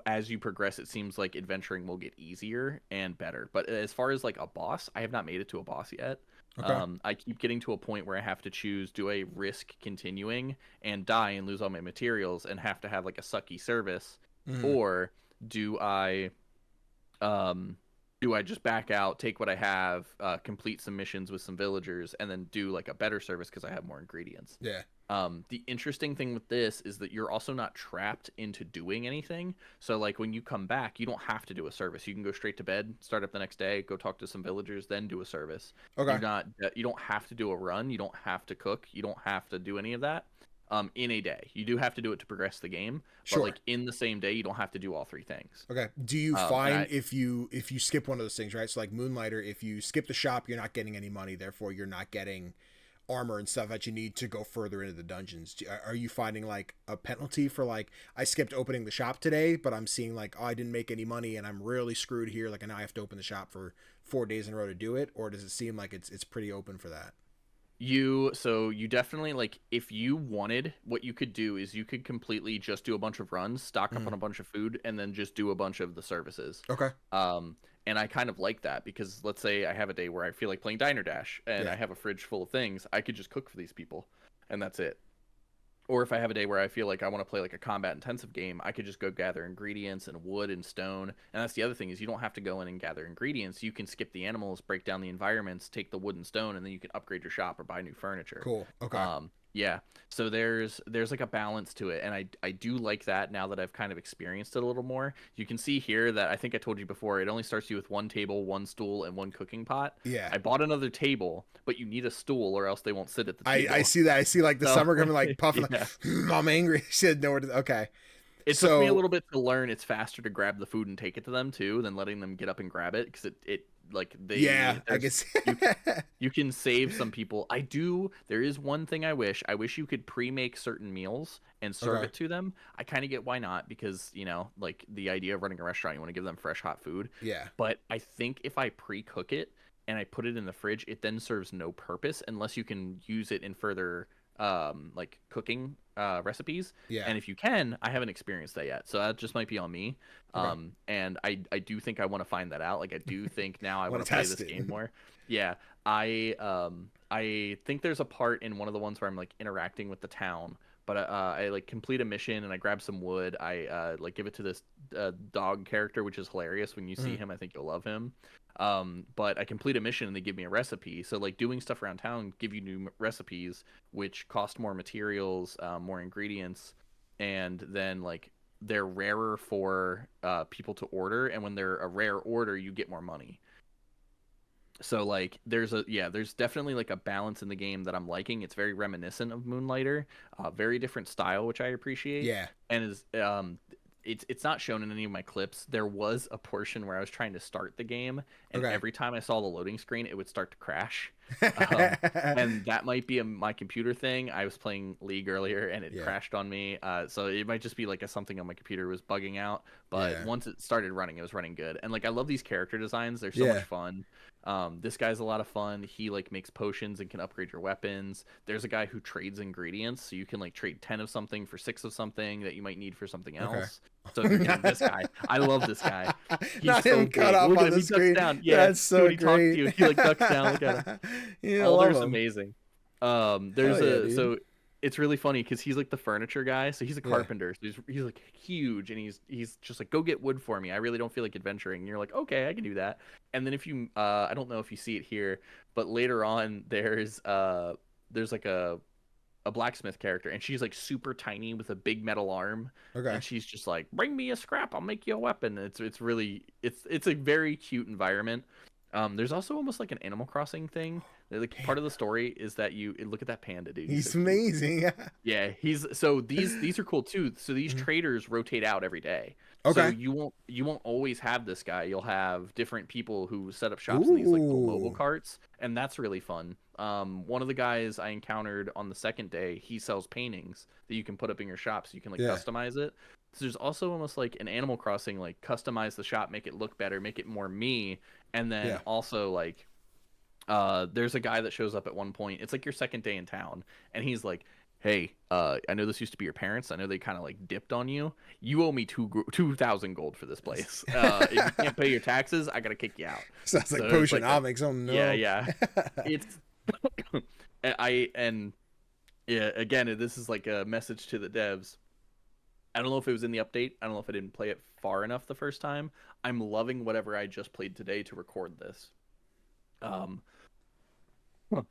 as you progress, it seems like adventuring will get easier and better. But as far as like a boss, I have not made it to a boss yet. Okay. I keep getting to a point where I have to choose, do I risk continuing and die and lose all my materials and have to have like a sucky service, or do I just back out, take what I have, complete some missions with some villagers, and then do like a better service because I have more ingredients? Yeah. The interesting thing with this is that you're also not trapped into doing anything. So like when you come back, you don't have to do a service. You can go straight to bed, start up the next day, go talk to some villagers, then do a service. Okay. You don't have to do a run. You don't have to cook. You don't have to do any of that. In a day, you do have to do it to progress the game. But like in the same day, you don't have to do all 3 things. Okay. Do you find if you skip one of those things, right? So like Moonlighter, if you skip the shop, you're not getting any money. Therefore, you're not getting armor and stuff that you need to go further into the dungeons. Are you finding like a penalty for like, I skipped opening the shop today, but I'm seeing like, oh, I didn't make any money and I'm really screwed here. Like, and now I have to open the shop for 4 days in a row to do it? Or does it seem like it's pretty open for that? You definitely, like, if you wanted, what you could do is you could completely just do a bunch of runs, stock up on a bunch of food, and then just do a bunch of the services. Okay. And I kind of like that because let's say I have a day where I feel like playing Diner Dash and I have a fridge full of things, I could just cook for these people and that's it. Or if I have a day where I feel like I want to play like a combat intensive game, I could just go gather ingredients and wood and stone. And that's the other thing, is you don't have to go in and gather ingredients. You can skip the animals, break down the environments, take the wood and stone, and then you can upgrade your shop or buy new furniture. Cool. Okay. Yeah. So there's like a balance to it. And I do like that now that I've kind of experienced it a little more. You can see here that I think I told you before, it only starts you with 1 table, 1 stool, and 1 cooking pot. Yeah. I bought another table, but you need a stool or else they won't sit at the table. I see that. I see like the summer coming like puffing like, I'm angry. She had nowhere to. Okay. It took me a little bit to learn it's faster to grab the food and take it to them too than letting them get up and grab it, because it like they Yeah, I guess you can save some people. There is one thing I wish you could pre-make certain meals and serve it to them. I kind of get why not, because like the idea of running a restaurant, you want to give them fresh hot food. Yeah. But I think if I pre-cook it and I put it in the fridge, it then serves no purpose unless you can use it in further like cooking recipes. Yeah. And if you can, I haven't experienced that yet, so that just might be on me. And I do think I want to find that out. Like, I do think now I want to play this game more. Yeah. I think there's a part in one of the ones where I'm like interacting with the town, but I like complete a mission and I grab some wood. I like give it to this dog character, which is hilarious. When you see him, I think you'll love him. But I complete a mission and they give me a recipe. So like doing stuff around town give you new recipes, which cost more materials, more ingredients, and then like they're rarer for people to order. And when they're a rare order, you get more money. So like there's definitely like a balance in the game that I'm liking. It's very reminiscent of Moonlighter, very different style, which I appreciate. Yeah. And is it's not shown in any of my clips. There was a portion where I was trying to start the game, and every time I saw the loading screen, it would start to crash. And that might be my computer thing. I was playing League earlier, and it crashed on me. So it might just be like something on my computer was bugging out. But once it started running, it was running good. And like I love these character designs. They're so much fun. This guy's a lot of fun. He like makes potions and can upgrade your weapons. There's a guy who trades ingredients, so you can like trade 10 of something for 6 of something that you might need for something else. So if you're getting this guy, I love this guy. He's Not so him big. cut off Look at on him. the He screen. ducks down. Yeah, That's so he talks great. to you. He like ducks down. Look at him. Yeah, Alder's love him. amazing. Dude. It's really funny because he's like the furniture guy. So he's a carpenter. So he's like huge, and he's just like, go get wood for me. I really don't feel like adventuring. And you're like, okay, I can do that. And then if you I don't know if you see it here, but later on there's like a blacksmith character, and she's like super tiny with a big metal arm. And she's just like, bring me a scrap, I'll make you a weapon. It's a very cute environment. There's also almost like an Animal Crossing thing. Like part of the story is that you look at that panda, dude. He's amazing. Yeah, these are cool too. So these traders rotate out every day. Okay. So you won't always have this guy. You'll have different people who set up shops in these like little mobile carts, and that's really fun. One of the guys I encountered on the second day, he sells paintings that you can put up in your shop, so you can like customize it. So there's also almost like an Animal Crossing, like customize the shop, make it look better, make it more me, and then also like there's a guy that shows up at one point. It's like your second day in town, and he's like, hey, I know this used to be your parents. I know they kind of like dipped on you. You owe me 2,000 gold for this place. If you can't pay your taxes, I gotta kick you out. Sounds like Potionomics. Oh no. Yeah. It's again, this is like a message to the devs. I don't know if it was in the update. I don't know if I didn't play it far enough the first time. I'm loving whatever I just played today to record this.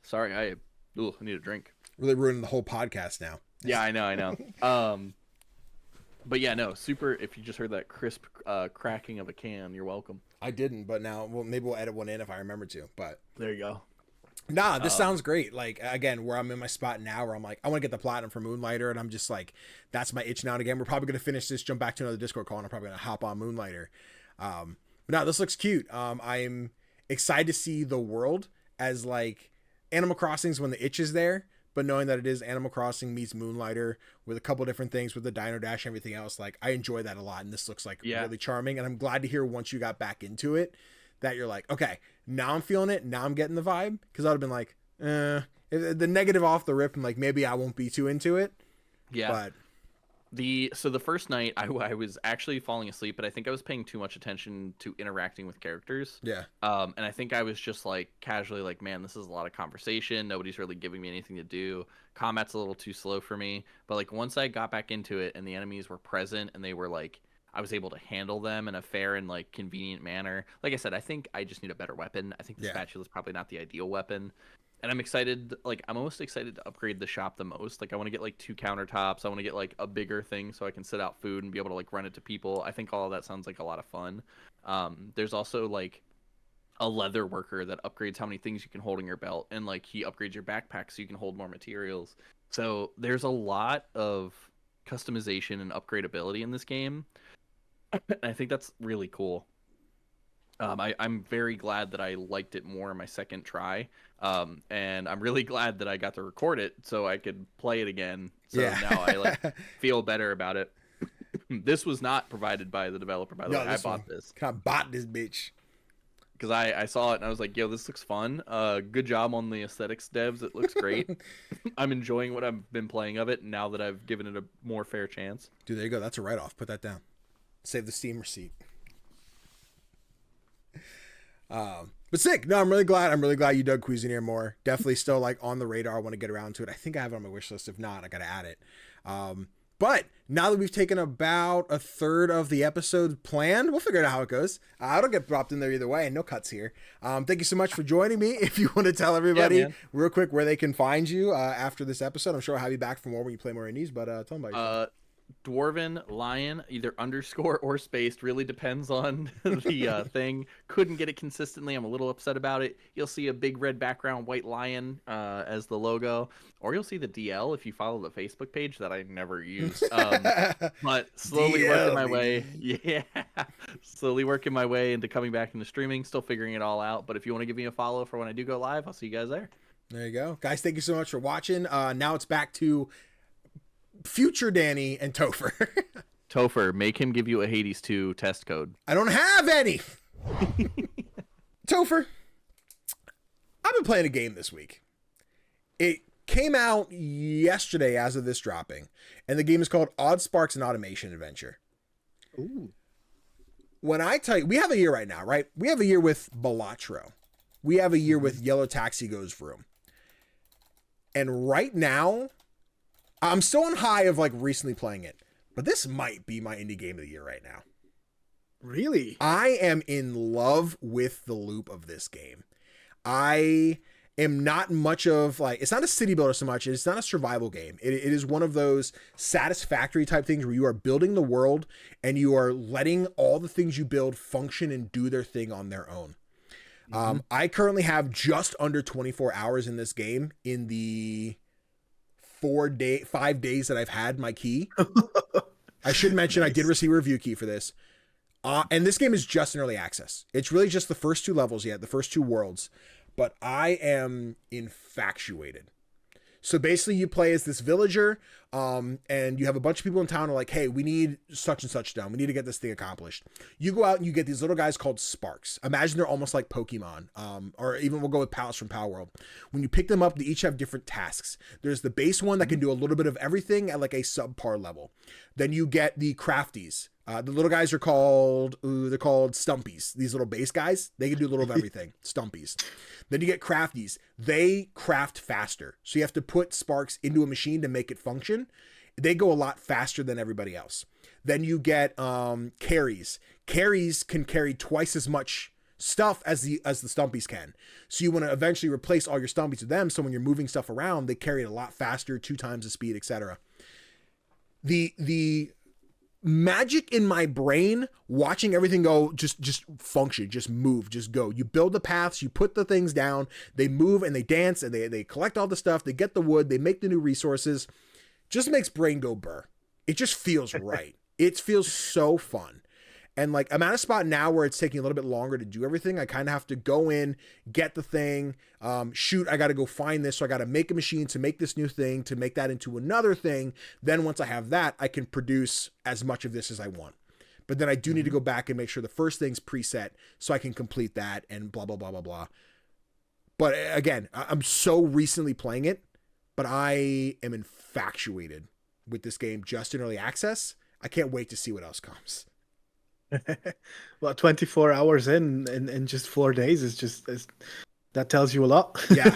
Sorry, I need a drink. Really ruining the whole podcast now. Yeah, I know. But yeah, no, super. If you just heard that crisp cracking of a can, you're welcome. I didn't, but now, well, maybe we'll edit one in if I remember to. But there you go. Nah, this sounds great. Like, again, where I'm in my spot now, where I'm like, I want to get the platinum for Moonlighter, and I'm just like, that's my itch now and again. We're probably going to finish this, jump back to another Discord call, and I'm probably going to hop on Moonlighter. But no, this looks cute. I'm excited to see the world as like Animal Crossing's when the itch is there, but knowing that it is Animal Crossing meets Moonlighter with a couple different things with the Dino Dash and everything else, like I enjoy that a lot, and this looks like really charming. And I'm glad to hear once you got back into it that you're like, okay, now I'm feeling it, now I'm getting the vibe. Because I'd have been like, the negative off the rip, and like maybe I won't be too into it. Yeah. But the first night I was actually falling asleep, but I think I was paying too much attention to interacting with characters. Yeah. And I think I was just like casually like, man, this is a lot of conversation. Nobody's really giving me anything to do. Combat's a little too slow for me. But like once I got back into it and the enemies were present and they were like, I was able to handle them in a fair and like convenient manner. Like I said, I think I just need a better weapon. I think the spatula is probably not the ideal weapon. And I'm excited, like, I'm almost excited to upgrade the shop the most. Like, I want to get, like, 2 countertops. I want to get, like, a bigger thing so I can sit out food and be able to, like, run it to people. I think all of that sounds like a lot of fun. There's also, like, a leather worker that upgrades how many things you can hold in your belt. And, like, he upgrades your backpack so you can hold more materials. So there's a lot of customization and upgradability in this game. And I think that's really cool. I'm very glad that I liked it more my second try. And I'm really glad that I got to record it so I could play it again. So now I like feel better about it. This was not provided by the developer, by the way. I bought this. I bought this bitch. Because I saw it and I was like, yo, this looks fun. Good job on the aesthetics, devs. It looks great. I'm enjoying what I've been playing of it now that I've given it a more fair chance. Dude, there you go. That's a write-off. Put that down. Save the Steam receipt. But sick. No, I'm really glad you dug Cusineer more. Definitely still like on the radar. I want to get around to it. I think I have it on my wish list. If not, I got to add it. But now that we've taken about a third of the episode planned, we'll figure out how it goes. I don't get dropped in there either way, and no cuts here. Thank you so much for joining me. If you want to tell everybody real quick where they can find you after this episode, I'm sure I'll have you back for more when you play more indies, but tell them about yourself. Dwarven Lion, either underscore or spaced, really depends on the thing. Couldn't get it consistently. I'm a little upset about it. You'll see a big red background, white lion as the logo, or you'll see the DL if you follow the Facebook page that I never use. But slowly DL, working my way, slowly working my way into coming back into streaming. Still figuring it all out. But if you want to give me a follow for when I do go live, I'll see you guys there. There you go, guys. Thank you so much for watching. Now it's back to future Danny and Tofr. Tofr, make him give you a Hades 2 test code. I don't have any. Tofr, I've been playing a game this week. It came out yesterday as of this dropping, and the game is called Oddsparks and Automation Adventure. Ooh. When I tell you, we have a year right now, right? We have a year with Balatro. We have a year with Yellow Taxi Goes Vroom. And right now, I'm still on high of like recently playing it, but this might be my indie game of the year right now. Really? I am in love with the loop of this game. I am not much of like, it's not a city builder so much. It's not a survival game. It is one of those satisfactory type things where you are building the world and you are letting all the things you build function and do their thing on their own. I currently have just under 24 hours in this game in the 5 days that I've had my key. I should mention nice. I did receive a review key for this. And this game is just in early access. It's really just the first 2 levels yet, the first 2 worlds. But I am infatuated. So basically you play as this villager, and you have a bunch of people in town who are like, hey, we need such and such done. We need to get this thing accomplished. You go out and you get these little guys called Sparks. Imagine they're almost like Pokemon, or even we'll go with Palace from Power World. When you pick them up, they each have different tasks. There's the base one that can do a little bit of everything at like a subpar level. Then you get the crafties. The little guys are called, they're called Stumpies. These little base guys, they can do a little of everything. Stumpies. Then you get crafties. They craft faster. So you have to put Sparks into a machine to make it function. They go a lot faster than everybody else. Then you get carries. Carries can carry twice as much stuff as the Stumpies can. So you want to eventually replace all your Stumpies with them. So when you're moving stuff around, they carry it a lot faster, 2 times the speed, etc. The magic in my brain watching everything go just function, just move, just go. You build the paths, you put the things down, they move and they dance and they collect all the stuff, they get the wood, they make the new resources. Just makes brain go burr. It just feels right. It feels so fun. And like I'm at a spot now where it's taking a little bit longer to do everything. I kind of have to go in, get the thing, shoot, I got to go find this. So I got to make a machine to make this new thing, to make that into another thing. Then once I have that, I can produce as much of this as I want. But then I do need to go back and make sure the first thing's preset so I can complete that and blah, blah, blah, blah, blah. But again, I'm so recently playing it, but I am infatuated with this game just in early access. I can't wait to see what else comes. Well, 24 hours in just 4 days is that tells you a lot. Yeah.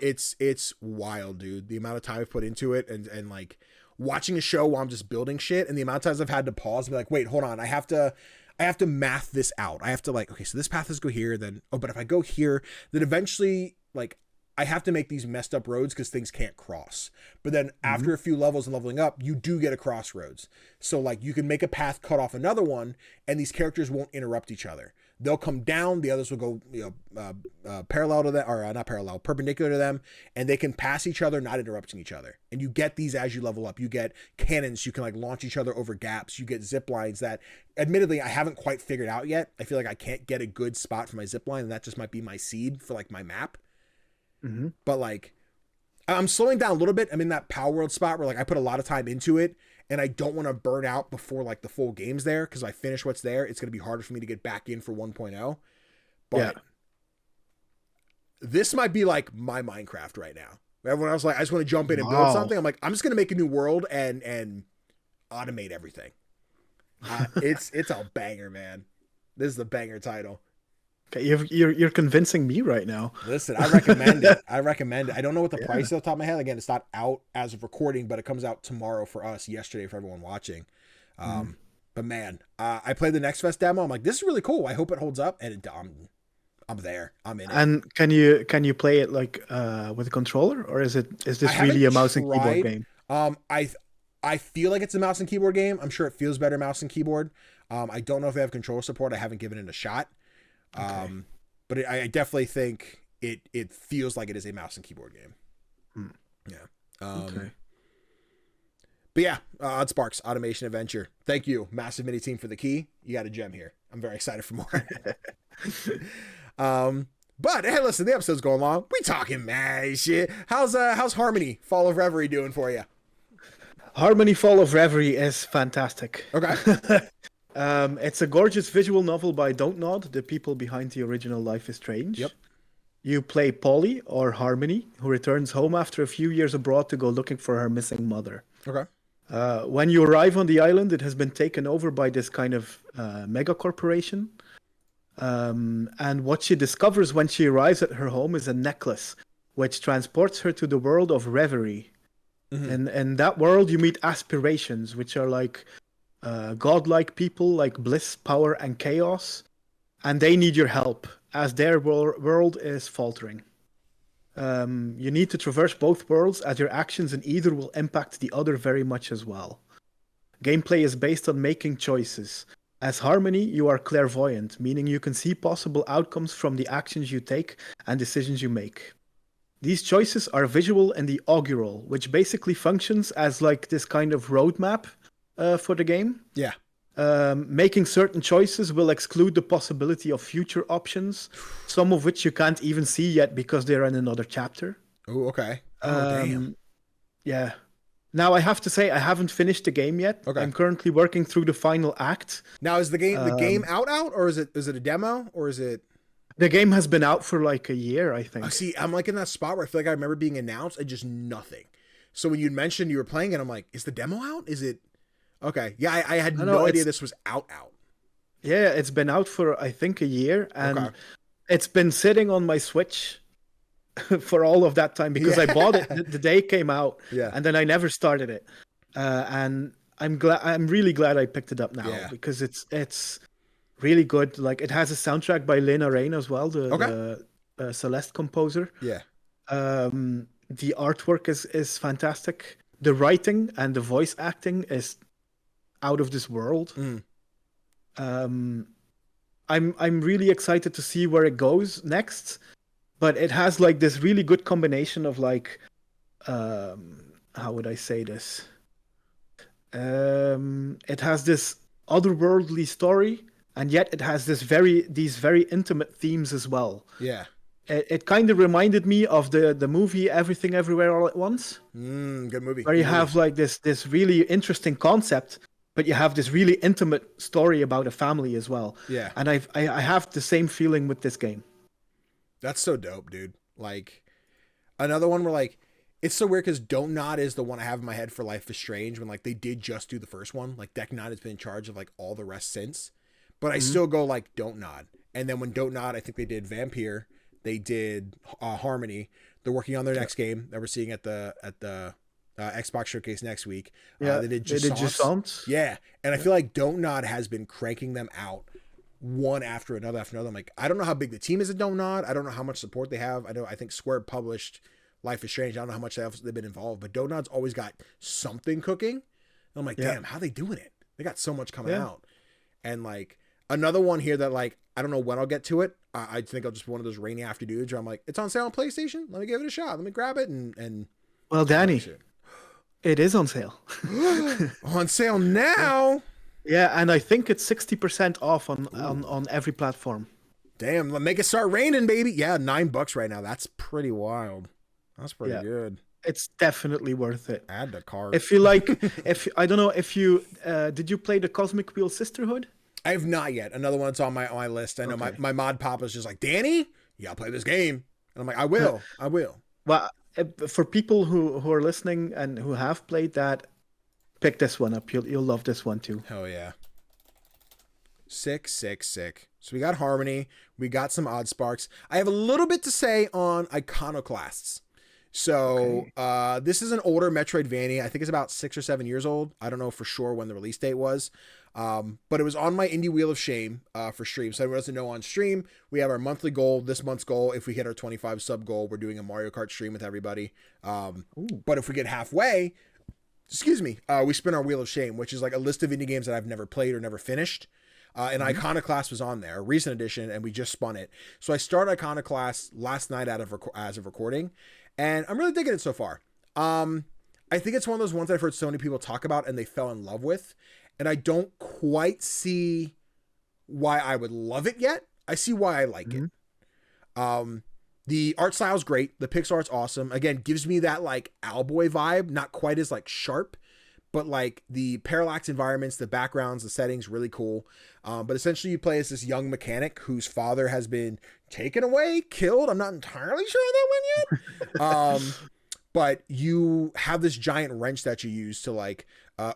It's wild, dude. The amount of time I've put into it and like watching a show while I'm just building shit, and the amount of times I've had to pause and be like, wait, hold on. I have to math this out. I have to like, okay, so this path is go here, then, oh, but if I go here, then eventually like I have to make these messed up roads because things can't cross. But then after a few levels and leveling up, you do get a crossroads. So like you can make a path cut off another one and these characters won't interrupt each other. they'll come down, the others will go, parallel to them, or not parallel, perpendicular to them, and they can pass each other, not interrupting each other. And you get these as you level up. You get cannons, you can like launch each other over gaps. You get zip lines that, admittedly, I haven't quite figured out yet. I feel like I can't get a good spot for my zip line, and that just might be my seed for like my map. Mm-hmm. But like, I'm slowing down a little bit. I'm in that Power World spot where like I put a lot of time into it, and I don't want to burn out before like the full game's there, because if I finish what's there, it's going to be harder for me to get back in for 1.0. But this might be like my Minecraft right now. Everyone else like, I just want to jump in and build something. I'm like, I'm just going to make a new world and automate everything. It's a banger, man. This is the banger title. Okay, you're convincing me right now. Listen, I recommend it. I don't know what the price is off the top of my head. Again, it's not out as of recording, but it comes out tomorrow for us, yesterday for everyone watching. But man, I played the Next Fest demo. I'm like, this is really cool. I hope it holds up. And I'm there. I'm in it. And can you play it like with a controller, or is this really a mouse and keyboard game? I feel like it's a mouse and keyboard game. I'm sure it feels better mouse and keyboard. I don't know if they have controller support. I haven't given it a shot. Okay. But I definitely think it feels like it is a mouse and keyboard game. Yeah. Okay. But yeah, Oddsparks Automation Adventure. Thank you, Massive Mini Team, for the key. You got a gem here. I'm very excited for more. But hey, listen, the episode's going long. We talking mad shit. How's Harmony Fall of Reverie doing for you? Harmony Fall of Reverie is fantastic. Okay. It's a gorgeous visual novel by Don't Nod, the people behind the original Life is Strange. Yep. You play Polly, or Harmony, who returns home after a few years abroad to go looking for her missing mother. Okay. When you arrive on the island, it has been taken over by this kind of mega corporation. And what she discovers when she arrives at her home is a necklace, which transports her to the world of Reverie. Mm-hmm. And in that world, you meet aspirations, which are like godlike people, like bliss, power, and chaos. And they need your help, as their world is faltering. You need to traverse both worlds, as your actions in either will impact the other very much as well. Gameplay is based on making choices. As Harmony, you are clairvoyant, meaning you can see possible outcomes from the actions you take and decisions you make. These choices are visual in the augural, which basically functions as like this kind of roadmap for the game. Yeah. Making certain choices will exclude the possibility of future options, some of which you can't even see yet because they're in another chapter. Oh, okay. Oh, damn. Yeah. Now, I have to say, I haven't finished the game yet. Okay. I'm currently working through the final act. Now, is the game out, or is it a demo, or is it? The game has been out for like a year, I think. See, I'm like in that spot where I feel like I remember being announced and just nothing. So when you mentioned you were playing it, I'm like, is the demo out? Is it? Okay. Yeah, I had no idea this was out. Yeah, it's been out for, I think, a year. And it's been sitting on my Switch for all of that time because I bought it the day it came out. Yeah. And then I never started it. And I'm really glad I picked it up now because it's really good. Like, it has a soundtrack by Lena Raine as well, the Celeste composer. Yeah. The artwork is fantastic. The writing and the voice acting is out of this world. I'm really excited to see where it goes next, but it has like this really good combination of like how would I say this? It has this otherworldly story, and yet it has these very intimate themes as well. Yeah. It kind of reminded me of the movie Everything Everywhere All at Once. Good movie. Where you have like this really interesting concept, but you have this really intimate story about a family as well. Yeah. And I have the same feeling with this game. That's so dope, dude. Like, another one where like, it's so weird because Don't Nod is the one I have in my head for Life is Strange, when like they did just do the first one. Like, Deck Nod has been in charge of like all the rest since. But I still go like Don't Nod. And then when Don't Nod, I think they did Vampire, they did Harmony. They're working on their next game that we're seeing at the Xbox Showcase next week. They did Jusance. Yeah. And I feel like Don't Nod has been cranking them out one after another. I'm like, I don't know how big the team is at Don't Nod. I don't know how much support they have. I think Square published Life is Strange. I don't know how much they've been involved, but Don't Nod's always got something cooking. And I'm like, damn, how they doing it? They got so much coming out. And like, another one here that like I don't know when I'll get to it. I think I'll just be one of those rainy afternoons where I'm like, it's on sale on PlayStation. Let me give it a shot. Let me grab it and Well, Danny, it is on sale. on sale now. Yeah, and I think it's 60% off on every platform. Damn, let make it start raining, baby. Yeah, $9 right now. That's pretty wild. That's pretty good. It's definitely worth it. Add to cart. If you like, I don't know if you did you play the Cosmic Wheel Sisterhood? I have not yet. Another one that's on my list. I know my mod papa's just like, Danny, you gotta play this game. And I'm like, I will. Well, for people who are listening and who have played that, pick this one up. You'll love this one too. Hell yeah. Sick. So we got Harmony. We got some Oddsparks. I have a little bit to say on Iconoclasts. So this is an older Metroidvania. I think it's about 6 or 7 years old. I don't know for sure when the release date was. But it was on my Indie Wheel of Shame for stream. So everyone doesn't know, on stream, we have our monthly goal. This month's goal, if we hit our 25 sub goal, we're doing a Mario Kart stream with everybody. But if we get halfway, we spin our Wheel of Shame, which is like a list of indie games that I've never played or never finished. And Iconoclast was on there, a recent edition, and we just spun it. So I started Iconoclast last night as of recording, and I'm really digging it so far. I think it's one of those ones I've heard so many people talk about and they fell in love with, and I don't quite see why I would love it yet. I see why I like it. The art style is great. The pixel art's awesome. Again, gives me that like Owlboy vibe, not quite as like sharp, but like the parallax environments, the backgrounds, the settings, really cool. But essentially you play as this young mechanic whose father has been taken away, killed. I'm not entirely sure that one yet. But you have this giant wrench that you use to like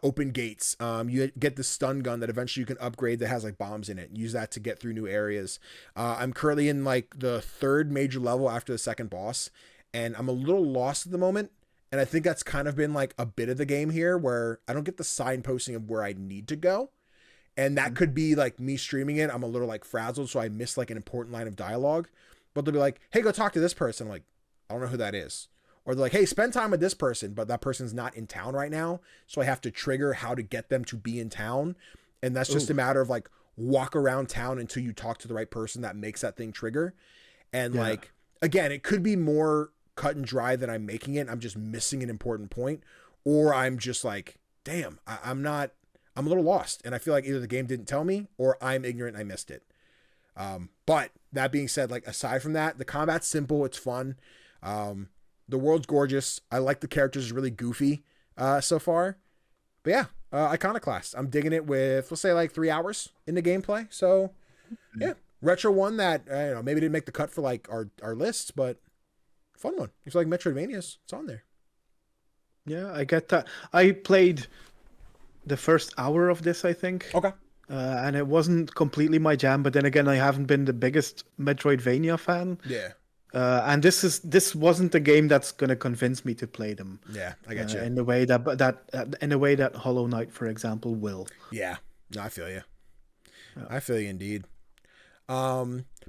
open gates. You get the stun gun that eventually you can upgrade that has like bombs in it. Use that to get through new areas. I'm currently in like the 3rd major level after the 2nd boss, and I'm a little lost at the moment. And I think that's kind of been like a bit of the game here where I don't get the signposting of where I need to go. And that could be like me streaming it. I'm a little like frazzled, so I miss like an important line of dialogue. But they'll be like, hey, go talk to this person. I'm like, I don't know who that is. Or they're like, hey, spend time with this person, but that person's not in town right now. So I have to trigger how to get them to be in town. And that's just a matter of like walk around town until you talk to the right person that makes that thing trigger. And like, again, it could be more cut and dry than I'm making it. I'm just missing an important point, or I'm just like, damn, I'm a little lost. And I feel like either the game didn't tell me or I'm ignorant and I missed it. But that being said, like aside from that, the combat's simple. It's fun. The world's gorgeous. I like the characters, really goofy so far. But yeah, Iconoclast. I'm digging it with, let's say like 3 hours in the gameplay. So yeah, retro one that, maybe didn't make the cut for like our lists, but fun one. If you like Metroidvanias, it's on there. Yeah, I get that. I played the first hour of this, I think. Okay. And it wasn't completely my jam, but then again, I haven't been the biggest Metroidvania fan. Yeah. And this wasn't a game that's gonna convince me to play them. Yeah, I got you. In the way that Hollow Knight, for example, will. Yeah. No, I feel you. I feel you indeed.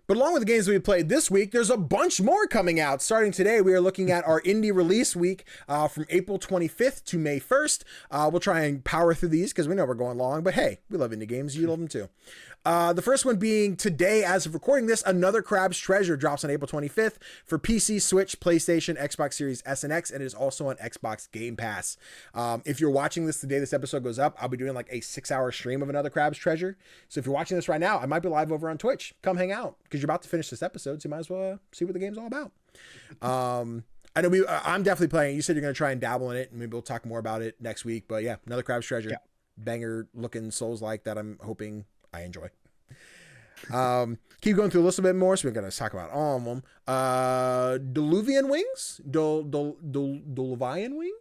But along with the games we played this week, there's a bunch more coming out. Starting today, we are looking at our indie release week from April 25th to May 1st. We'll try and power through these because we know we're going long, but hey, we love indie games. You love them too. The first one being today, as of recording this, Another Crab's Treasure drops on April 25th for PC, Switch, PlayStation, Xbox Series S and X, and it is also on Xbox Game Pass. If you're watching this the day this episode goes up, I'll be doing like a 6-hour stream of Another Crab's Treasure. So if you're watching this right now, I might be live over on Twitch. Come hang out because you're about to finish this episode, so you might as well see what the game's all about. I know I'm definitely playing. You said you're going to try and dabble in it, and maybe we'll talk more about it next week. But yeah, Another Crab's Treasure. Yeah. Banger looking Souls-like that I'm hoping I enjoy. Keep going through a little bit more, so we're going to talk about all of them. Diluvian Wings? Diluvian Wings?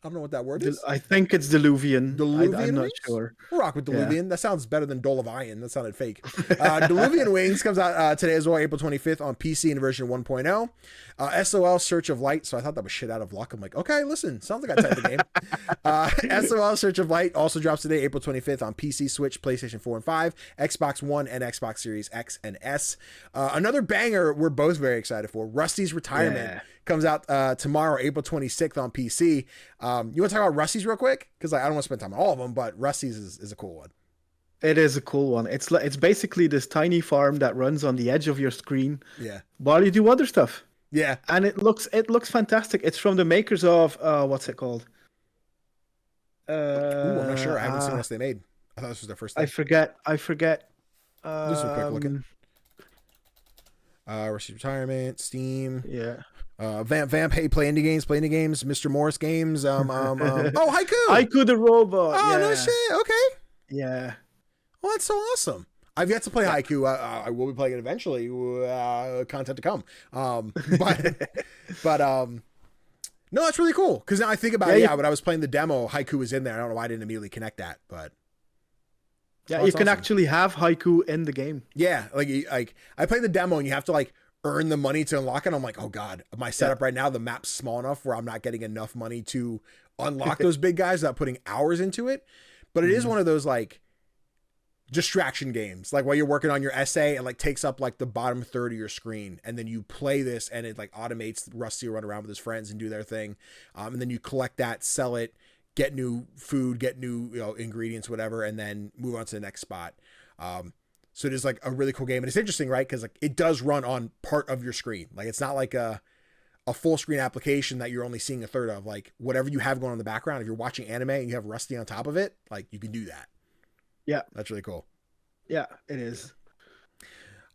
I don't know what that word is. I think it's Diluvian. I'm not sure. We'll rock with Diluvian. Yeah. That sounds better than Dolovian. That sounded fake. Diluvian Wings comes out today as well, April 25th on PC in version 1.0. SOL Search of Light. So I thought that was shit out of luck. I'm like, okay, listen, sounds like I typed the game. SOL Search of Light also drops today, April 25th on PC, Switch, PlayStation 4 and 5, Xbox One, and Xbox Series X and S. Another banger we're both very excited for, Rusty's Retirement. Comes out tomorrow, April 26th on PC. You want to talk about Rusty's real quick? Because I don't want to spend time on all of them, but Rusty's is a cool one. It is a cool one. It's basically this tiny farm that runs on the edge of your screen Yeah. while you do other stuff. Yeah. And it looks fantastic. It's from the makers of what's it called? Ooh, I'm not sure. I haven't seen what else they made. I thought this was their first thing. I forget. Do some quick looking. Receive retirement, Steam. Yeah. Vamp, hey, play indie games, Mr. Morris games. Oh, Haiku. Haiku the robot. Oh, yeah. no shit. Okay. Yeah. Well, that's so awesome. I've yet to play Haiku. I will be playing it eventually. Content to come. But no, that's really cool. Because now I think about it. Yeah, when I was playing the demo, Haiku was in there. I don't know why I didn't immediately connect that, but yeah, you can actually have Haiku in the game. Yeah, like I played the demo and you have to like earn the money to unlock it. I'm like, oh god, my setup right now, the map's small enough where I'm not getting enough money to unlock those big guys without putting hours into it. But it is one of those like distraction games, like while you're working on your essay, it like takes up like the bottom third of your screen, and then you play this and it like automates Rusty to run around with his friends and do their thing, and then you collect that, sell it, get new food, get new ingredients, whatever, and then move on to the next spot. So it is like a really cool game, and it's interesting, right? Because like it does run on part of your screen, like it's not like a full screen application that you're only seeing a third of. Like whatever you have going on in the background, if you're watching anime and you have Rusty on top of it, like you can do that. Yeah, that's really cool. Yeah, it is.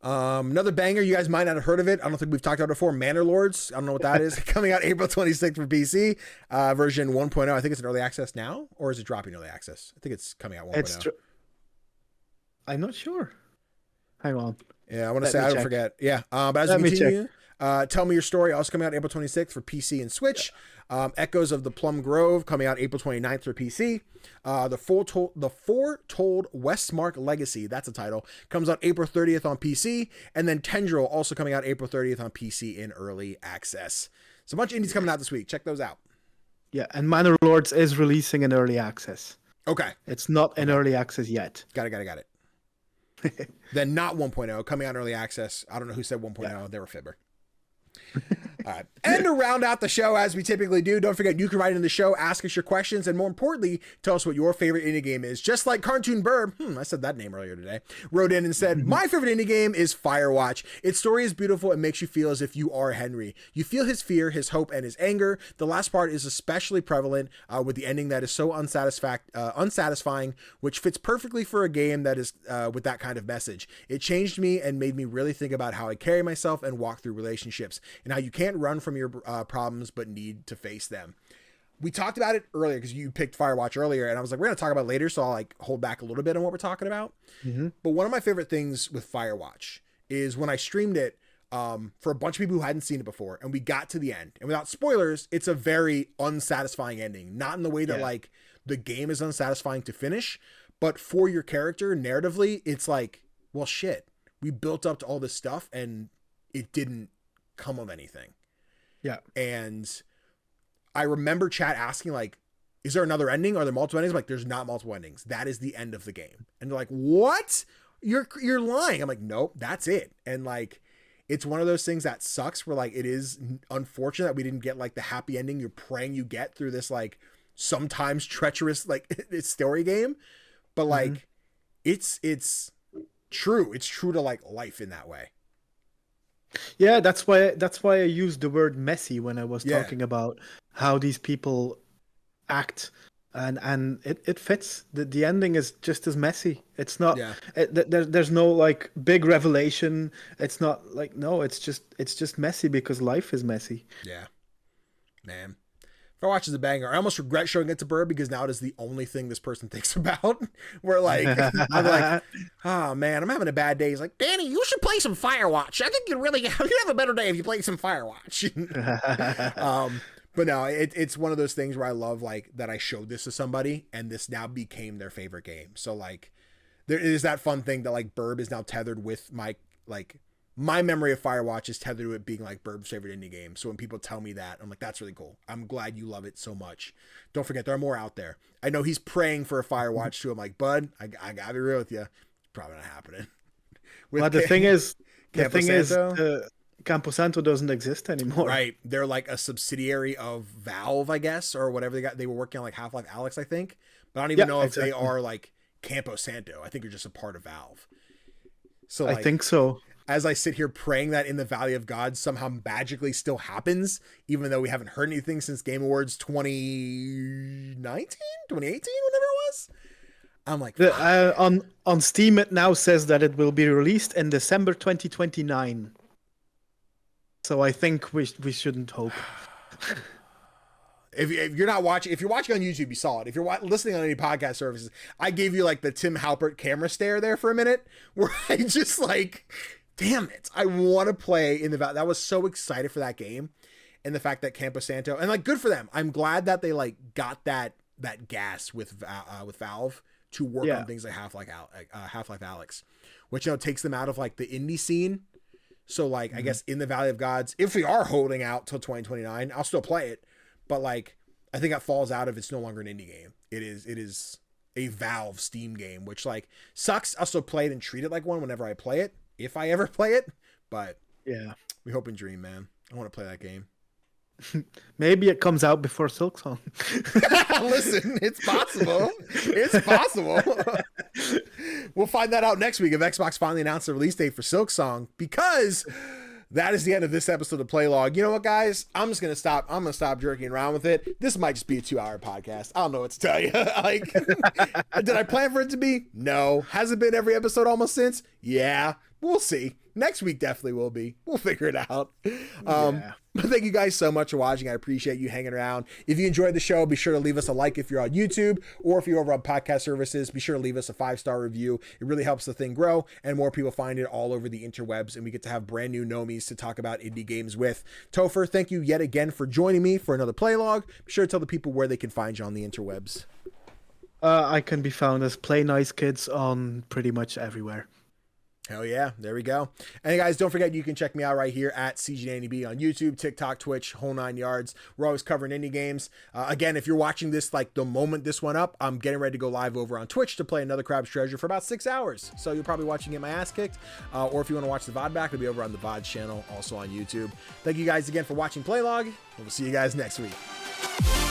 Another banger, you guys might not have heard of it. I don't think we've talked about it before. Manor Lords. I don't know what that is. Coming out April 26th for PC. Version 1.0. I think it's in early access now, or is it dropping early access? I think it's coming out 1.0. I'm not sure. Hang on. Yeah, I want to say I don't forget. Yeah. But as we continue, Tell Me Your Story also coming out April 26th for PC and Switch. Echoes of the Plum Grove coming out April 29th for PC. The Foretold Westmark Legacy, that's a title, comes out April 30th on PC. And then Tendril also coming out April 30th on PC in early access. So a bunch of indies coming out this week. Check those out. Yeah, and Manor Lords is releasing in early access. Okay. It's not in early access yet. Got it. Then not 1.0 coming out in early access. I don't know who said 1.0. Yeah. They were fibber. All right. And to round out the show, as we typically do, don't forget you can write in the show, ask us your questions, and more importantly, tell us what your favorite indie game is. Just like Cartoon Burb, I said that name earlier today, wrote in and said, my favorite indie game is Firewatch. Its story is beautiful and makes you feel as if you are Henry. You feel his fear, his hope, and his anger. The last part is especially prevalent with the ending that is so unsatisfying, which fits perfectly for a game that is with that kind of message. It changed me and made me really think about how I carry myself and walk through relationships, and how you can't run from your problems but need to face them. We talked about it earlier because you picked Firewatch earlier, and I was like, we're going to talk about it later, so I'll like hold back a little bit on what we're talking about. But one of my favorite things with Firewatch is when I streamed it for a bunch of people who hadn't seen it before, and we got to the end, and without spoilers, it's a very unsatisfying ending. Not in the way that like the game is unsatisfying to finish, but for your character narratively, it's like, well, shit, we built up to all this stuff and it didn't come of anything. Yeah. And I remember chat asking like, is there another ending? Are there multiple endings? I'm like, there's not multiple endings. That is the end of the game. And they're like, what? You're lying. I'm like, nope, that's it. And like, it's one of those things that sucks where like, it is unfortunate that we didn't get like the happy ending you're praying you get through this like sometimes treacherous like story game. But like, it's true. It's true to like life in that way. Yeah, that's why I used the word messy when I was talking about how these people act, and it fits. The ending is just as messy. It's not. There's no like big revelation. It's not like it's just messy because life is messy. Yeah, man. Firewatch is a banger. I almost regret showing it to Burr because now it is the only thing this person thinks about. Where like I'm like, oh man, I'm having a bad day. He's like, Danny, you should play some Firewatch. I think you'd have a better day if you play some Firewatch. But no, it's one of those things where I love like that I showed this to somebody and this now became their favorite game. So like there is that fun thing that like Burb is now tethered with my memory of Firewatch is tethered to it being like Burb's favorite indie game. So when people tell me that, I'm like, that's really cool. I'm glad you love it so much. Don't forget, there are more out there. I know he's praying for a Firewatch too. I'm like, bud, I gotta be real with you. It's probably not happening. But the thing is, Camposanto doesn't exist anymore. Right. They're like a subsidiary of Valve, I guess, or whatever they got. They were working on like Half-Life Alyx, I think. But I don't even know if they are like Campo Santo, I think, are just a part of Valve. So like, I think so. As I sit here praying that In the Valley of God somehow magically still happens, even though we haven't heard anything since Game Awards 2019, 2018, whenever it was. I'm like, on Steam, it now says that it will be released in December 2029. So I think we shouldn't hope. If you're not watching, if you're watching on YouTube, you saw it. If you're listening on any podcast services, I gave you like the Tim Halpert camera stare there for a minute, where I just like, damn it, I want to play In the Valley. That was so excited for that game, and the fact that Campo Santo, and like, good for them. I'm glad that they like got that gas with Valve to work on things like Half-Life Alyx, which, you know, takes them out of like the indie scene. So like, I guess In the Valley of Gods, if we are holding out till 2029, I'll still play it. But like, I think that falls out if it's no longer an indie game. It is a Valve Steam game, which like sucks. I'll still play it and treat it like one whenever I play it, if I ever play it. But yeah, we hope and dream, man. I want to play that game. Maybe it comes out before Silksong. Listen, it's possible. It's possible. We'll find that out next week if Xbox finally announced the release date for Silksong, because that is the end of this episode of Playlog. You know what, guys? I'm gonna stop jerking around with it. This might just be a 2-hour podcast. I don't know what to tell you. Like, did I plan for it to be? No. Has it been every episode almost since? Yeah. We'll see. Next week definitely will be. We'll figure it out. But thank you guys so much for watching. I appreciate you hanging around. If you enjoyed the show, be sure to leave us a like if you're on YouTube, or if you're over on podcast services, be sure to leave us a 5-star review. It really helps the thing grow, and more people find it all over the interwebs, and we get to have brand new Gnomes to talk about indie games with. Tofr, thank you yet again for joining me for another Playlog. Be sure to tell the people where they can find you on the interwebs. I can be found as Play Nice Kids on pretty much everywhere. Hell yeah, there we go. And guys, don't forget, you can check me out right here at CGDannyB on YouTube, TikTok, Twitch, whole 9 yards. We're always covering indie games. Again, if you're watching this like the moment this went up, I'm getting ready to go live over on Twitch to play another Crab's Treasure for about 6 hours. So you're probably watching Get My Ass Kicked. Or if you want to watch the VOD back, it'll be over on the VOD channel, also on YouTube. Thank you guys again for watching Playlog. We'll see you guys next week.